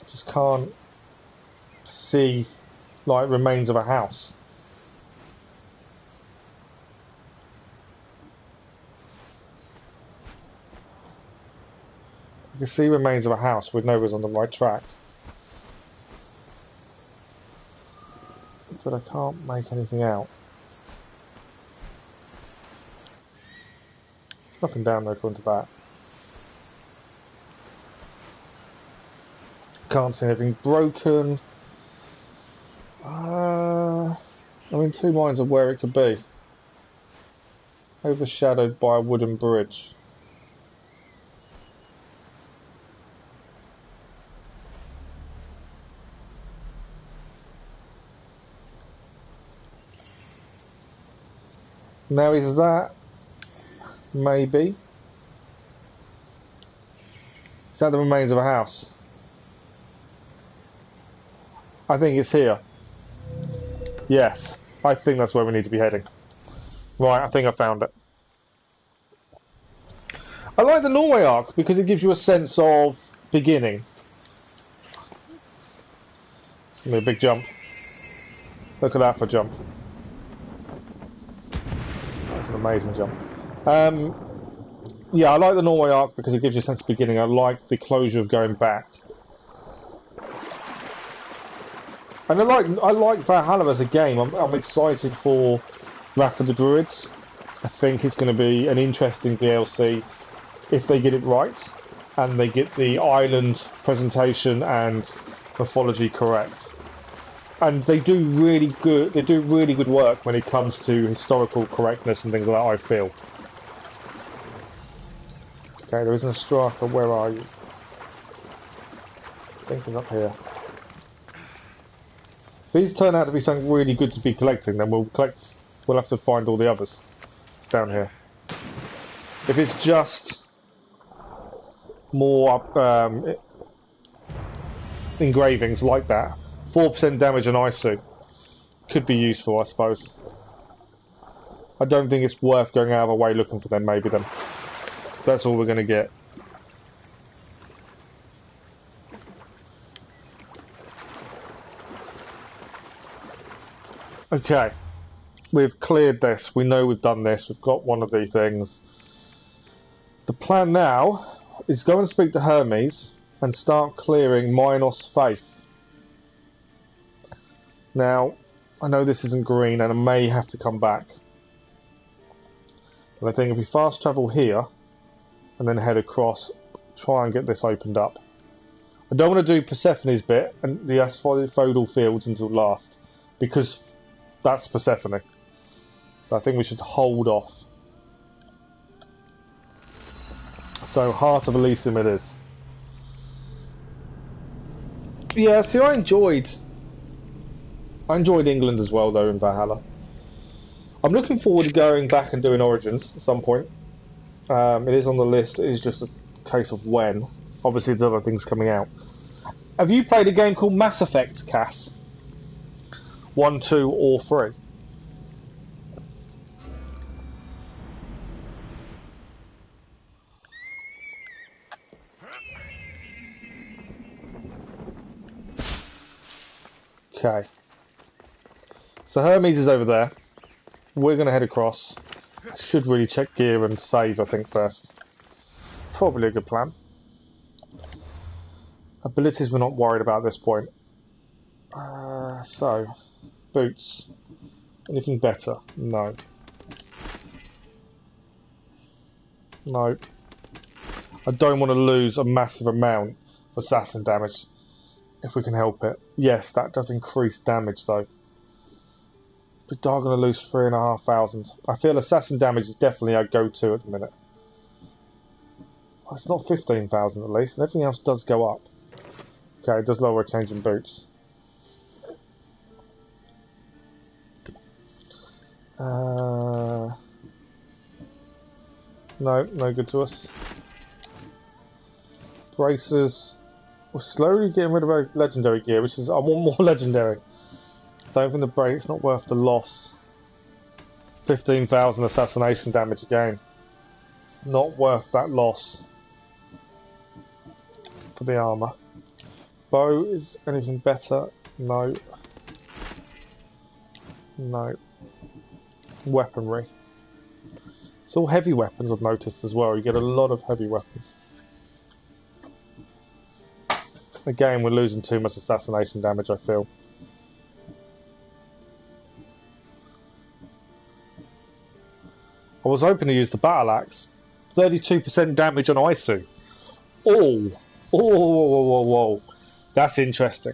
Just can't see like remains of a house. You can see remains of a house. We know it's on the right track. But I can't make anything out. There's nothing down there according to that. Can't see anything broken. I'm in two minds of where it could be. Overshadowed by a wooden bridge. Now is that maybe? Is that the remains of a house? I think it's here. Yes, I think that's where we need to be heading. Right, I think I found it. I like the Norway arc because it gives you a sense of beginning. It's gonna be a big jump. Look at that for a jump. That's an amazing jump. Yeah, I like the Norway arc because it gives you a sense of beginning. I like the closure of going back. And I like Valhalla as a game. I'm excited for Wrath of the Druids. I think it's going to be an interesting DLC if they get it right and they get the island presentation and mythology correct. And they do really good work when it comes to historical correctness and things like that, I feel. Okay, there isn't a striker. Where are you? I think it's up here. If these turn out to be something really good to be collecting, then we'll have to find all the others. It's down here. If it's just more engravings like that, 4% damage on Isu could be useful, I suppose. I don't think it's worth going out of our way looking for them, maybe then. That's all we're going to get. Okay, we've cleared this. We know we've done this. We've got one of these things. The plan now is go and speak to Hermes and start clearing Minos Faith. Now, I know this isn't green and I may have to come back. But I think if we fast travel here and then head across, try and get this opened up. I don't want to do Persephone's bit and the asphodel fields until last, because that's Persephone. So I think we should hold off. So Heart of Elysium it is. Yeah, see, I enjoyed England as well though in Valhalla. I'm looking forward to going back and doing Origins at some point. It is on the list, it is just a case of when. Obviously there's other things coming out. Have you played a game called Mass Effect, Cass? 1, 2 or 3? Okay. So Hermes is over there. We're going to head across. Should really check gear and save, I think, first. Probably a good plan. Abilities we're not worried about at this point. So, boots. Anything better? No. No. I don't want to lose a massive amount of assassin damage if we can help it. Yes, that does increase damage though. We are going to lose 3,500. I feel assassin damage is definitely our go-to at the minute. Well, it's not 15,000 at least, and everything else does go up. Okay, it does lower a change in boots. No, no good to us. Braces. We're slowly getting rid of our legendary gear, which is, I want more legendary. Don't think the brace's not worth the loss. 15,000 assassination damage again. It's not worth that loss for the armour. Bow is anything better? No. No. Weaponry. It's all heavy weapons I've noticed as well. You get a lot of heavy weapons. Again, we're losing too much assassination damage, I feel. I was hoping to use the battle axe. 32% damage on Isu. Oh! Oh! That's interesting.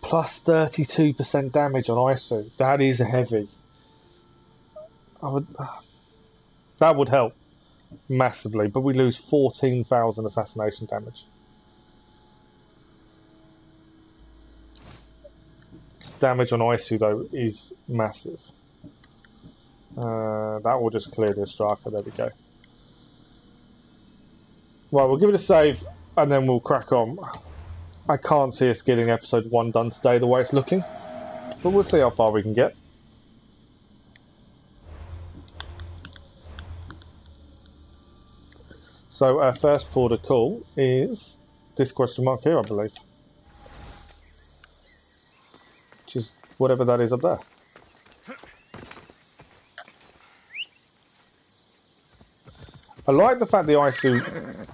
Plus 32% damage on Isu. That is heavy. That would help massively, but we lose 14,000 assassination damage. Damage on Isu though is massive. That will just clear the Straka. There we go. Right, we'll give it a save and then we'll crack on. I can't see us getting episode 1 done today the way it's looking, but we'll see how far we can get. So our first port of call is this question mark here, I believe. Which is whatever that is up there. I like the fact the Isu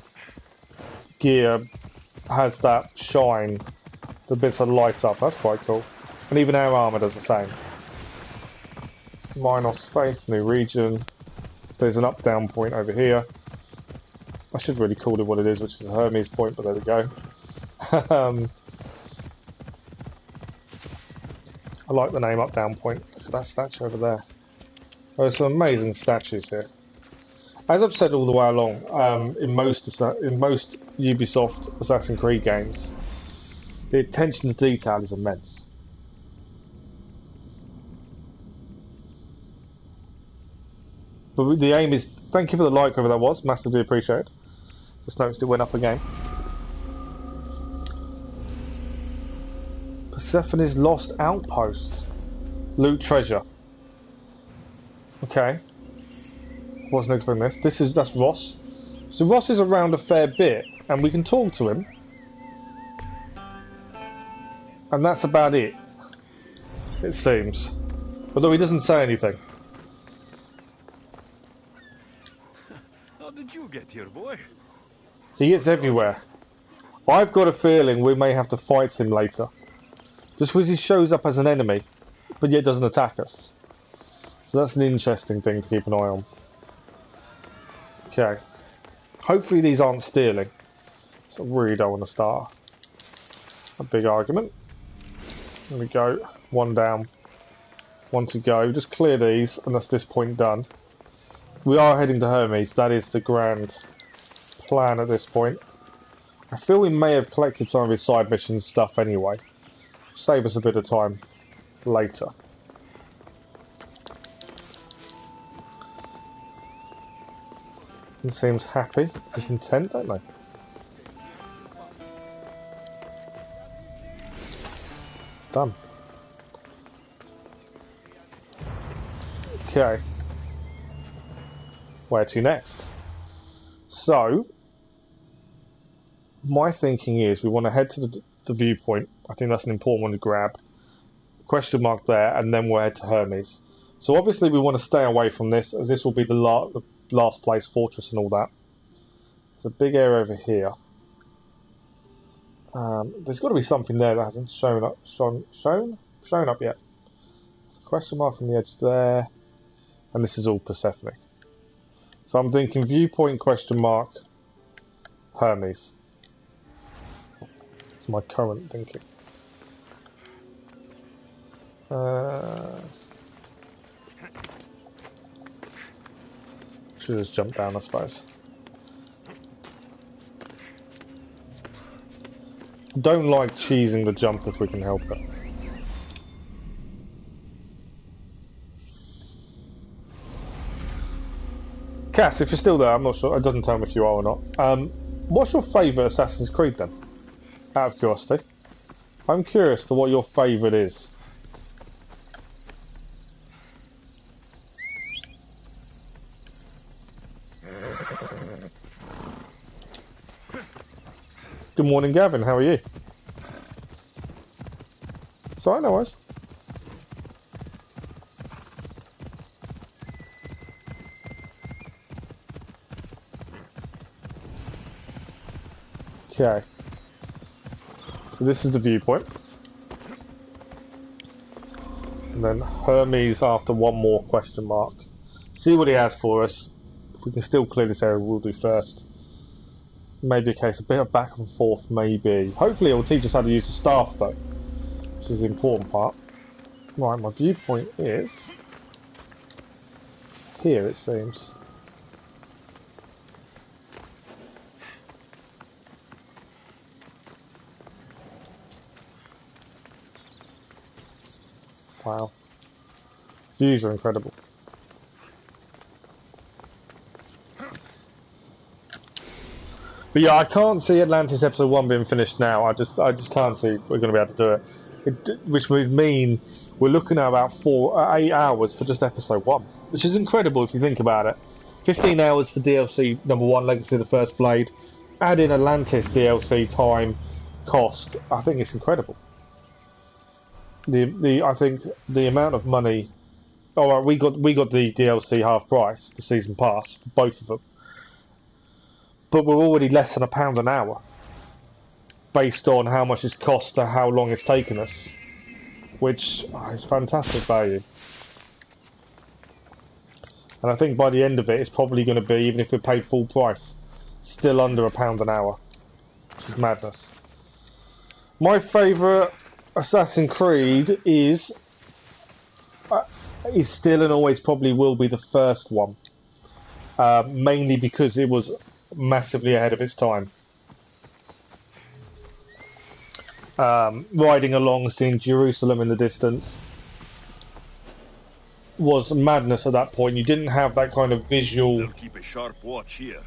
gear has that shine, the bits that light up, that's quite cool. And even our armour does the same. Minos Faith, new region. There's an up-down point over here. I should really call it what it is, which is a Hermes point, but there we go. I like the name up-down point. Look at that statue over there. There's some amazing statues here. As I've said all the way along, in most Ubisoft Assassin's Creed games, the attention to detail is immense. But the aim is, thank you for the like, whoever that was, massively appreciated. Just noticed it went up again. Persephone's lost outpost. Loot treasure. Okay. Wasn't expecting this. That's Ross. So Ross is around a fair bit, and we can talk to him. And that's about it. It seems. Although he doesn't say anything. How did you get here, boy? He gets everywhere. I've got a feeling we may have to fight him later. Just because he shows up as an enemy, but yet doesn't attack us. So that's an interesting thing to keep an eye on. Okay. Hopefully these aren't stealing. So I really don't want to start a big argument. There we go. One down. One to go. Just clear these, and that's this point done. We are heading to Hermes. That is the grand plan at this point. I feel we may have collected some of his side mission stuff anyway. Save us a bit of time later. He seems happy and content, don't they? Done. Okay. Where to next? So, my thinking is we want to head to the viewpoint. I think that's an important one to grab. Question mark there, and then we'll head to Hermes. So obviously we want to stay away from this, as this will be the last place, fortress and all that. There's a big area over here. There's got to be something there that hasn't shown up yet. There's a question mark on the edge there, and this is all Persephone. So I'm thinking viewpoint, question mark, Hermes. It's my current thinking. Should just jump down, I suppose. Don't like cheesing the jump if we can help it. Cass, if you're still there, I'm not sure. It doesn't tell me if you are or not. What's your favourite Assassin's Creed then? Out of curiosity. I'm curious to what your favourite is. Good morning, Gavin. How are you? Sorry, no worries. Okay. So this is the viewpoint. And then Hermes after one more question mark. See what he has for us. If we can still clear this area, we'll do first. Maybe a case, a bit of back and forth, maybe. Hopefully it will teach us how to use the staff though, which is the important part. Right, my viewpoint is here, it seems. Wow. Views are incredible. But yeah, I can't see Atlantis episode 1 being finished now. I just can't see we're going to be able to do it. Which would mean we're looking at about 8 hours for just episode 1. Which is incredible if you think about it. 15 hours for DLC number 1, Legacy of the First Blade. Add in Atlantis DLC time, cost. I think it's incredible. I think the amount of money. Oh, right, we got the DLC half price, the season pass for both of them. But we're already less than £1 an hour, based on how much it's cost to how long it's taken us, which is fantastic value. And I think by the end of it, it's probably going to be, even if we paid full price, still under £1 an hour, which is madness. My favourite Assassin's Creed is still and always probably will be the first one, mainly because it was massively ahead of its time. Riding along, seeing Jerusalem in the distance was madness at that point. You didn't have that kind of visual keep a sharp watch here.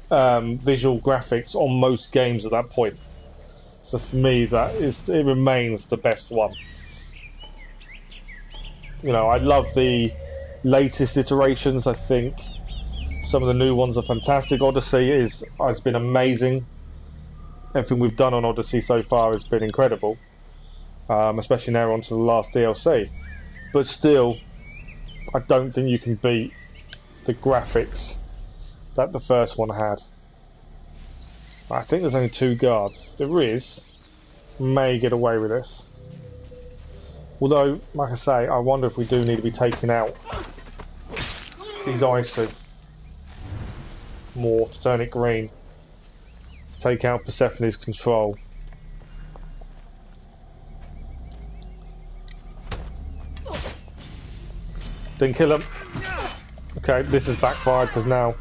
Visual graphics on most games at that point. So for me, it remains the best one. You know, I love the latest iterations. I think some of the new ones are fantastic. Odyssey has been amazing. Everything we've done on Odyssey so far has been incredible. Especially now onto the last DLC. But still, I don't think you can beat the graphics that the first one had. I think there's only 2 guards. There is. May get away with this. Although, like I say, I wonder if we do need to be taking out these Isu more to turn it green. To take out Persephone's control. Didn't kill him. Okay, this has backfired because now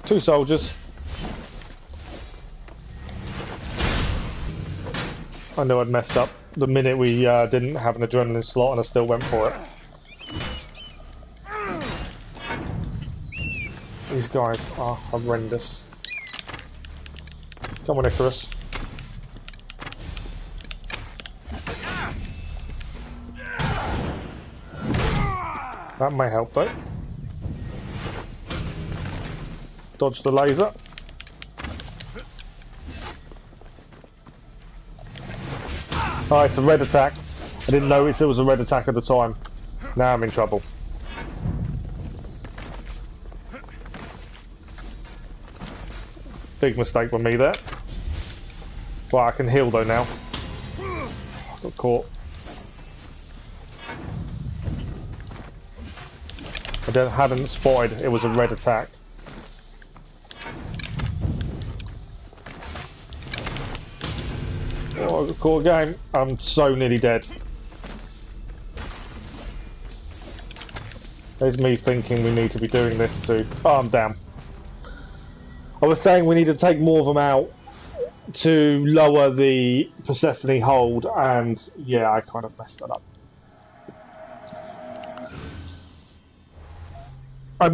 2 soldiers. I know I'd messed up the minute we didn't have an adrenaline slot and I still went for it. These guys are horrendous. Come on, Icarus. That may help though. Dodge the laser. Oh, it's a red attack. I didn't notice it was a red attack at the time. Now I'm in trouble. Big mistake by me there. Well, I can heal though now. Got caught. I hadn't spotted it was a red attack. Oh, I got caught again. I'm so nearly dead. There's me thinking we need to be doing this too. Oh, I'm down. I was saying we need to take more of them out to lower the Persephone hold, and yeah, I kind of messed that up. I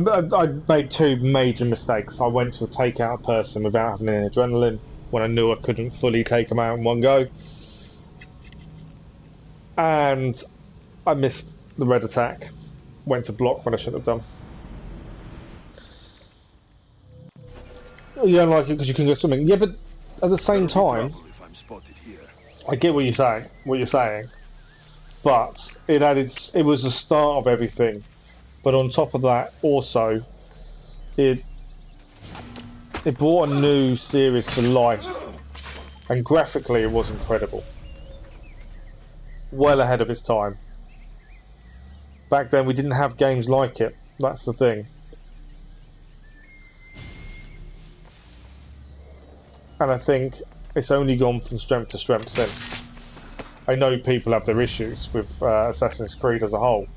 made 2 major mistakes. I went to take out a person without having any adrenaline when I knew I couldn't fully take them out in one go. And I missed the red attack. Went to block when I shouldn't have done. You don't like it because you can go swimming. Yeah, but at the same time, I get what you're saying. But it was the start of everything. But on top of that, also, it brought a new series to life, and graphically, it was incredible. Well ahead of its time. Back then, we didn't have games like it. That's the thing. And I think it's only gone from strength to strength since. I know people have their issues with Assassin's Creed as a whole.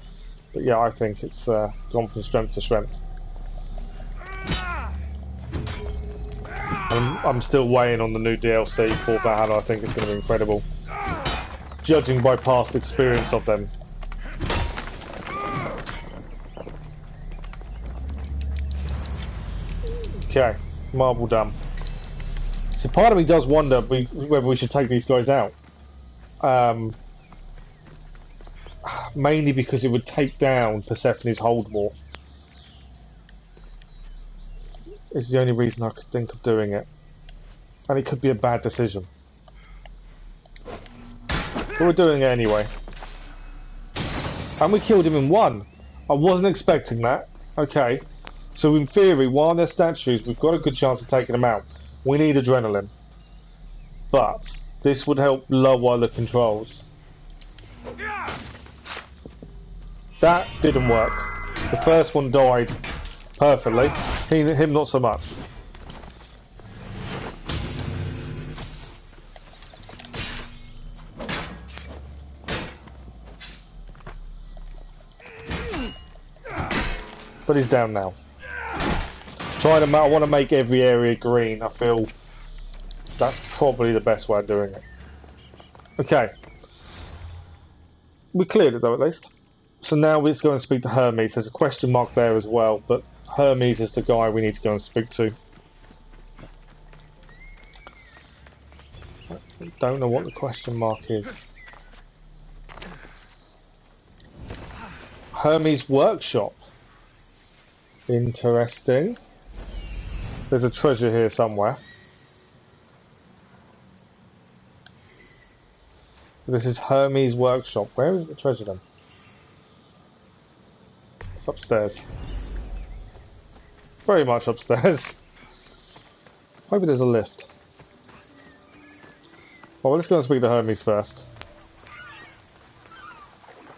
But yeah, I think it's gone from strength to strength. I'm still weighing on the new DLC for Valhalla. I think it's going to be incredible. Judging by past experience of them. Okay, Marble Dam. So part of me does wonder whether we should take these guys out. Mainly because it would take down Persephone's hold more. It's the only reason I could think of doing it. And it could be a bad decision. But we're doing it anyway. And we killed him in 1. I wasn't expecting that. Okay. So in theory, while they're statues, we've got a good chance of taking them out. We need adrenaline. But this would help lower the controls. That didn't work. The first one died perfectly. Him not so much. But he's down now. I want to make every area green. I feel that's probably the best way of doing it. Okay. We cleared it though, at least. So now let's go and speak to Hermes. There's a question mark there as well, but Hermes is the guy we need to go and speak to. I don't know what the question mark is. Hermes workshop. Interesting. There's a treasure here somewhere. This is Hermes workshop. Where is the treasure then? It's upstairs. Very much upstairs. Maybe there's a lift. Well, let's go and speak to Hermes first.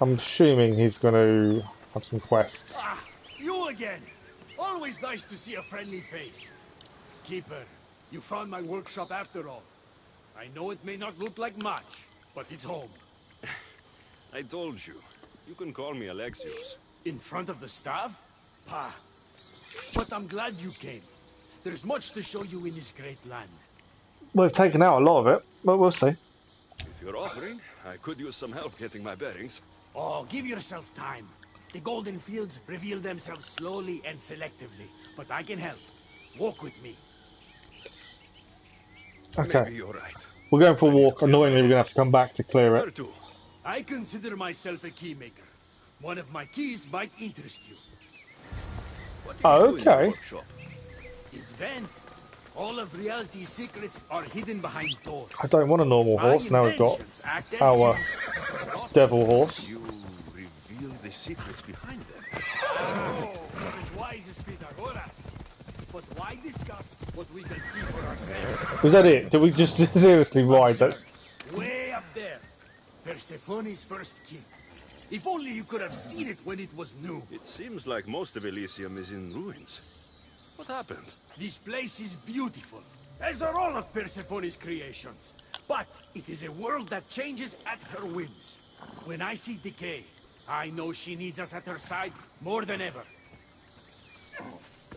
I'm assuming he's going to have some quests. Ah, you again! Always nice to see a friendly face. Keeper, you found my workshop after all. I know it may not look like much, but it's home. I told you. You can call me Alexios. In front of the staff? Pah. But I'm glad you came. There's much to show you in this great land. We've taken out a lot of it, but we'll see. If you're offering, I could use some help getting my bearings. Oh, give yourself time. The golden fields reveal themselves slowly and selectively, but I can help. Walk with me. Okay. Maybe you're right. We're going for a walk. Annoyingly, we're going to have to come back to clear Where it. to? I consider myself a key maker. One of my keys might interest you. What do you do in your Okay. workshop? Invent. All of reality's secrets are hidden behind doors. I don't want a normal My horse. Now we've got inventions act as our keys. devil horse. You reveal the secrets behind them. Oh, as wise as Pythagoras. But why discuss what we can see for ourselves? Was that it? Did we just seriously ride that? Way up there. Persephone's first key. If only you could have seen it when it was new. It seems like most of Elysium is in ruins. What happened? This place is beautiful, as are all of Persephone's creations. But it is a world that changes at her whims. When I see decay, I know she needs us at her side more than ever.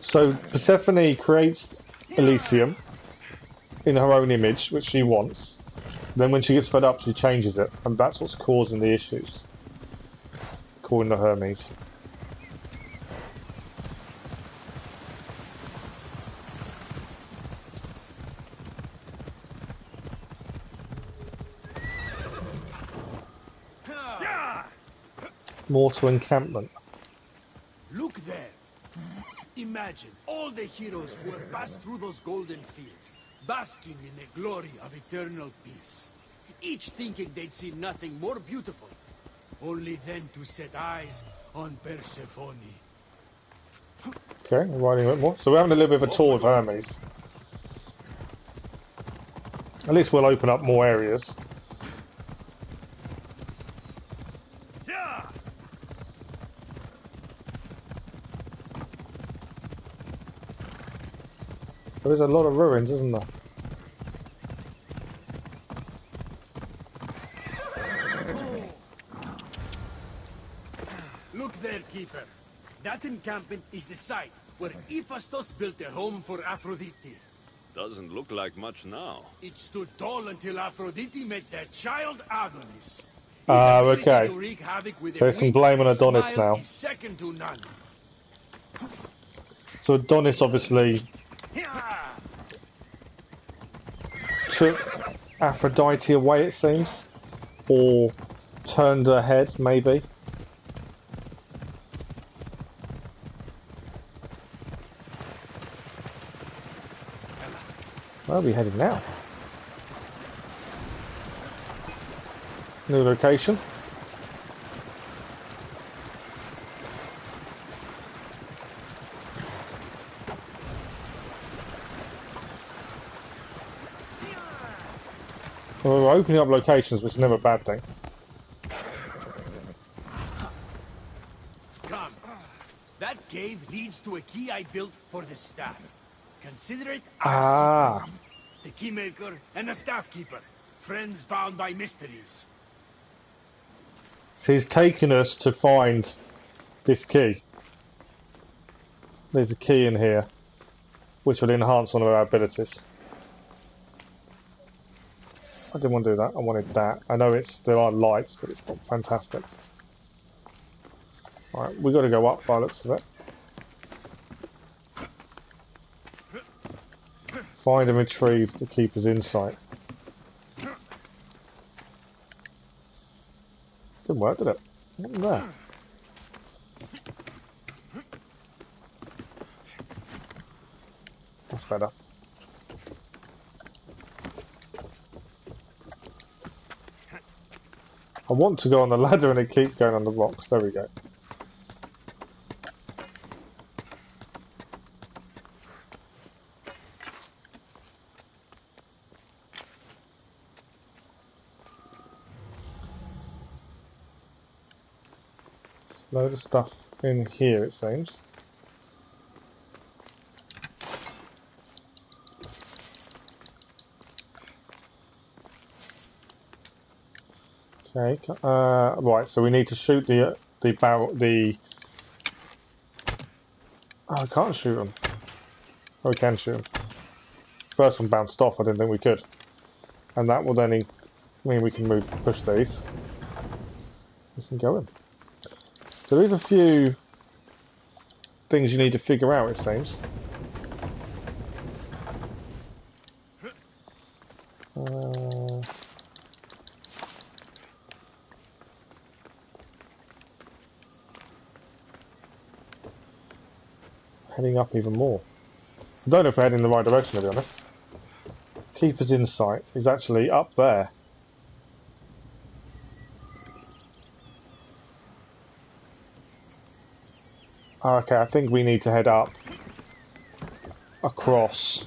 So Persephone creates Elysium in her own image, which she wants. Then when she gets fed up, she changes it, and that's what's causing the issues. According to Hermes. Mortal encampment. Look there. Imagine all the heroes who have passed through those golden fields, basking in the glory of eternal peace. Each thinking they'd see nothing more beautiful, only then to set eyes on Persephone. Okay, we're riding a bit more. So we're having a little bit of a tour with Hermes. At least we'll open up more areas. There is a lot of ruins, isn't there? Look there, Keeper. That encampment is the site where Hephaestus built a home for Aphrodite. Doesn't look like much now. It stood tall until Aphrodite met their child Adonis. His Ah, ability okay. to wreak havoc with So a there's some wink blame on and a Adonis smile now. is second to none. So Adonis obviously took Aphrodite away, it seems. Or turned her head, maybe. Where are we heading now? New location. Well, we're opening up locations, which is never a bad thing. Come. That cave leads to a key I built for the staff. Consider it our secret. The keymaker and the staff keeper. Friends bound by mysteries. So he's taken us to find this key. There's a key in here, which will enhance one of our abilities. I didn't want to do that. I wanted that. I know there are lights, but it's not fantastic. Alright, we've got to go up by the looks of it. Find and retrieve the Keeper's Insight. Didn't work, did it? Nothing there. That's better. I want to go on the ladder and it keeps going on the rocks. There we go. Load of stuff in here, it seems. Okay, right, so we need to shoot the barrel, Oh, I can't shoot them. Oh, we can shoot them. First one bounced off, I didn't think we could. And that will then mean we can push these. We can go in. So there's a few things you need to figure out, it seems. Heading up even more. I don't know if we're heading in the right direction, to be honest. Keeper's Insight is actually up there. Okay, I think we need to head up across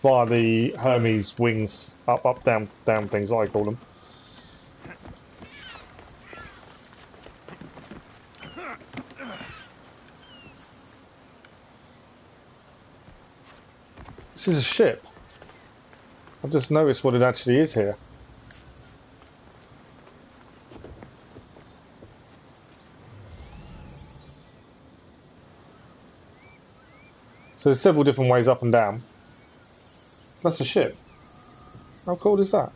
via the Hermes wings, up, down things, I call them. This is a ship. I've just noticed what it actually is here. So there's several different ways up and down. That's a ship. How cool is that?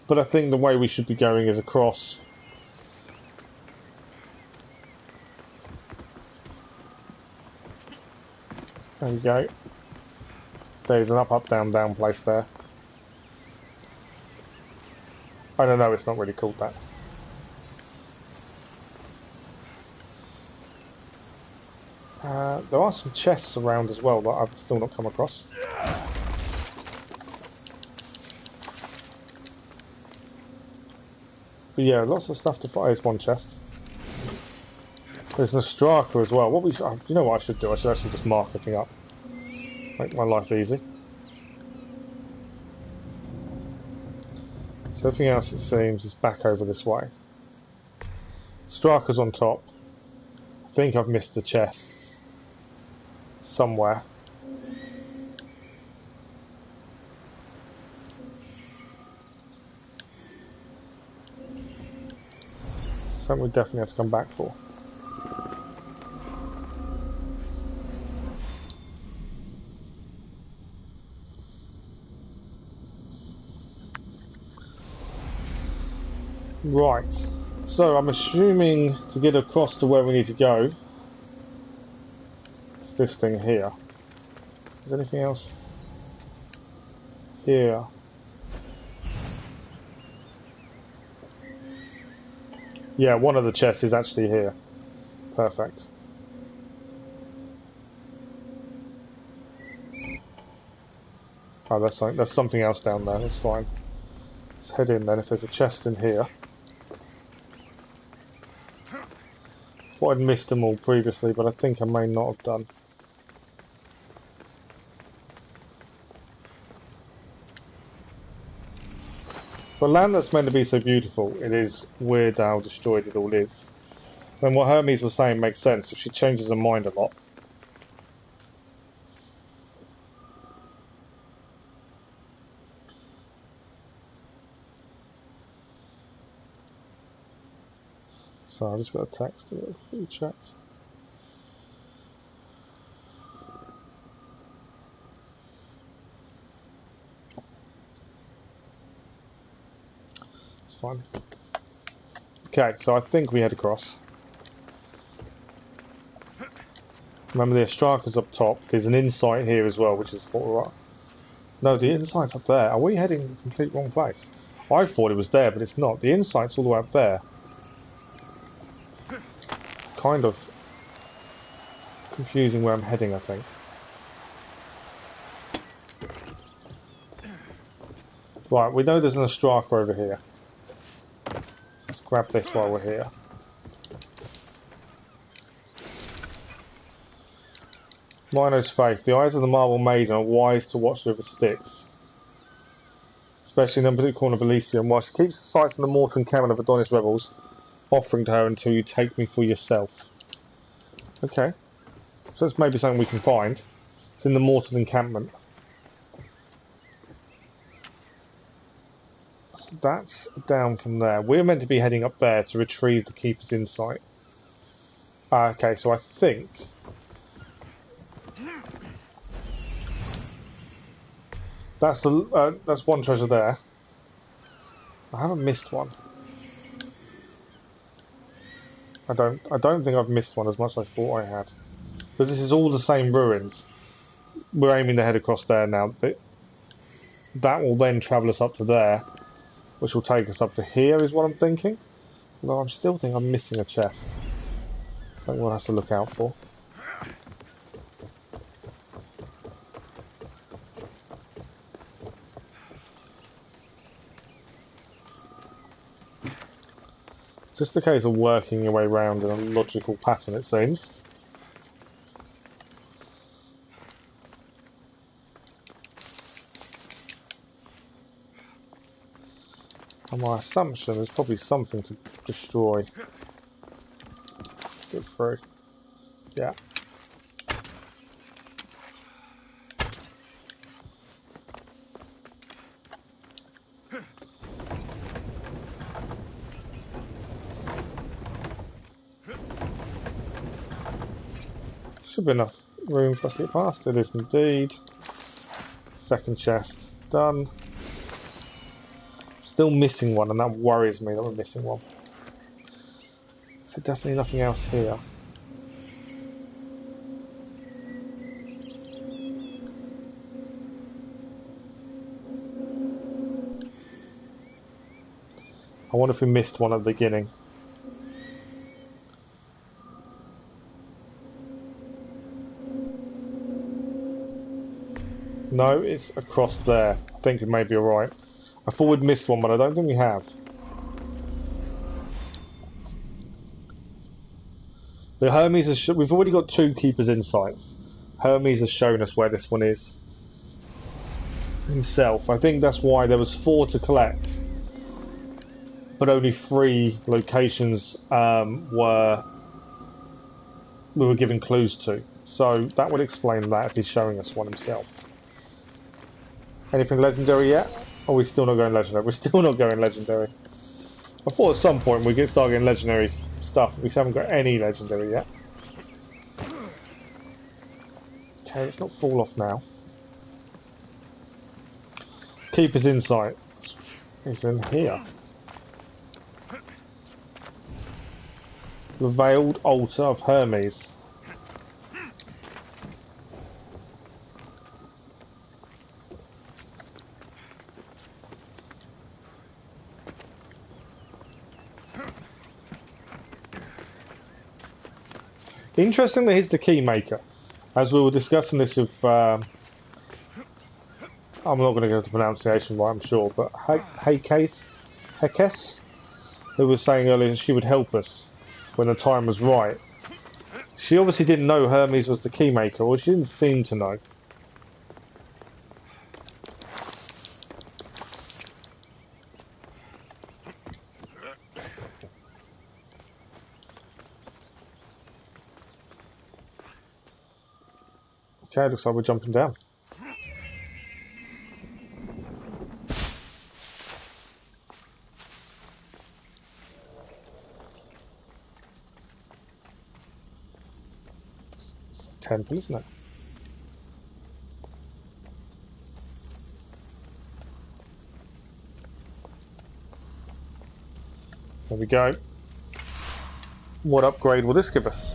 But I think the way we should be going is across. There we go. There's an up, down place there. I don't know, it's not really called that. There are some chests around as well that I've still not come across. But yeah, lots of stuff to find. There's one chest. There's an Ostraka as well. You know what I should do? I should actually just mark everything up. Make my life easy. So everything else, it seems, is back over this way. Straka's on top. I think I've missed the chest somewhere. Something we definitely have to come back for. Right, so I'm assuming to get across to where we need to go, it's this thing here. Is there anything else? Here. Yeah, one of the chests is actually here. Perfect. Oh, that's something else down there, that's fine. Let's head in then if there's a chest in here. Thought I'd missed them all previously, but I think I may not have done. For land that's meant to be so beautiful, it is weird how destroyed it all is. And what Hermes was saying makes sense if she changes her mind a lot. So I just got a text to quickly check. It's fine. Okay, so I think we head across. Remember the Ostraka's up top. There's an insight here as well, which is what we're at. No, the insight's up there. Are we heading in the complete wrong place? I thought it was there, but it's not. The insight's all the way up there. Kind of confusing where I'm heading, I think. Right, we know there's an Ostraka over here. Let's grab this while we're here. Mino's faith. The eyes of the marble maiden are wise to watch over sticks. Especially in the blue corner of Elysium. While she keeps the sights on the mortal encampment of Adonis rebels, offering to her until you take me for yourself. Okay. So that's maybe something we can find. It's in the mortal encampment. So that's down from there. We're meant to be heading up there to retrieve the Keeper's Insight. Okay, so I think... that's one treasure there. I haven't missed one. I don't think I've missed one as much as I thought I had. But this is all the same ruins. We're aiming to head across there now. That will then travel us up to there, which will take us up to here, is what I'm thinking. Although I'm still thinking I'm missing a chest. Something we'll have to look out for. Just a case of working your way around in a logical pattern, it seems. And my assumption is probably something to destroy. Get through. Yeah. Should be enough room for us to get past. It is indeed. Second chest done. Still missing one, and that worries me that we're missing one. So definitely nothing else here. I wonder if we missed one at the beginning. No, it's across there. I think we may be alright. I thought we'd missed one, but I don't think we have. The Hermes has we've already got 2 Keeper's Insights. Hermes has shown us where this one is. Himself. I think that's why there was 4 to collect. But only 3 locations we were given clues to. So that would explain that if he's showing us one himself. Anything legendary yet? Or are we still not going legendary? We're still not going legendary. I thought at some point we could start getting legendary stuff. We haven't got any legendary yet. Okay, let's not fall off now. Keeper's Insight is in here. The Veiled Altar of Hermes. Interesting that he's the key maker. As we were discussing this with, I'm not going to get the pronunciation right, I'm sure, but Hekes, who was saying earlier she would help us when the time was right. She obviously didn't know Hermes was the key maker, or she didn't seem to know. Okay, looks like we're jumping down. It's a temple, isn't it? There we go. What upgrade will this give us?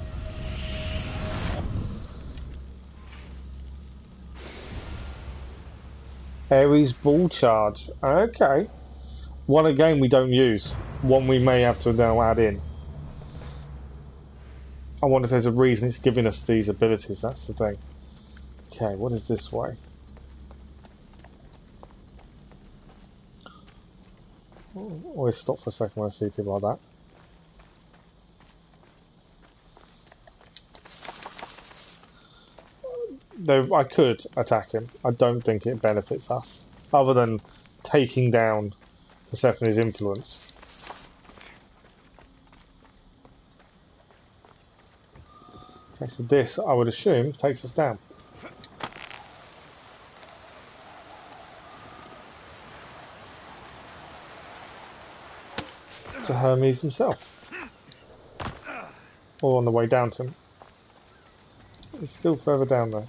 Ares Ball Charge. Okay. One again we don't use. One we may have to now add in. I wonder if there's a reason it's giving us these abilities, that's the thing. Okay, what is this way? Always stop for a second when I see people like that. Though I could attack him, I don't think it benefits us, other than taking down Persephone's influence. Okay, so this, I would assume, takes us down. To Hermes himself. Or on the way down to him. He's still further down there.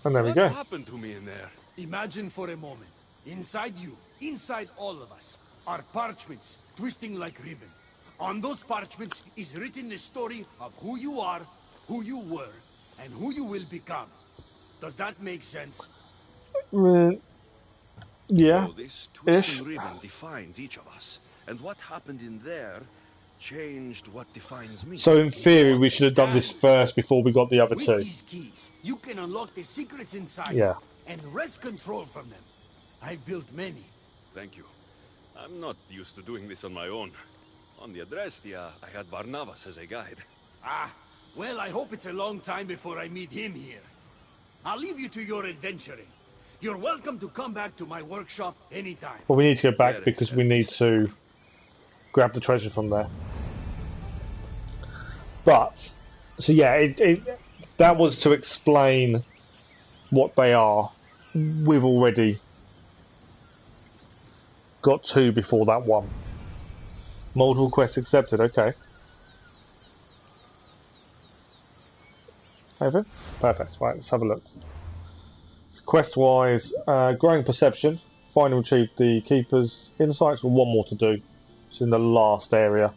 And there we What go. happened to me in there? Imagine for a moment, inside you, inside all of us, are parchments twisting like ribbon. On those parchments is written the story of who you are, who you were, and who you will become. Does that make sense? Yeah. So this Ish. twisting ribbon defines each of us. And what happened in there changed what defines me. So in theory, You we should have done this understand? first before we got the other With two. these keys, you can unlock the secrets inside Yeah. and wrest control from them. I've built many. Thank you. I'm not used to doing this on my own. On the Adrestia, I had Barnabas as a guide. Ah, well, I hope it's a long time before I meet him here. I'll leave you to your adventuring. You're welcome to come back to my workshop anytime. Well, we need to go back Yeah, because we need to grab the treasure from there. But, so yeah, that was to explain what they are. We've already got two before that one. Multiple quests accepted, okay. Over? Perfect, right, let's have a look. So quest-wise, growing perception, find and retrieve the keeper's insights, with one more to do. It's in the last area.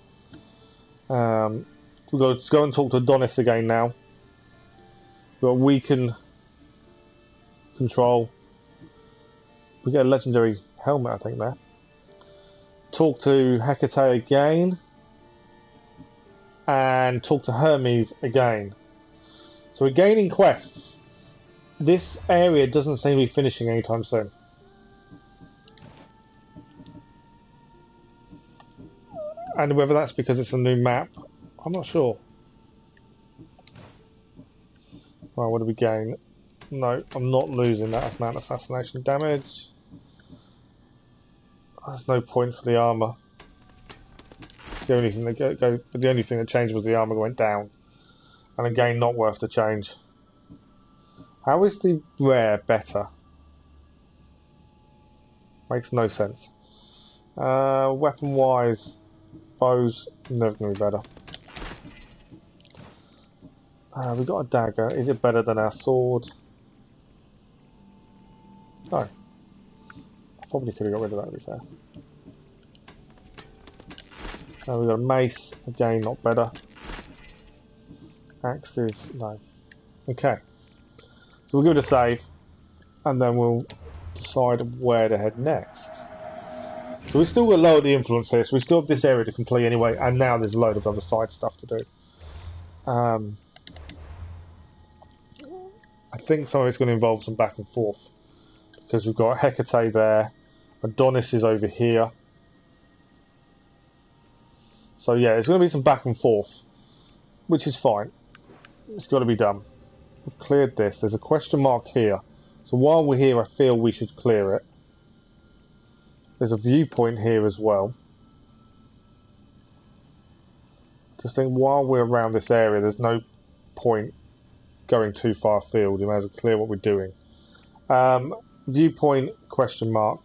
We've got to go and talk to Adonis again now. We've got weaken control. We get a legendary helmet, I think, there. Talk to Hecate again. And talk to Hermes again. So we're gaining quests. This area doesn't seem to be finishing anytime soon. And whether that's because it's a new map, I'm not sure. Right, what do we gain? No, I'm not losing that amount of assassination damage. There's no point for the armor. The only thing that the only thing that changed was the armor went down, and again, not worth the change. How is the rare better? Makes no sense. Weapon-wise, bows never gonna be better. We got a dagger. Is it better than our sword? No. I probably could have got rid of that, to be fair. We got a mace. Again, not better. Axes, no. Okay. So we'll give it a save, and then we'll decide where to head next. So we've still got a load of the influence here, so we still have this area to complete anyway, and now there's a load of other side stuff to do. I think some of it's going to involve some back and forth, because we've got Hecate there, Adonis is over here. So yeah, it's going to be some back and forth, which is fine. It's got to be done. We've cleared this. There's a question mark here. So while we're here, I feel we should clear it. There's a viewpoint here as well. Just think, while we're around this area, there's no point going too far afield. You may as well clear what we're doing. Viewpoint, question mark.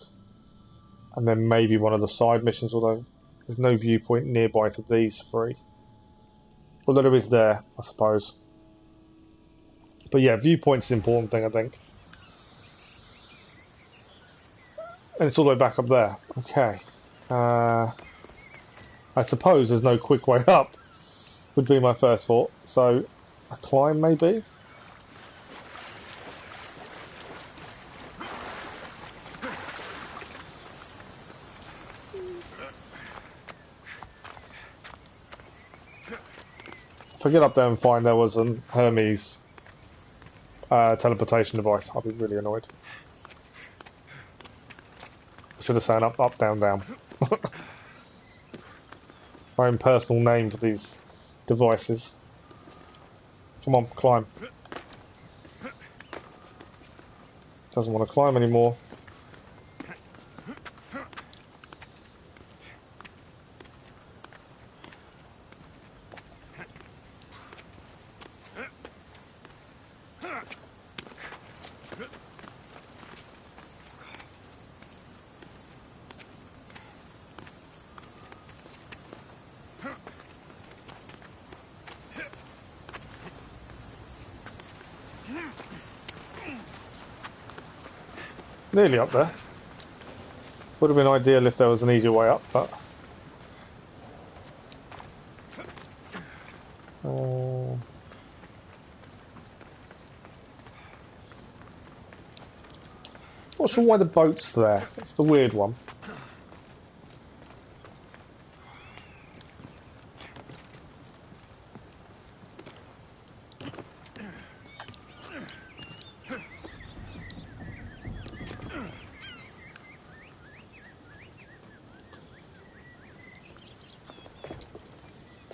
And then maybe one of the side missions, although there's no viewpoint nearby to these three. Although there is there, I suppose. But yeah, viewpoint's the important thing, I think. And it's all the way back up there. Okay. I suppose there's no quick way up, would be my first thought. So, a climb maybe? If I get up there and find there was an Hermes teleportation device, I'll be really annoyed. I should have said up, up, down, down. My own personal name for these devices. Come on, climb. Doesn't want to climb anymore. Nearly up there. Would have been ideal if there was an easier way up, but... Not sure why the boat's there. It's the weird one.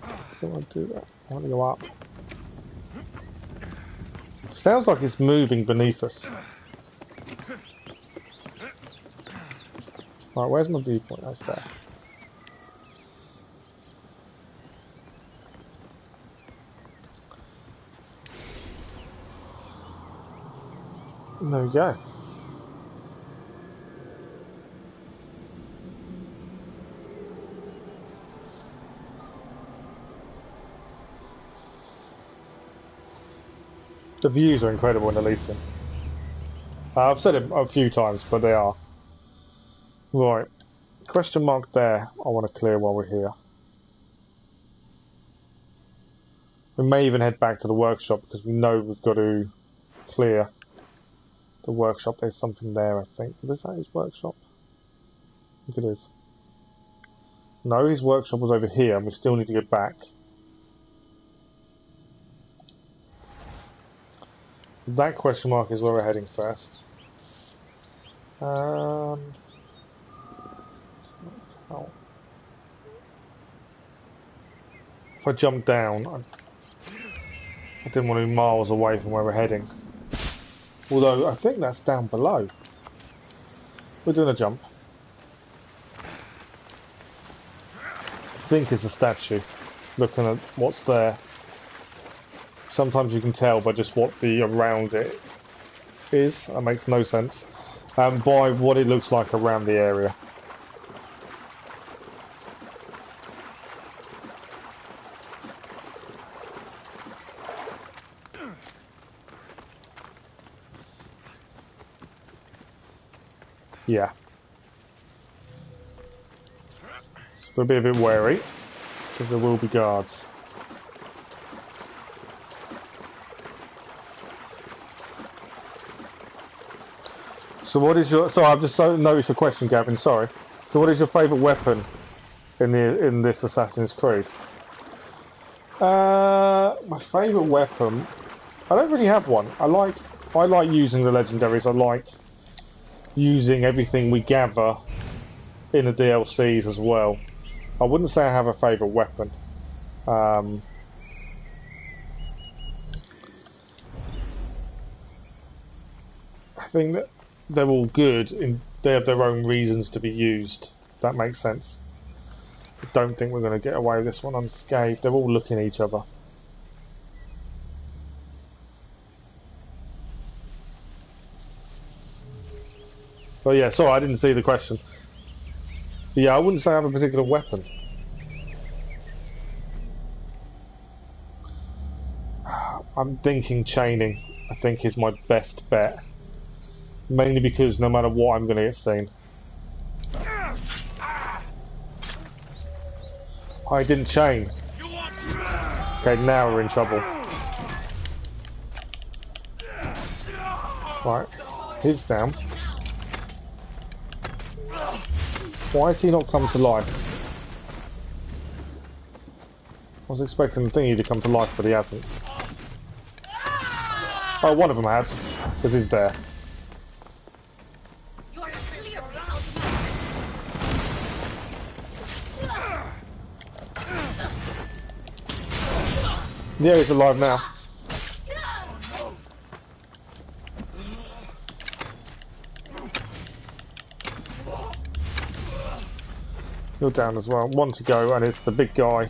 I don't want to do that. I want to go up. Sounds like it's moving beneath us. Right, where's my viewpoint? That's there. There we go. The views are incredible in Elysium. I've said it a few times, but they are. Right. Question mark there I want to clear while we're here. We may even head back to the workshop because we know we've got to clear the workshop. There's something there, I think. Is that his workshop? I think it is. No, his workshop was over here and we still need to get back. That question mark is where we're heading first. Oh. If I jump down, I didn't want to be miles away from where we're heading. Although, I think that's down below. We're doing a jump. I think it's a statue. Looking at what's there. Sometimes you can tell by just what the around it is. That makes no sense. By what it looks like around the area. Yeah. So we'll be a bit wary, because there will be guards. So what is your... Sorry, I've just noticed your question, Gavin, sorry. So what is your favourite weapon in this Assassin's Creed? My favourite weapon... I don't really have one. I like using the legendaries. I like using everything we gather in the DLCs as well. I wouldn't say I have a favourite weapon. I think that they're all good, they have their own reasons to be used. If that makes sense. I don't think we're going to get away with this one unscathed. They're all looking at each other. But yeah, sorry, I didn't see the question. But yeah, I wouldn't say I have a particular weapon. I'm thinking chaining, I think, is my best bet. Mainly because no matter what, I'm going to get seen. I didn't chain. Okay, now we're in trouble. Right, he's down. Why has he not come to life? I was expecting the thingy to come to life, but he hasn't. Oh, one of them has, because he's there. Yeah, he's alive now. You're down as well. One to go, and it's the big guy.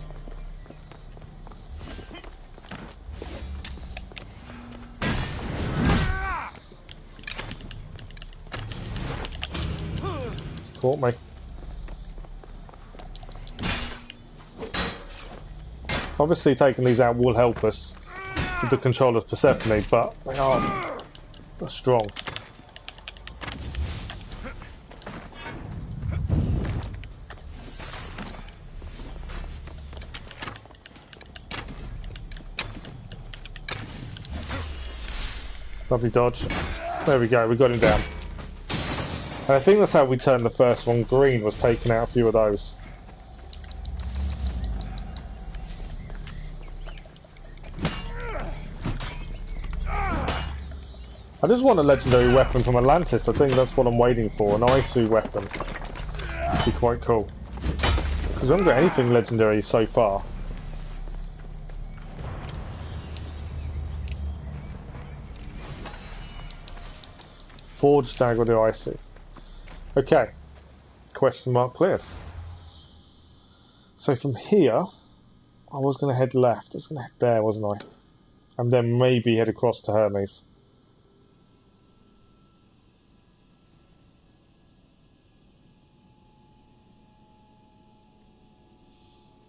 Caught me. Obviously, taking these out will help us with the control of Persephone, but they are strong. Lovely dodge. There we go, we got him down. And I think that's how we turned the first one green, was taking out a few of those. I just want a legendary weapon from Atlantis. I think that's what I'm waiting for. An Odyssey weapon. Would be quite cool. Because we haven't got anything legendary so far. Forged dagger the Odyssey. Okay. Question mark cleared. So from here, I was going to head left. I was going to head there, wasn't I? And then maybe head across to Hermes.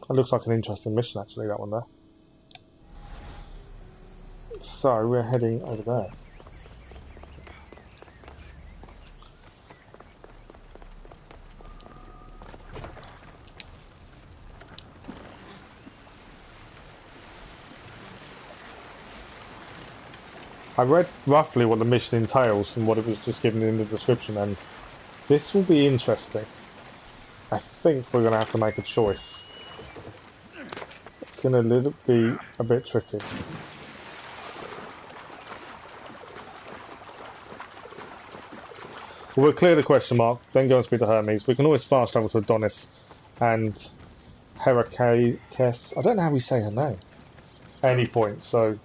That looks like an interesting mission, actually, that one there. So, we're heading over there. I read roughly what the mission entails and what it was just given in the description, and this will be interesting. I think we're going to have to make a choice. It's going to be a bit tricky. Well, we'll clear the question mark, then go and speak to Hermes. We can always fast travel to Adonis and Heracles. I don't know how we say her name. At any point, so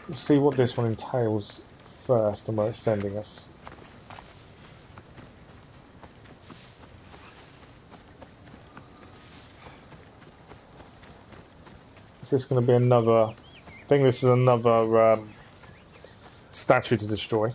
we'll see what this one entails first and where it's sending us. Is this going to be another... I think this is another statue to destroy.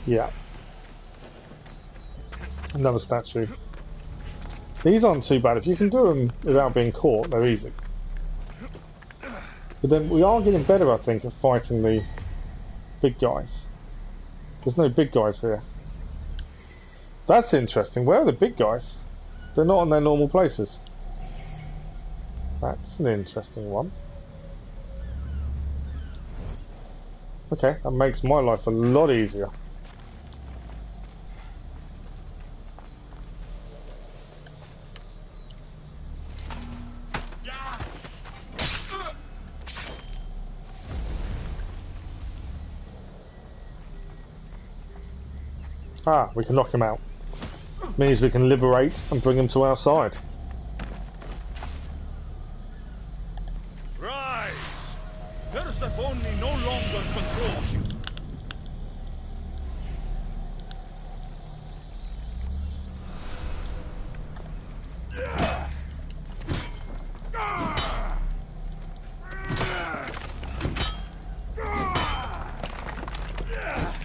Yeah. Another statue. These aren't too bad. If you can do them without being caught, they're easy. But then we are getting better, I think, at fighting the big guys. There's no big guys here. That's interesting. Where are the big guys? They're not in their normal places. That's an interesting one. Okay, that makes my life a lot easier. Ah, we can knock him out. Means we can liberate and bring him to our side. Rise! Persephone no longer controls you.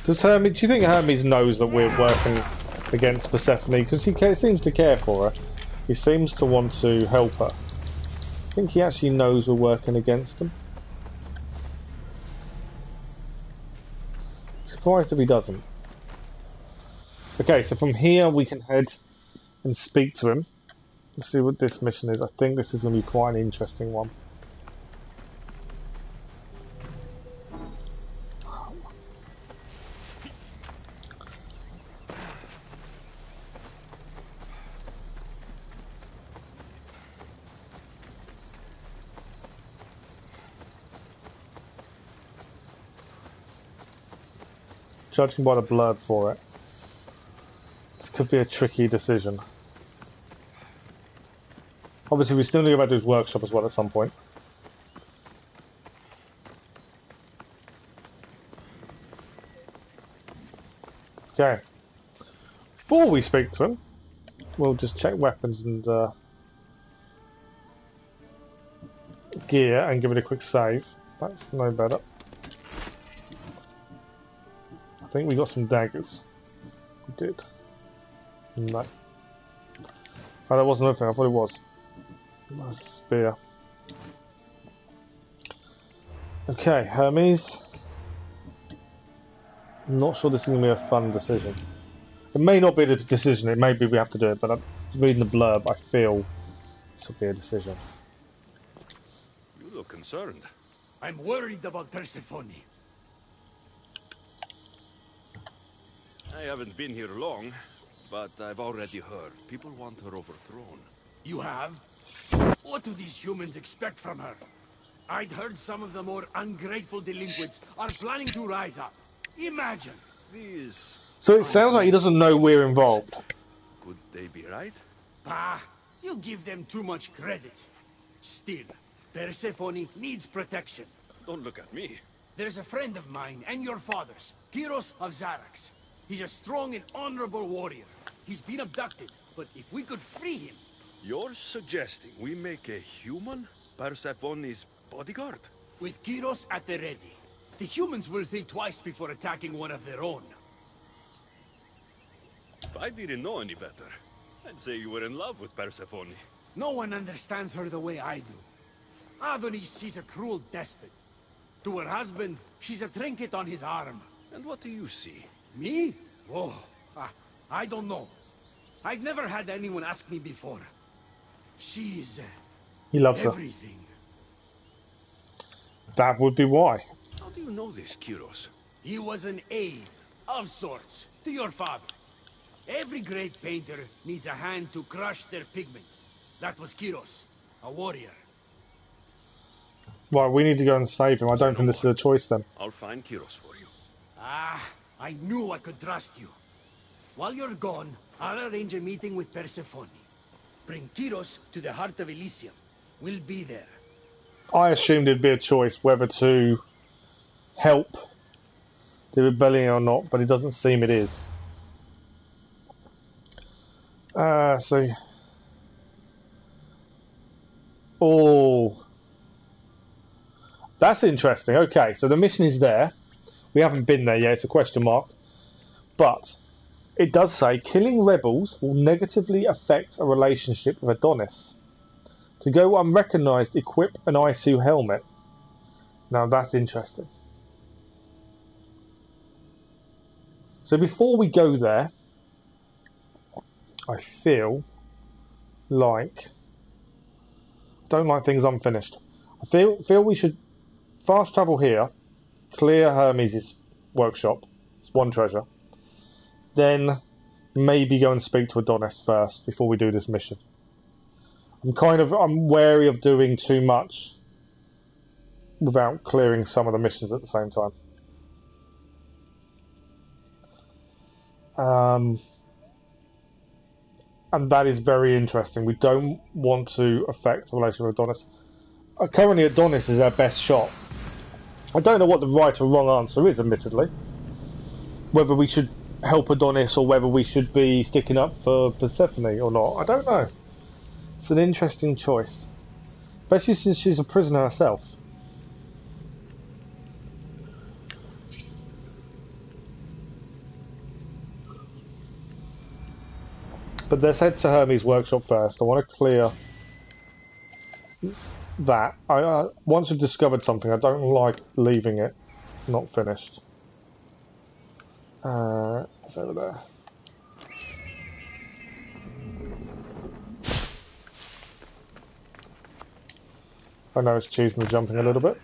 Does Hermes, do you think Hermes knows that we're working against Persephone? Because he seems to care for her. He seems to want to help her. I think he actually knows we're working against him. Surprised if he doesn't. Okay, so from here we can head and speak to him. Let's see what this mission is. I think this is going to be quite an interesting one. judging by the blurb for it, this could be a tricky decision. Obviously, we still need to go back to his workshop as well at some point. Okay. Before we speak to him, we'll just check weapons and gear and give it a quick save. That's no better. I think we got some daggers. We did. No. Oh, that wasn't anything. I thought it was. That was a spear. Okay, Hermes. I'm not sure this is going to be a fun decision. It may not be the decision, it may be we have to do it, but I'm reading the blurb, I feel this will be a decision. You look concerned. I'm worried about Persephone. I haven't been here long, but I've already heard people want her overthrown. You have? What do these humans expect from her? I'd heard some of the more ungrateful delinquents are planning to rise up. Imagine! These... So it sounds like he doesn't know we're involved. Could they be right? Bah! You give them too much credit. Still, Persephone needs protection. Don't look at me. There's a friend of mine and your father's, Kyros of Xarax. He's a strong and honorable warrior. He's been abducted, but if we could free him... You're suggesting we make a human Persephone's bodyguard? With Kyros at the ready, the humans will think twice before attacking one of their own. If I didn't know any better, I'd say you were in love with Persephone. No one understands her the way I do. Adonis, she's a cruel despot. To her husband, she's a trinket on his arm. And what do you see? Me? Oh, I don't know. I've never had anyone ask me before. She's... He loves everything. her. That would be why. How do you know this, Kyros? He was an aide, of sorts, to your father. Every great painter needs a hand to crush their pigment. That was Kyros, a warrior. Right, we need to go and save him. I don't think this is a choice then. I'll find Kyros for you. Ah, I knew I could trust you. While you're gone, I'll arrange a meeting with Persephone. Bring Kyros to the heart of Elysium. We'll be there. I assumed it'd be a choice whether to help the rebellion or not, but it doesn't seem it is. So... Oh... That's interesting. Okay, so the mission is there. We haven't been there yet, it's a question mark. But it does say, killing rebels will negatively affect a relationship with Adonis. To go unrecognised, equip an ISU helmet. Now that's interesting. So before we go there, I feel like... I don't like things unfinished. I feel we should fast travel here, clear Hermes' workshop, it's one treasure, then maybe go and speak to Adonis first before we do this mission. I'm wary of doing too much without clearing some of the missions at the same time. And that is very interesting. We don't want to affect the relationship with Adonis. Currently Adonis is our best shot. I don't know what the right or wrong answer is, admittedly. Whether we should help Adonis or whether we should be sticking up for Persephone or not, I don't know. It's an interesting choice. Especially since she's a prisoner herself. But let's head to Hermes' workshop first. I want to clear that. Once we've discovered something, I don't like leaving it not finished. It's over there. I know it's choosing the jumping a little bit.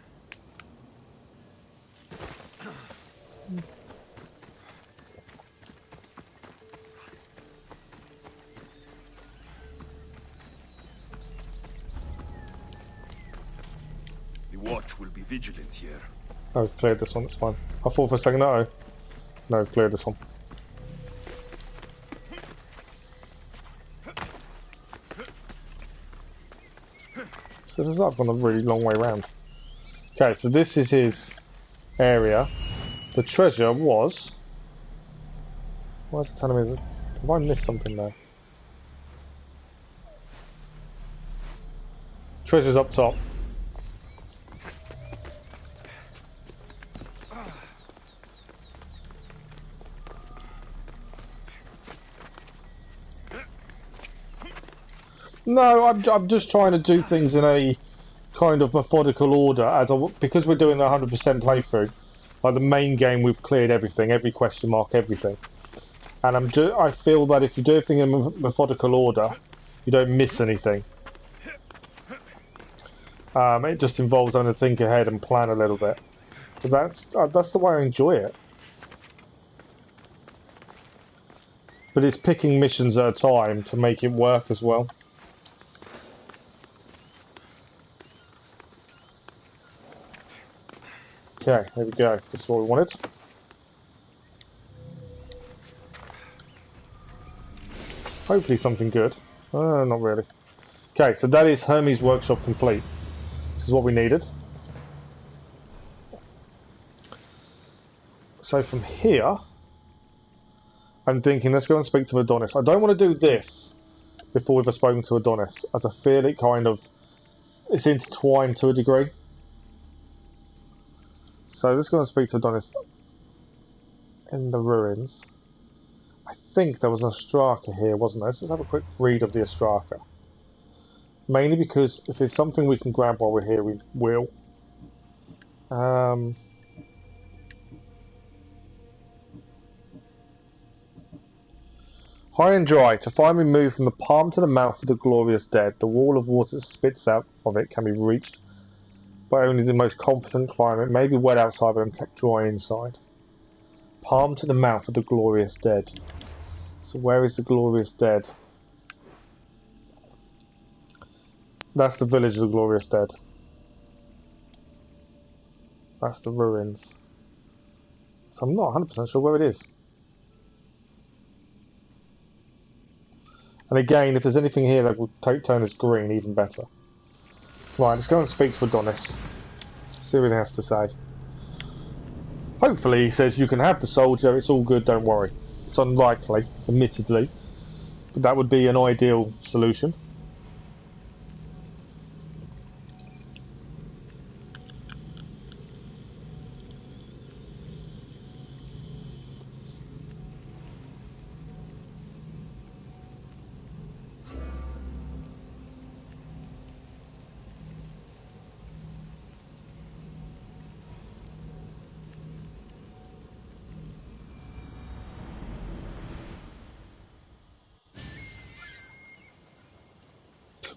The watch will be vigilant here. Oh, I've cleared this one, it's fine. I thought for a second, uh-oh. No, clear this one. So this is up on a really long way around. Okay, so this is his area. The treasure was... Why is it telling me? Have I missed something there? Treasure's up top. No, I'm just trying to do things in a kind of methodical order, because we're doing a 100% playthrough. Like the main game, we've cleared everything, every question mark, everything. And I feel that if you do everything in a methodical order, you don't miss anything. It just involves having to think ahead and plan a little bit. But that's the way I enjoy it. But it's picking missions at a time to make it work as well. Okay, there we go. This is what we wanted. Hopefully something good. Not really. Okay, so that is Hermes' workshop complete. This is what we needed. So from here, I'm thinking, let's go and speak to Adonis. I don't want to do this before we've spoken to Adonis, as I feel it kind of... it's intertwined to a degree. So let's go and speak to Adonis in the ruins. I think there was an Ostraka here, wasn't there? Let's just have a quick read of the Ostraka. Mainly because if it's something we can grab while we're here, we will. High and dry. To find removed from the palm to the mouth of the glorious dead, the wall of water that spits out of it can be reached by only the most confident climber. It may be wet outside, but kept dry inside. Palm to the mouth of the glorious dead. So where is the glorious dead? That's the village of the glorious dead. That's the ruins. So I'm not 100% sure where it is. And again, if there's anything here that will turn us green, even better. Right, let's go and speak to Adonis. See what he has to say. Hopefully he says, you can have the soldier, it's all good, don't worry. It's unlikely, admittedly. But that would be an ideal solution.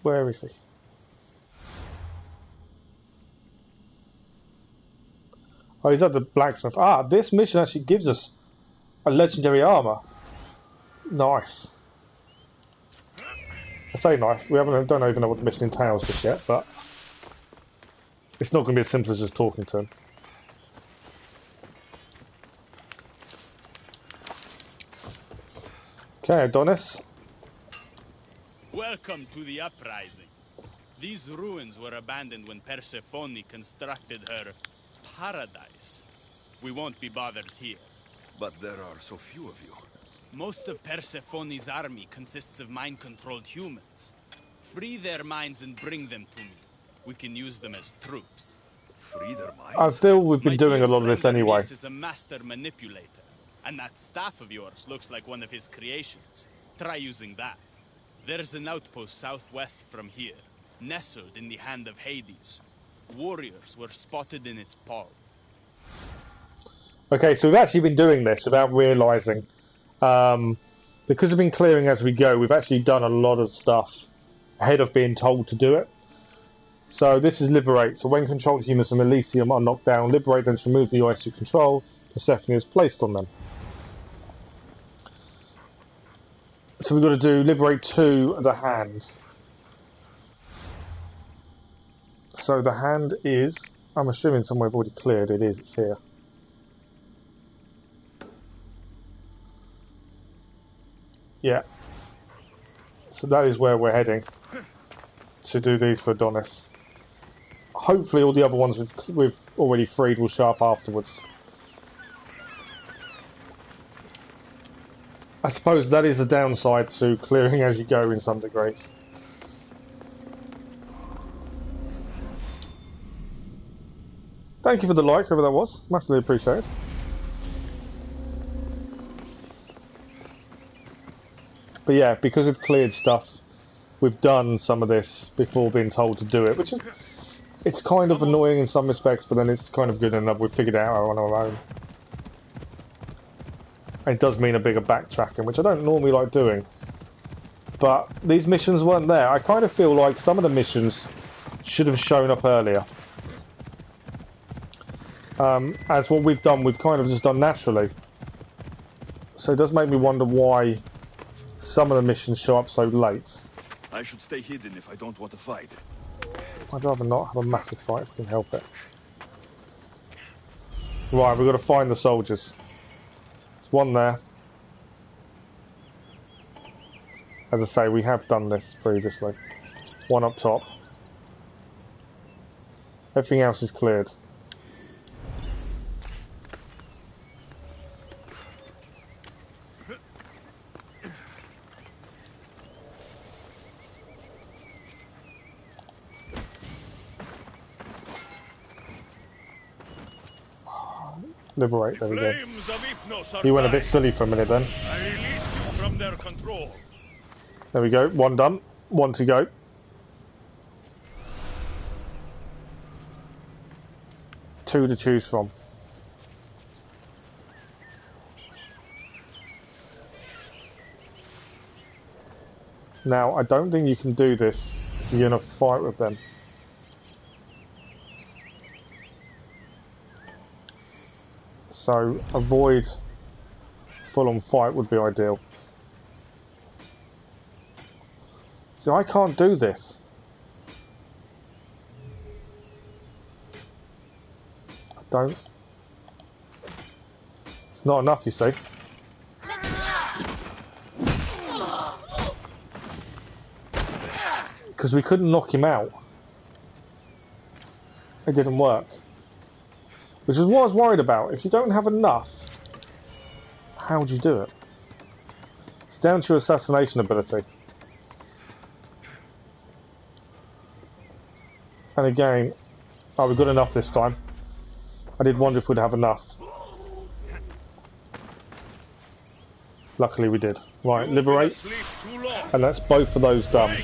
Where is he? Oh, he's at the blacksmith. Ah, this mission actually gives us a legendary armor. Nice. I say nice. We don't even know what the mission entails just yet, but it's not going to be as simple as just talking to him. Okay, Adonis. Welcome to the uprising. These ruins were abandoned when Persephone constructed her paradise. We won't be bothered here. But there are so few of you. Most of Persephone's army consists of mind-controlled humans. Free their minds and bring them to me. We can use them as troops. Free their minds? I feel we've been doing a lot of this friend anyway. Hermes is a master manipulator. And that staff of yours looks like one of his creations. Try using that. There's an outpost southwest from here, nestled in the hand of Hades. Warriors were spotted in its paw. Okay, so we've actually been doing this without realising. Because we've been clearing as we go, we've actually done a lot of stuff ahead of being told to do it. So this is liberate. So when controlled humans from Elysium are knocked down, liberate them to remove the ice you control Persephone is placed on them. So we've got to do liberate 2 the hand. So the hand is, I'm assuming somewhere I've already cleared, it is, it's here. Yeah. So that is where we're heading to do these for Adonis. Hopefully all the other ones we've already freed will show up afterwards. I suppose that is the downside to clearing as you go in some degrees. Thank you for the like, whoever that was. Massively appreciated. But yeah, because we've cleared stuff, we've done some of this before being told to do it, which is, it's kind of annoying in some respects, but then it's kind of good enough we've figured it out on our own. It does mean a bigger backtracking, which I don't normally like doing. But these missions weren't there. I kind of feel like some of the missions should have shown up earlier. As what we've done, we've kind of just done naturally. So it does make me wonder why some of the missions show up so late. I should stay hidden if I don't want to fight. I'd rather not have a massive fight if we can help it. Right, we've got to find the soldiers. There's one there. As I say, we have done this previously. One up top. Everything else is cleared. Liberate, there we go. He went a bit silly for a minute then. I release you from their control. There we go, one done, one to go. Two to choose from. Now, I don't think you can do this if you're going to fight with them. So, avoid full-on fight would be ideal. So I can't do this. I don't. It's not enough, you see. Because we couldn't knock him out. It didn't work. Which is what I was worried about. If you don't have enough, how would you do it? It's down to your assassination ability. And again, oh, we got enough this time. I did wonder if we'd have enough. Luckily we did. Right, liberate. And that's both of those done.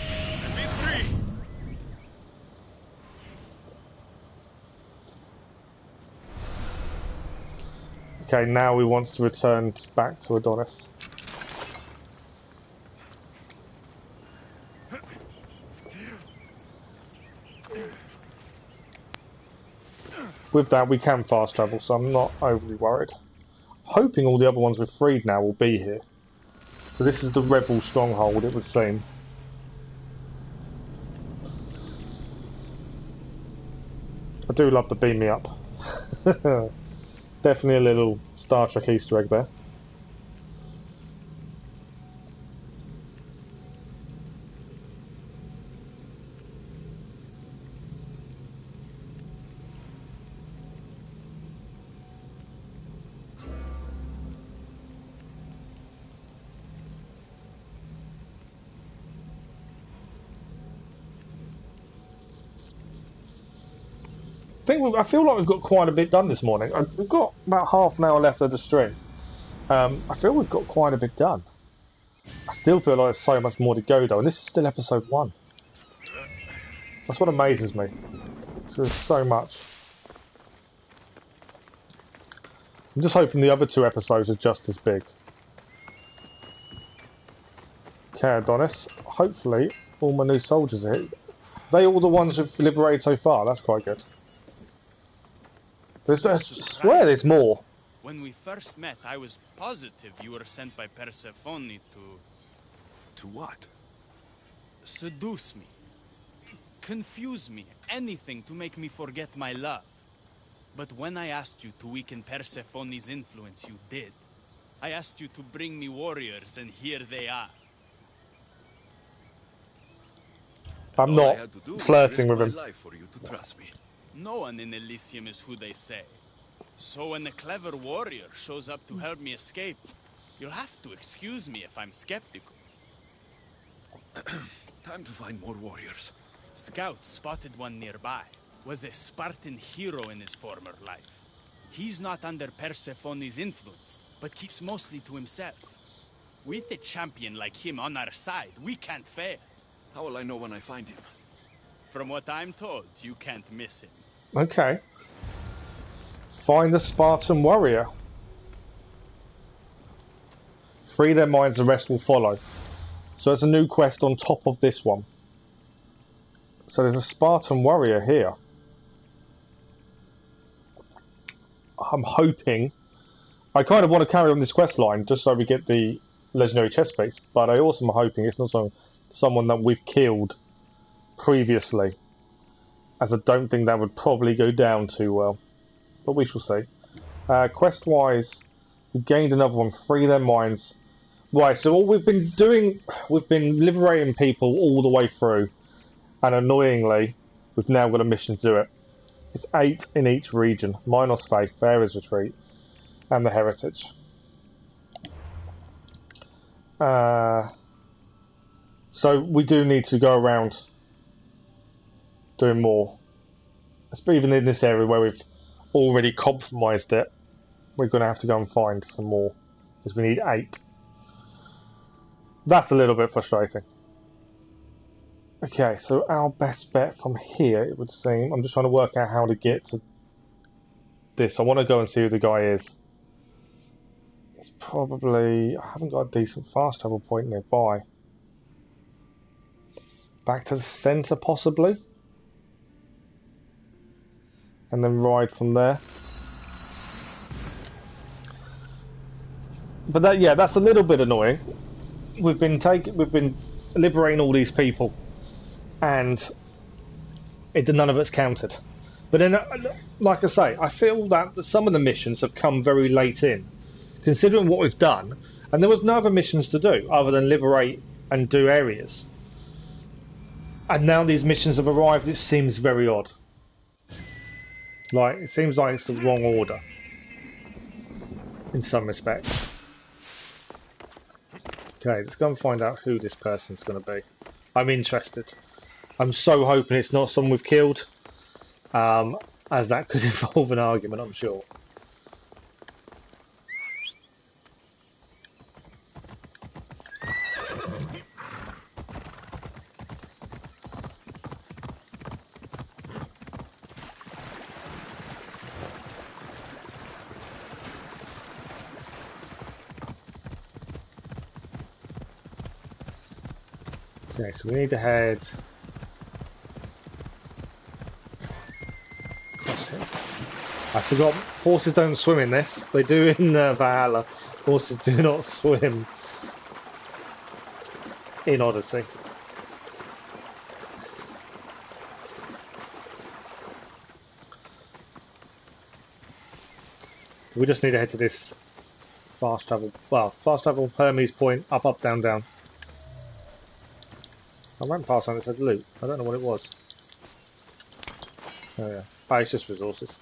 Okay, now he wants to return back to Adonis. With that, we can fast travel, so I'm not overly worried. Hoping all the other ones we've freed now will be here. So this is the rebel stronghold, it would seem. I do love the beam me up. Definitely a little Star Trek Easter egg there. I feel like we've got quite a bit done this morning. We've got about half an hour left of the stream. I feel we've got quite a bit done. I still feel like there's so much more to go though, and this is still episode 1. That's what amazes me. So there's so much. I'm just hoping the other 2 episodes are just as big. Okay, Adonis. Hopefully all my new soldiers are here. They all the ones we've liberated so far. That's quite good. I swear there's more. When we first met, I was positive you were sent by Persephone to... To what? Seduce me. Confuse me. Anything to make me forget my love. But when I asked you to weaken Persephone's influence, you did. I asked you to bring me warriors, and here they are. I'm All I not had to do was flirting risk with my him. life for you to trust me. No one in Elysium is who they say. So when a clever warrior shows up to help me escape, you'll have to excuse me if I'm skeptical. Time to find more warriors. Scouts spotted one nearby. Was a Spartan hero in his former life. He's not under Persephone's influence, but keeps mostly to himself. With a champion like him on our side, we can't fail. How will I know when I find him? From what I'm told, you can't miss him. Okay. Find the Spartan warrior. Free their minds, the rest will follow. So it's a new quest on top of this one. So there's a Spartan warrior here. I'm hoping... I kind of want to carry on this quest line just so we get the legendary chest piece, but I also am hoping it's not someone that we've killed previously, as I don't think that would probably go down too well. But we shall see. Quest-wise, we gained another one. Free their minds. Right, so all we've been doing, we've been liberating people all the way through, and annoyingly, we've now got a mission to do it. It's 8 in each region. Minos Faith, Pharaoh's Retreat, and the Heritage. So we do need to go around doing more. Even in this area where we've already compromised it, we're going to have to go and find some more, because we need 8. That's a little bit frustrating. Okay, so our best bet from here, it would seem. I'm just trying to work out how to get to this. I want to go and see who the guy is. It's probably... I haven't got a decent fast travel point nearby. Back to the centre, possibly? And then ride from there. But that, yeah, that's a little bit annoying. We've been liberating all these people, and none of it's counted. But then, like I say, I feel that some of the missions have come very late in, considering what we've done, and there was no other missions to do other than liberate and do areas. And now these missions have arrived. It seems very odd. Like, it seems like it's the wrong order in some respects. Okay, let's go and find out who this person's going to be. I'm interested. I'm so hoping it's not someone we've killed, as that could involve an argument, I'm sure. Okay, so we need to head across here. I forgot, horses don't swim in this. They do in Valhalla. Horses do not swim in Odyssey. We just need to head to this fast travel Hermes point, up, up, down, down. I went past one that said loot. I don't know what it was. Oh yeah. Oh, it's just resources.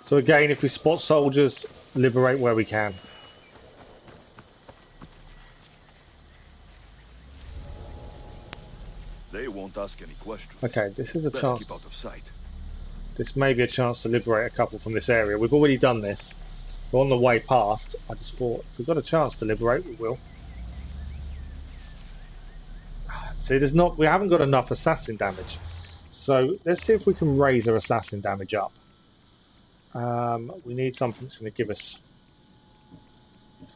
So again, if we spot soldiers, liberate where we can. They won't ask any questions. Okay, this is a Best chance. keep out of sight. This may be a chance to liberate a couple from this area. We've already done this. We're on the way past. I just thought, if we've got a chance to liberate, we will. See, we haven't got enough assassin damage. So let's see if we can raise our assassin damage up. We need something that's going to give us...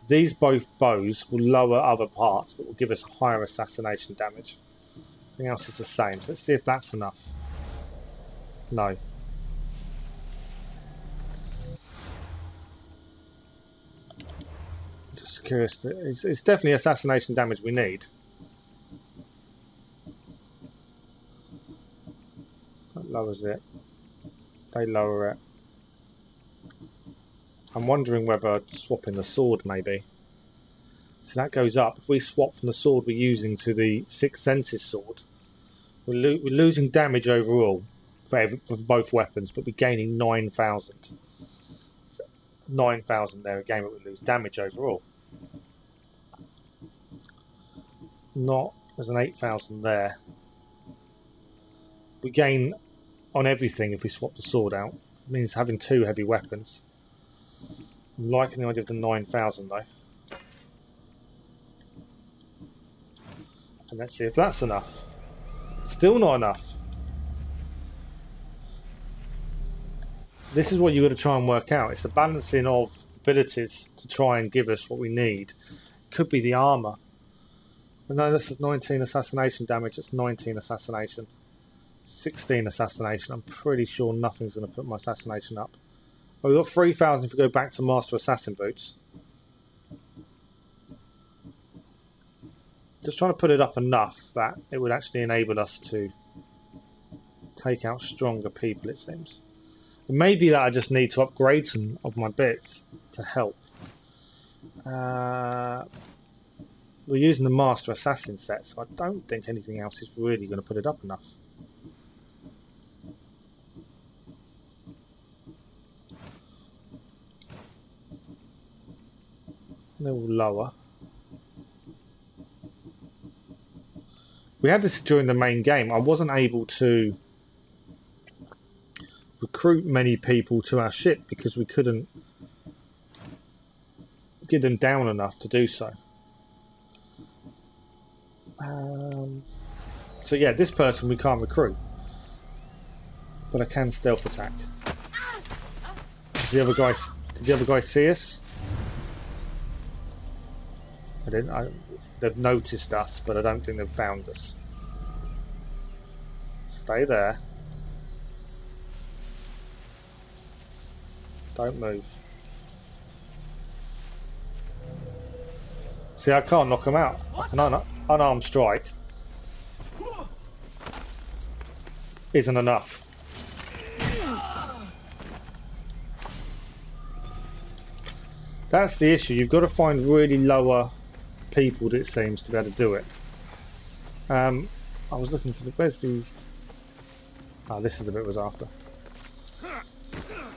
These both bows will lower other parts, but will give us higher assassination damage. Everything else is the same. So let's see if that's enough. No. Just curious. It's definitely assassination damage we need. That lowers it. They lower it. I'm wondering whether swapping the sword maybe. So that goes up. If we swap from the sword we're using to the Six Senses sword, we're losing damage overall for both weapons, but we're gaining 9,000. So 9,000 there again, but we lose damage overall. There's an 8,000 there. We gain on everything if we swap the sword out. It means having 2 heavy weapons. I'm liking the idea of the 9,000 though. And let's see if that's enough. Still not enough. This is what you've got to try and work out. It's the balancing of abilities to try and give us what we need. Could be the armour. No, that's 19 assassination damage. That's 19 assassination. 16 assassination. I'm pretty sure nothing's going to put my assassination up. Oh, we've got 3,000 if we go back to Master Assassin boots. Just trying to put it up enough that it would actually enable us to take out stronger people, it seems. It may be that I just need to upgrade some of my bits to help. We're using the Master Assassin set, so I don't think anything else is really going to put it up enough. A little lower. We had this during the main game. I wasn't able to recruit many people to our ship because we couldn't get them down enough to do so. So yeah, this person we can't recruit, but I can stealth attack. Did the other guy see us? I didn't. They've noticed us, but I don't think they've found us. Stay there. Don't move. See, I can't knock them out. I can unarmed strike. Isn't enough. That's the issue. You've got to find really lower people, it seems, to be able to do it. I was looking for where's the... Oh, this is the bit I was after.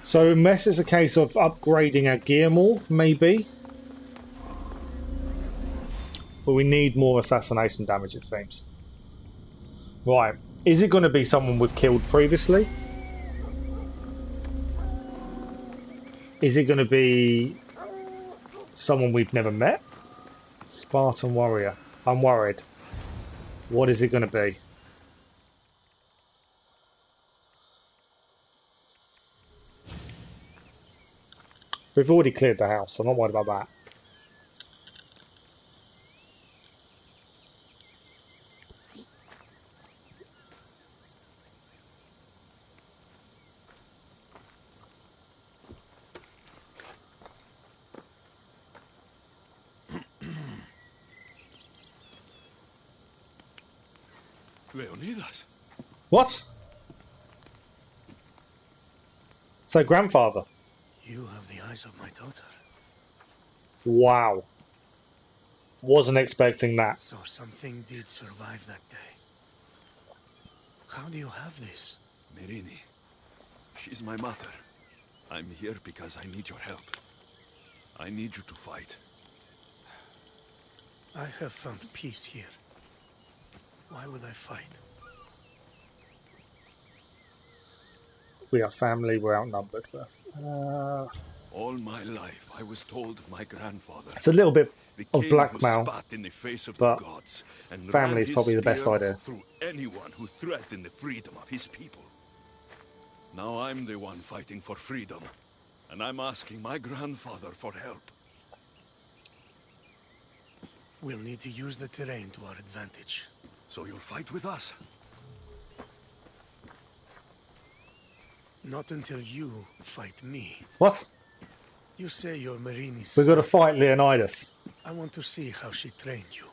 So unless it's a case of upgrading our gear more, maybe. But we need more assassination damage, it seems. Right. Is it going to be someone we've killed previously? Is it going to be someone we've never met? Spartan warrior. I'm worried. What is it going to be? We've already cleared the house, so I'm not worried about that. Leonidas. What? So, grandfather. You have the eyes of my daughter. Wow. Wasn't expecting that. So something did survive that day. How do you have this? Merini. She's my mother. I'm here because I need your help. I need you to fight. I have found peace here. Why would I fight? We are family, we're outnumbered. All my life, I was told of my grandfather. It's a little bit The of king blackmail, who spat in the face of but the gods and family ran is his probably the best spear idea. through anyone who threatened the freedom of his people. Now I'm the one fighting for freedom, and I'm asking my grandfather for help. We'll need to use the terrain to our advantage. So you'll fight with us? Not until you fight me. What? You say you're Marini's We've got to son. fight Leonidas. I want to see how she trained you.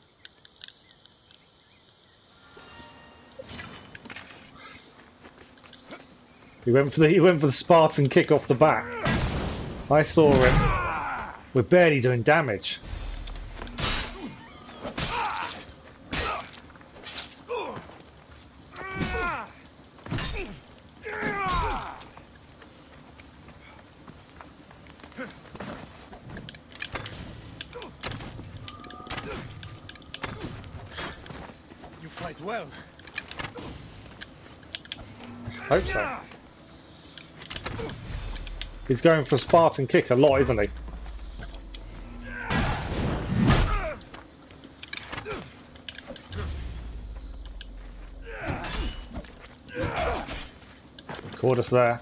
He went for the Spartan kick off the bat. I saw him. We're barely doing damage. You fight well. I hope so. He's going for Spartan kick a lot, isn't he? Caught us there.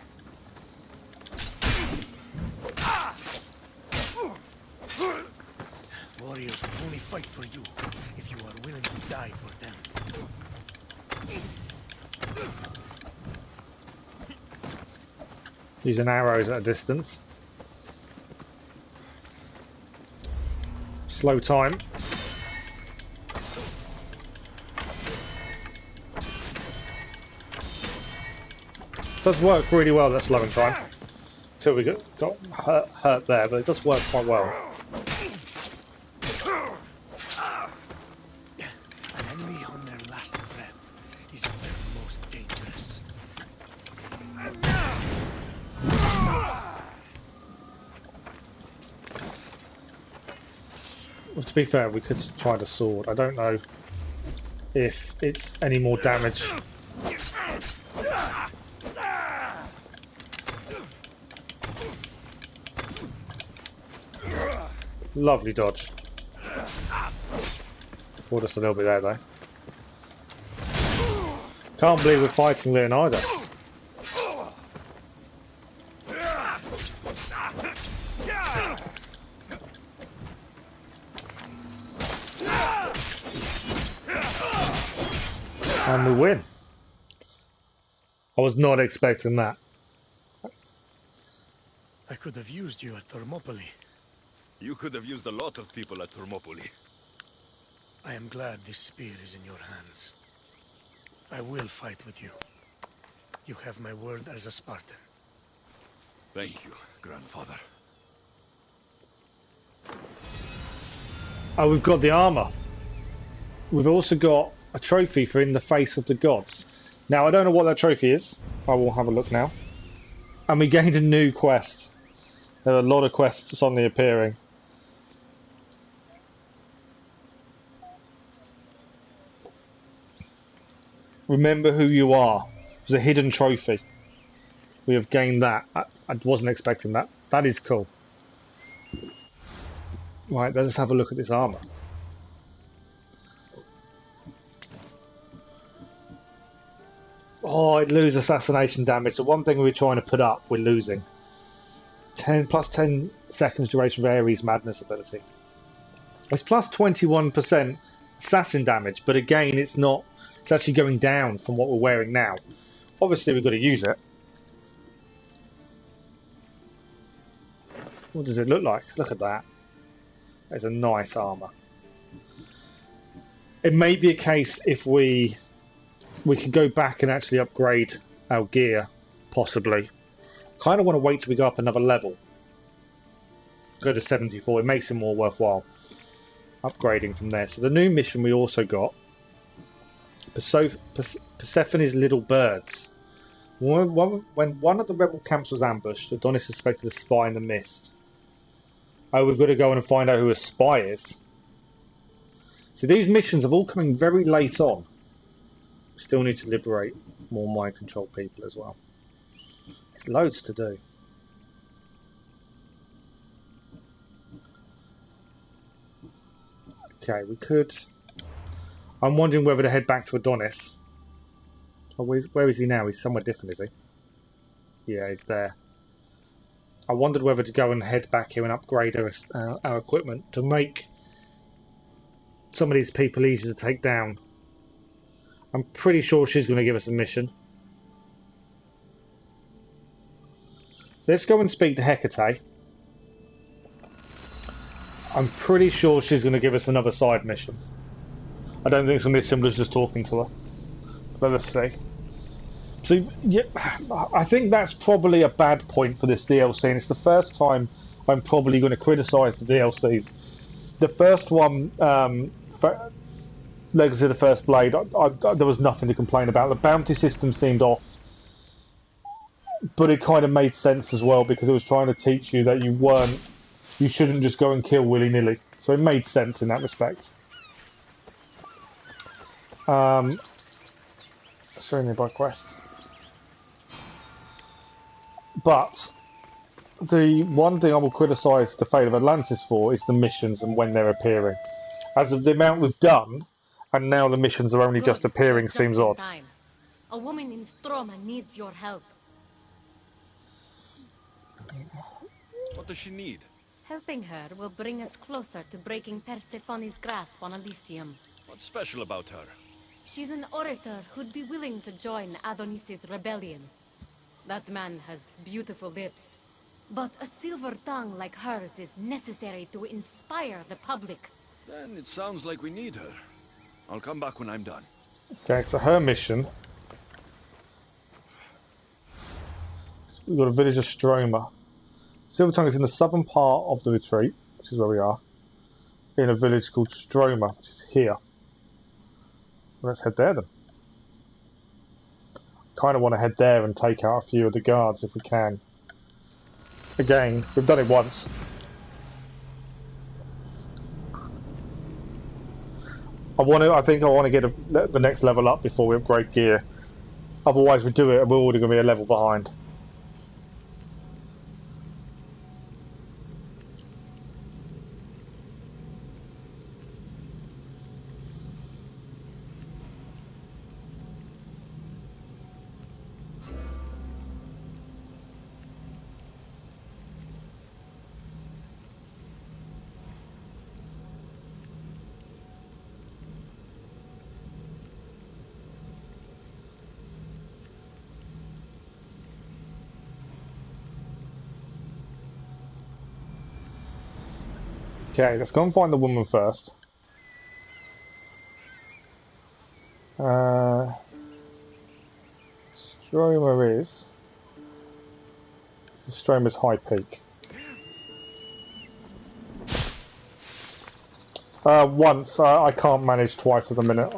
Warriors will only fight for you if you are willing to die for them. Using arrows at a distance. Slow time. Does work really well, that slowing time. Until we got hurt there, but it does work quite well. An enemy on their last breath is at their most dangerous. Well, to be fair, we could try the sword. I don't know if it's any more damage. Lovely dodge. Caught us a little bit there though. Can't believe we're fighting Leonardo. And we win. I was not expecting that. I could have used you at Thermopylae. You could have used a lot of people at Thermopylae. I am glad this spear is in your hands. I will fight with you. You have my word as a Spartan. Thank you, grandfather. Oh, we've got the armour. We've also got a trophy for In the Face of the Gods. Now, I don't know what that trophy is. I will have a look now. And we gained a new quest. There are a lot of quests suddenly appearing. Remember who you are. There's a hidden trophy. We have gained that. I wasn't expecting that. That is cool. Right, let's have a look at this armour. Oh, it loses assassination damage. The one thing we were trying to put up, we're losing. 10 plus 10 seconds duration of Ares Madness ability. It's plus 21% assassin damage, but again, it's not. It's actually going down from what we're wearing now. Obviously, we've got to use it. What does it look like? Look at that. It's a nice armour. It may be a case if we could go back and actually upgrade our gear, possibly. Kind of want to wait till we go up another level. Go to 74. It makes it more worthwhile upgrading from there. So the new mission we also got. Persephone's Little Birds. When one of the rebel camps was ambushed, Adonis suspected a spy in the mist. Oh, we've got to go and find out who a spy is. So these missions are all coming very late on. We still need to liberate more mind control people as well. There's loads to do. Okay, we could... I'm wondering whether to head back to Adonis. Oh, where is he now? He's somewhere different, is he? Yeah, he's there. I wondered whether to go and head back here and upgrade our equipment to make some of these people easier to take down. I'm pretty sure she's going to give us a mission. Let's go and speak to Hecate. I'm pretty sure she's going to give us another side mission. I don't think it's going to be as simple as just talking to her. But let's see. So, yeah, I think that's probably a bad point for this DLC, and it's the first time I'm probably going to criticise the DLCs. The first one, Legacy of the First Blade, there was nothing to complain about. The bounty system seemed off, but it kind of made sense as well because it was trying to teach you that you shouldn't just go and kill willy-nilly. So it made sense in that respect. Show nearby quest. But the one thing I will criticise the Fate of Atlantis for is the missions and when they're appearing. As of the amount we've done, and now the missions are only just appearing, seems odd. Time. A woman in Stroma needs your help. What does she need? Helping her will bring us closer to breaking Persephone's grasp on Elysium. What's special about her? She's an orator who'd be willing to join Adonis's rebellion. That man has beautiful lips, but a silver tongue like hers is necessary to inspire the public. Then it sounds like we need her. I'll come back when I'm done. Okay, so her mission. We've got a village of Stroma. Silver Tongue is in the southern part of the retreat, which is where we are, in a village called Stroma, which is here. Well, let's head there then. Kind of want to head there and take out a few of the guards if we can. Again, we've done it once. I think I want to get the next level up before we upgrade gear. Otherwise we do it and we're already going to be a level behind. Okay, let's go and find the woman first. Stroma is... Stroma's High Peak. Once. I can't manage twice at the minute.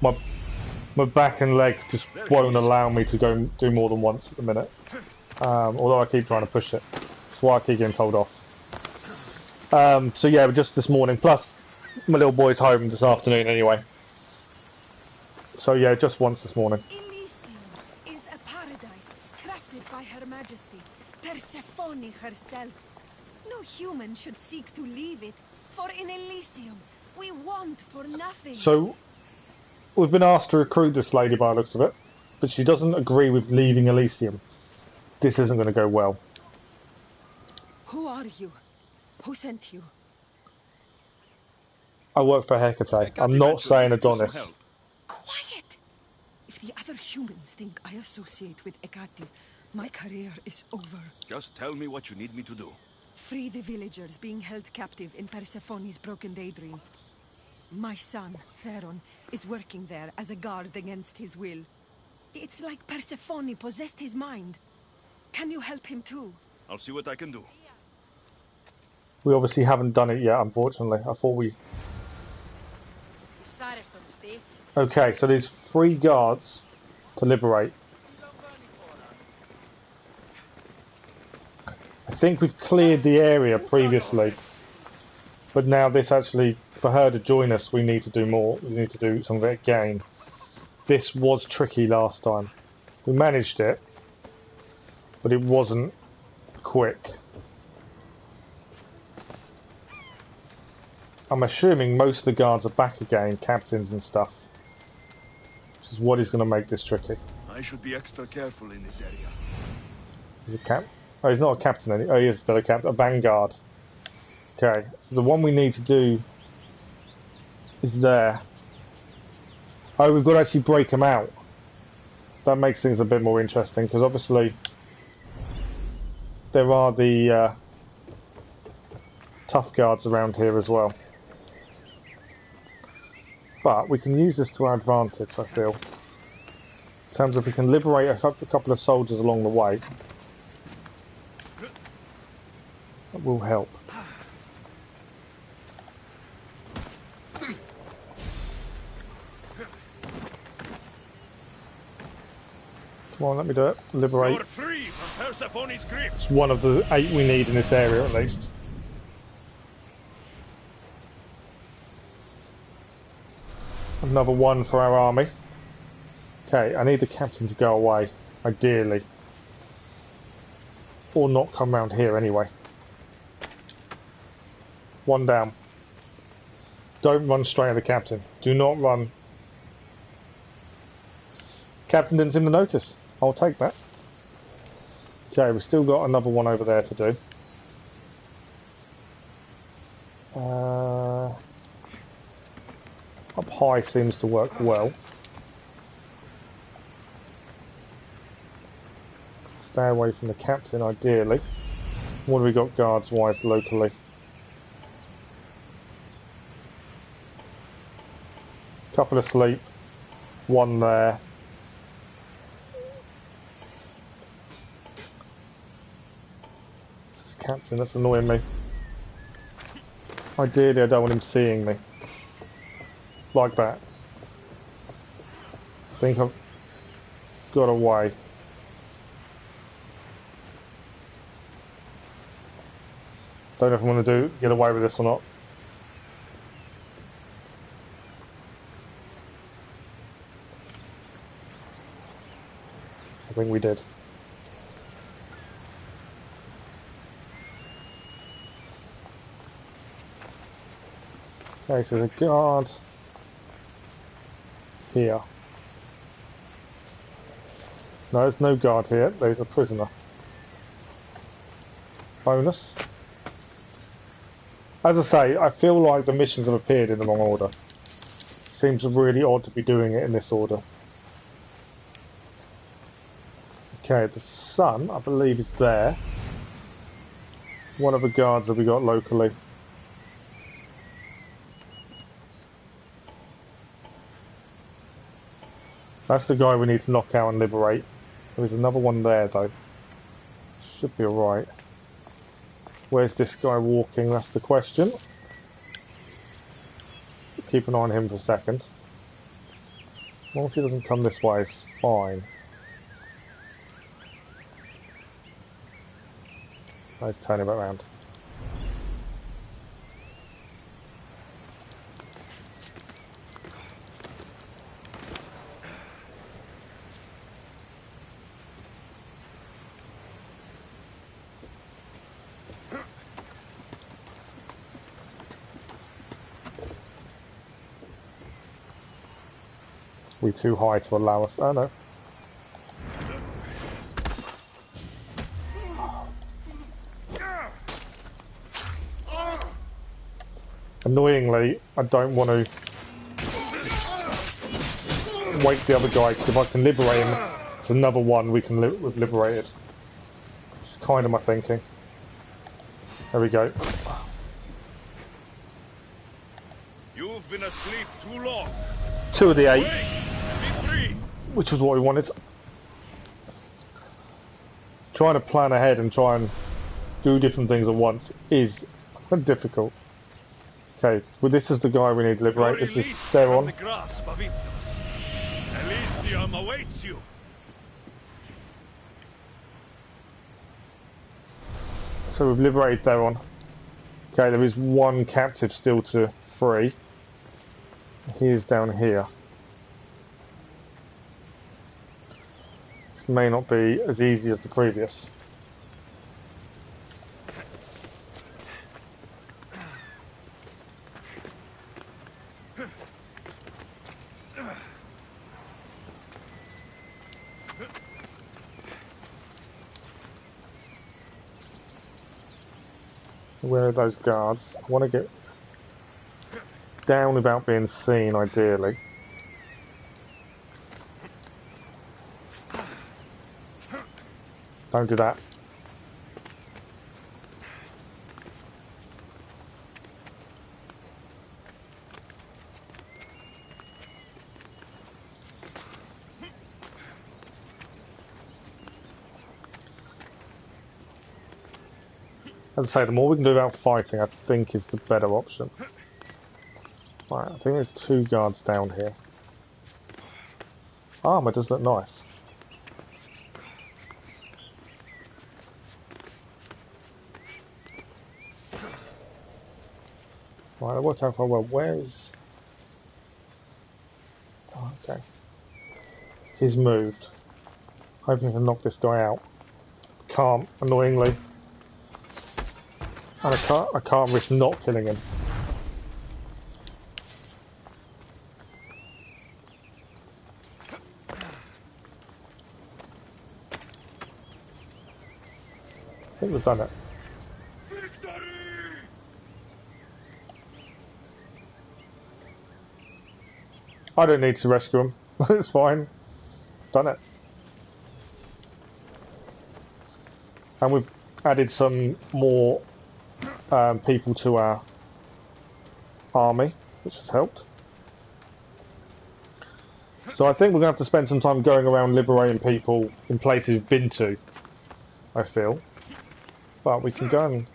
My back and leg just won't allow me to go do more than once at the minute. Although I keep trying to push it. That's why I keep getting told off. So yeah, just this morning, plus my little boy's home this afternoon anyway. So yeah, just once this morning. Elysium is a paradise crafted by Her Majesty, Persephone herself. No human should seek to leave it, for in Elysium we want for nothing. So, we've been asked to recruit this lady by the looks of it, but she doesn't agree with leaving Elysium. This isn't going to go well. Who are you? Who sent you? I work for Hecate. I'm not saying Adonis. Quiet! If the other humans think I associate with Hecate, my career is over. Just tell me what you need me to do. Free the villagers being held captive in Persephone's broken daydream. My son, Theron, is working there as a guard against his will. It's like Persephone possessed his mind. Can you help him too? I'll see what I can do. We obviously haven't done it yet, unfortunately. I thought we... Okay, so there's 3 guards to liberate. I think we've cleared the area previously. But now this actually, for her to join us, we need to do more. We need to do some of it again. This was tricky last time. We managed it, but it wasn't quick. I'm assuming most of the guards are back again, captains and stuff. Which is what is going to make this tricky. I should be extra careful in this area. He's a cap. Oh, he's not a captain anymore. Oh, he is still a captain. A vanguard. Okay, so the one we need to do is there. Oh, we've got to actually break them out. That makes things a bit more interesting, because obviously there are the tough guards around here as well. But we can use this to our advantage, I feel. terms of if we can liberate a couple of soldiers along the way, that will help. Come on, let me do it. Liberate. You're free from Persephone's grip. It's one of the 8 we need in this area at least. Another one for our army. Okay, I need the captain to go away, ideally. Or not come round here anyway. One down. Don't run straight at the captain. Do not run. Captain didn't seem to notice. I'll take that. Okay, we've still got another one over there to do. Up high seems to work well. Stay away from the captain, ideally. What do we got guards-wise locally? Couple asleep. One there. This is captain, that's annoying me. Ideally, I don't want him seeing me. Like that. I think I've got away. Don't know if I'm going to get away with this or not. I think we did. Okay, so there's a guard here. No, there's no guard here. There's a prisoner. Bonus. As I say, I feel like the missions have appeared in the wrong order. Seems really odd to be doing it in this order. Okay, the sun, I believe, is there. One of the guards that we got locally. That's the guy we need to knock out and liberate. There's another one there, though. Should be alright. Where's this guy walking? That's the question. Keep an eye on him for a second. As long as he doesn't come this way, it's fine. Let's turn him around. We're too high to allow us. Oh no. Annoyingly, I don't want to wake the other guy, because if I can liberate him, it's another one we've liberated. It's kind of my thinking. There we go. You've been asleep too long. 2 of the 8. Wake and be free. Which was what we wanted. Trying to plan ahead and try and do different things at once is difficult. Okay, well this is the guy we need to liberate. This is Theron. Elysium awaits you. So we've liberated Theron. Okay, there is one captive still to free. He is down here. This may not be as easy as the previous. Where are those guards? I want to get down without being seen, ideally. Don't do that. As I say, the more we can do about fighting, I think is the better option. Right, I think there's 2 guards down here. Armour does look nice. Right, that worked out quite well. Where is... Oh, okay. He's moved. Hoping to knock this guy out. Can't, annoyingly. And I can't risk not killing him. I think we've done it. I don't need to rescue him. It's fine. Done it. And we've added some more people to our army, which has helped. So I think we're going to have to spend some time going around liberating people in places we've been to, I feel. But we can go and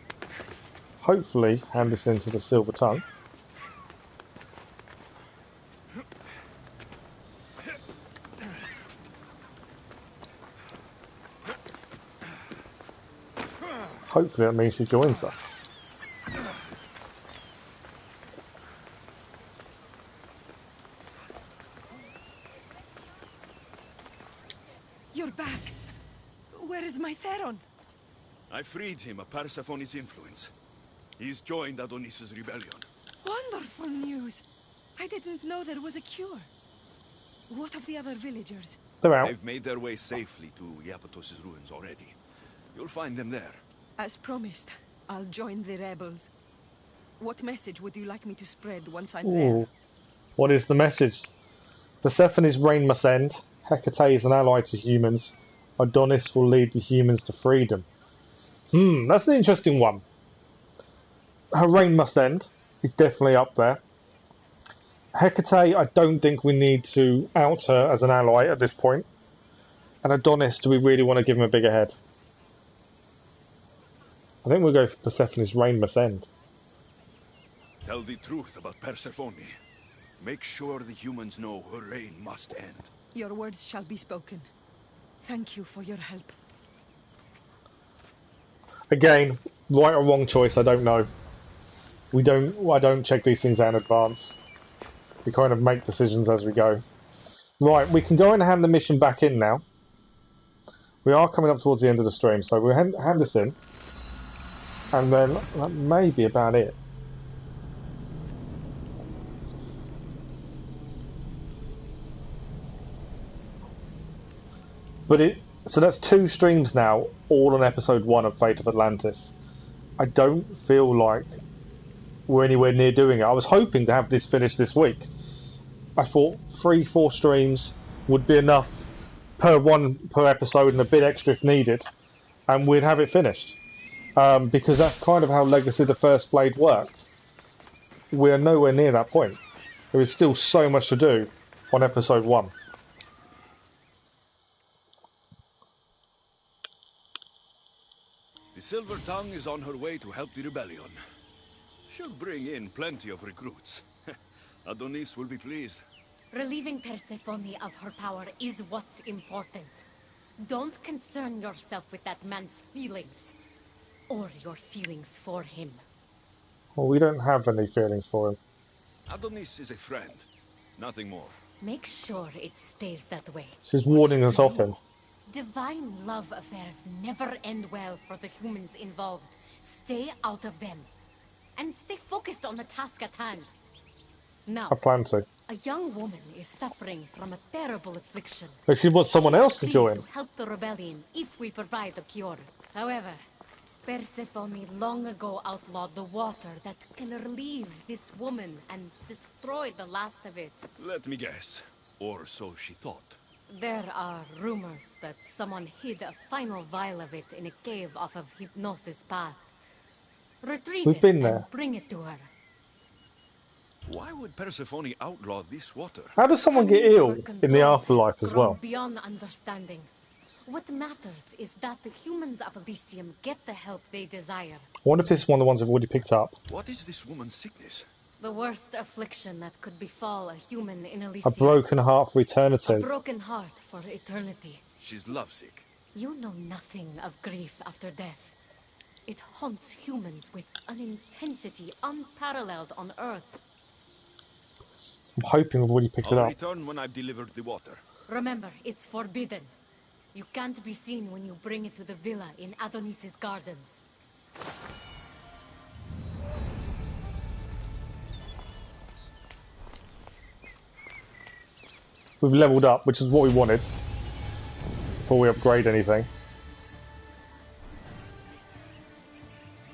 hopefully hand this into the Silver Tongue. Hopefully that means she joins us. You're back. Where is my Theron? I freed him of Persephone's influence. He's joined Adonis's rebellion. Wonderful news. I didn't know there was a cure. What of the other villagers? They're out. They've made their way safely to Iapetos' ruins already. You'll find them there. As promised, I'll join the rebels. What message would you like me to spread once I'm there? What is the message? Persephone's reign must end. Hecate is an ally to humans. Adonis will lead the humans to freedom. That's an interesting one. Her reign must end. He's definitely up there. Hecate, I don't think we need to out her as an ally at this point. And Adonis, do we really want to give him a bigger head? I think we'll go for Persephone's reign must end. Tell the truth about Persephone. Make sure the humans know her reign must end. Your words shall be spoken. Thank you for your help. Again, right or wrong choice, I don't know. I don't check these things out in advance. We kind of make decisions as we go. Right, we can go and hand the mission back in now. We are coming up towards the end of the stream, so we'll hand this in. And then that may be about it. So that's 2 streams now, all on episode 1 of Fate of Atlantis. I don't feel like we're anywhere near doing it. I was hoping to have this finished this week. I thought 3-4 streams would be enough per episode and a bit extra if needed, and we'd have it finished. Because that's kind of how Legacy of the First Blade worked. We're nowhere near that point. There is still so much to do on episode 1. The Silver Tongue is on her way to help the rebellion. She'll bring in plenty of recruits. Adonis will be pleased. Relieving Persephone of her power is what's important. Don't concern yourself with that man's feelings. Or your feelings for him. Well, we don't have any feelings for him. Adonis is a friend. Nothing more. Make sure it stays that way. She's warning us off him. Divine love affairs never end well for the humans involved. Stay out of them. And stay focused on the task at hand. Now, I plan to. a young woman is suffering from a terrible affliction. But she wants someone else to join. To help the rebellion if we provide the cure. However, Persephone long ago outlawed the water that can relieve this woman and destroy the last of it. Let me guess. Or so she thought. There are rumors that someone hid a final vial of it in a cave off of Hypnosis Path. Retrieve We've it been there. and bring it to her. Why would Persephone outlaw this water? How does someone get ill in the afterlife as well? Beyond understanding. What matters is that the humans of Elysium get the help they desire. I wonder if this is one of the ones I've already picked up. What is this woman's sickness? The worst affliction that could befall a human in A Elysium. broken heart for eternity. A broken heart for eternity. She's lovesick. You know nothing of grief after death. It haunts humans with an intensity unparalleled on Earth. I'm hoping I've already picked it I'll up. return when I've delivered the water. Remember, it's forbidden. You can't be seen when you bring it to the villa in Adonis's gardens. We've leveled up, which is what we wanted. Before we upgrade anything.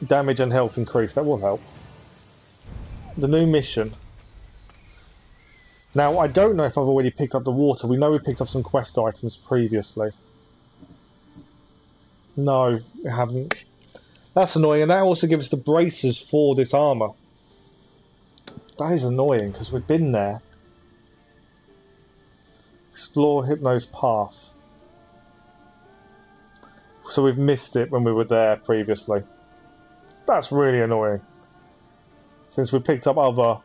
Damage and health increase, that will help. The new mission. Now, I don't know if I've already picked up the water. We know we picked up some quest items previously. No, we haven't. That's annoying, and that also gives us the braces for this armour. That is annoying, because we've been there. Explore Hypno's path. So we've missed it when we were there previously. That's really annoying. Since we picked up other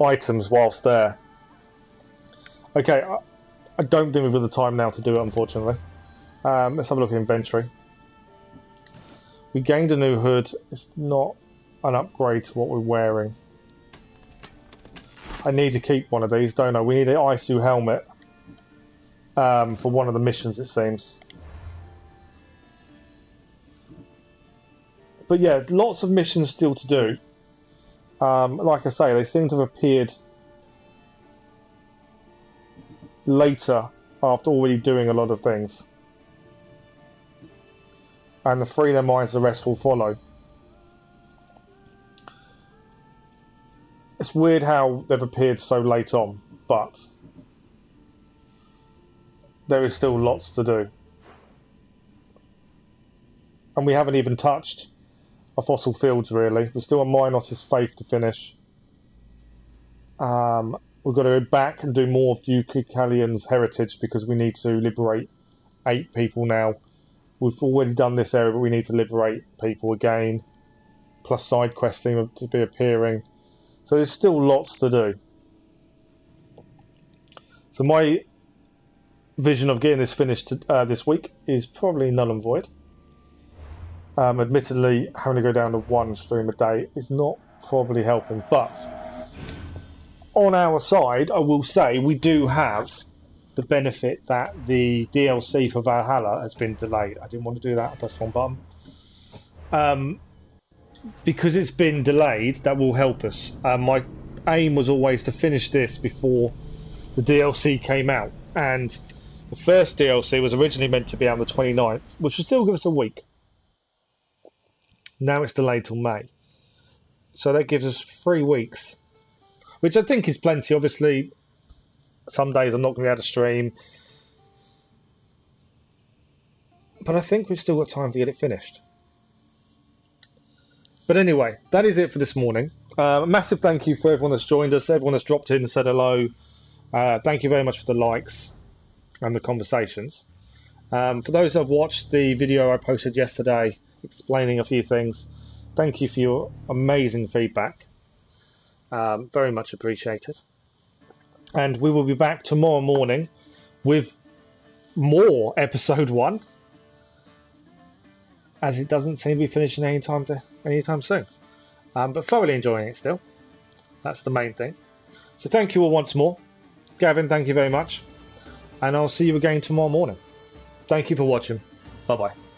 items whilst there. Okay, I don't think we've got the time now to do it, unfortunately. Let's have a look at inventory. We gained a new hood. It's not an upgrade to what we're wearing. I need to keep one of these, don't I? We need an ISU helmet for one of the missions, it seems. But yeah, lots of missions still to do. Like I say, they seem to have appeared later after already doing a lot of things. And the free their minds, the rest will follow. It's weird how they've appeared so late on, but there is still lots to do. And we haven't even touched our fossil fields, really. We're still on Minos' Faith to finish. We've got to go back and do more of Duke Callian's heritage because we need to liberate 8 people now. We've already done this area, but we need to liberate people again. Plus side questing to be appearing. So there's still lots to do. So my vision of getting this finished this week is probably null and void. Admittedly, having to go down to 1 stream a day is not probably helping. But on our side, I will say we do have the benefit that the DLC for Valhalla has been delayed. I didn't want to do that, I pressed one button. Because it's been delayed, that will help us. My aim was always to finish this before the DLC came out. And the first DLC was originally meant to be out on the 29th, which would still give us a week. Now it's delayed till May. So that gives us 3 weeks. Which I think is plenty. Obviously, some days I'm not going to be able to stream. But I think we've still got time to get it finished. But anyway, that is it for this morning. A massive thank you for everyone that's joined us, everyone that's dropped in and said hello. Thank you very much for the likes and the conversations. For those that have watched the video I posted yesterday explaining a few things, thank you for your amazing feedback. Very much appreciated. And we will be back tomorrow morning with more episode 1, as it doesn't seem to be finishing anytime soon. But thoroughly enjoying it still. That's the main thing. So thank you all once more. Gavin, thank you very much. And I'll see you again tomorrow morning. Thank you for watching. Bye bye.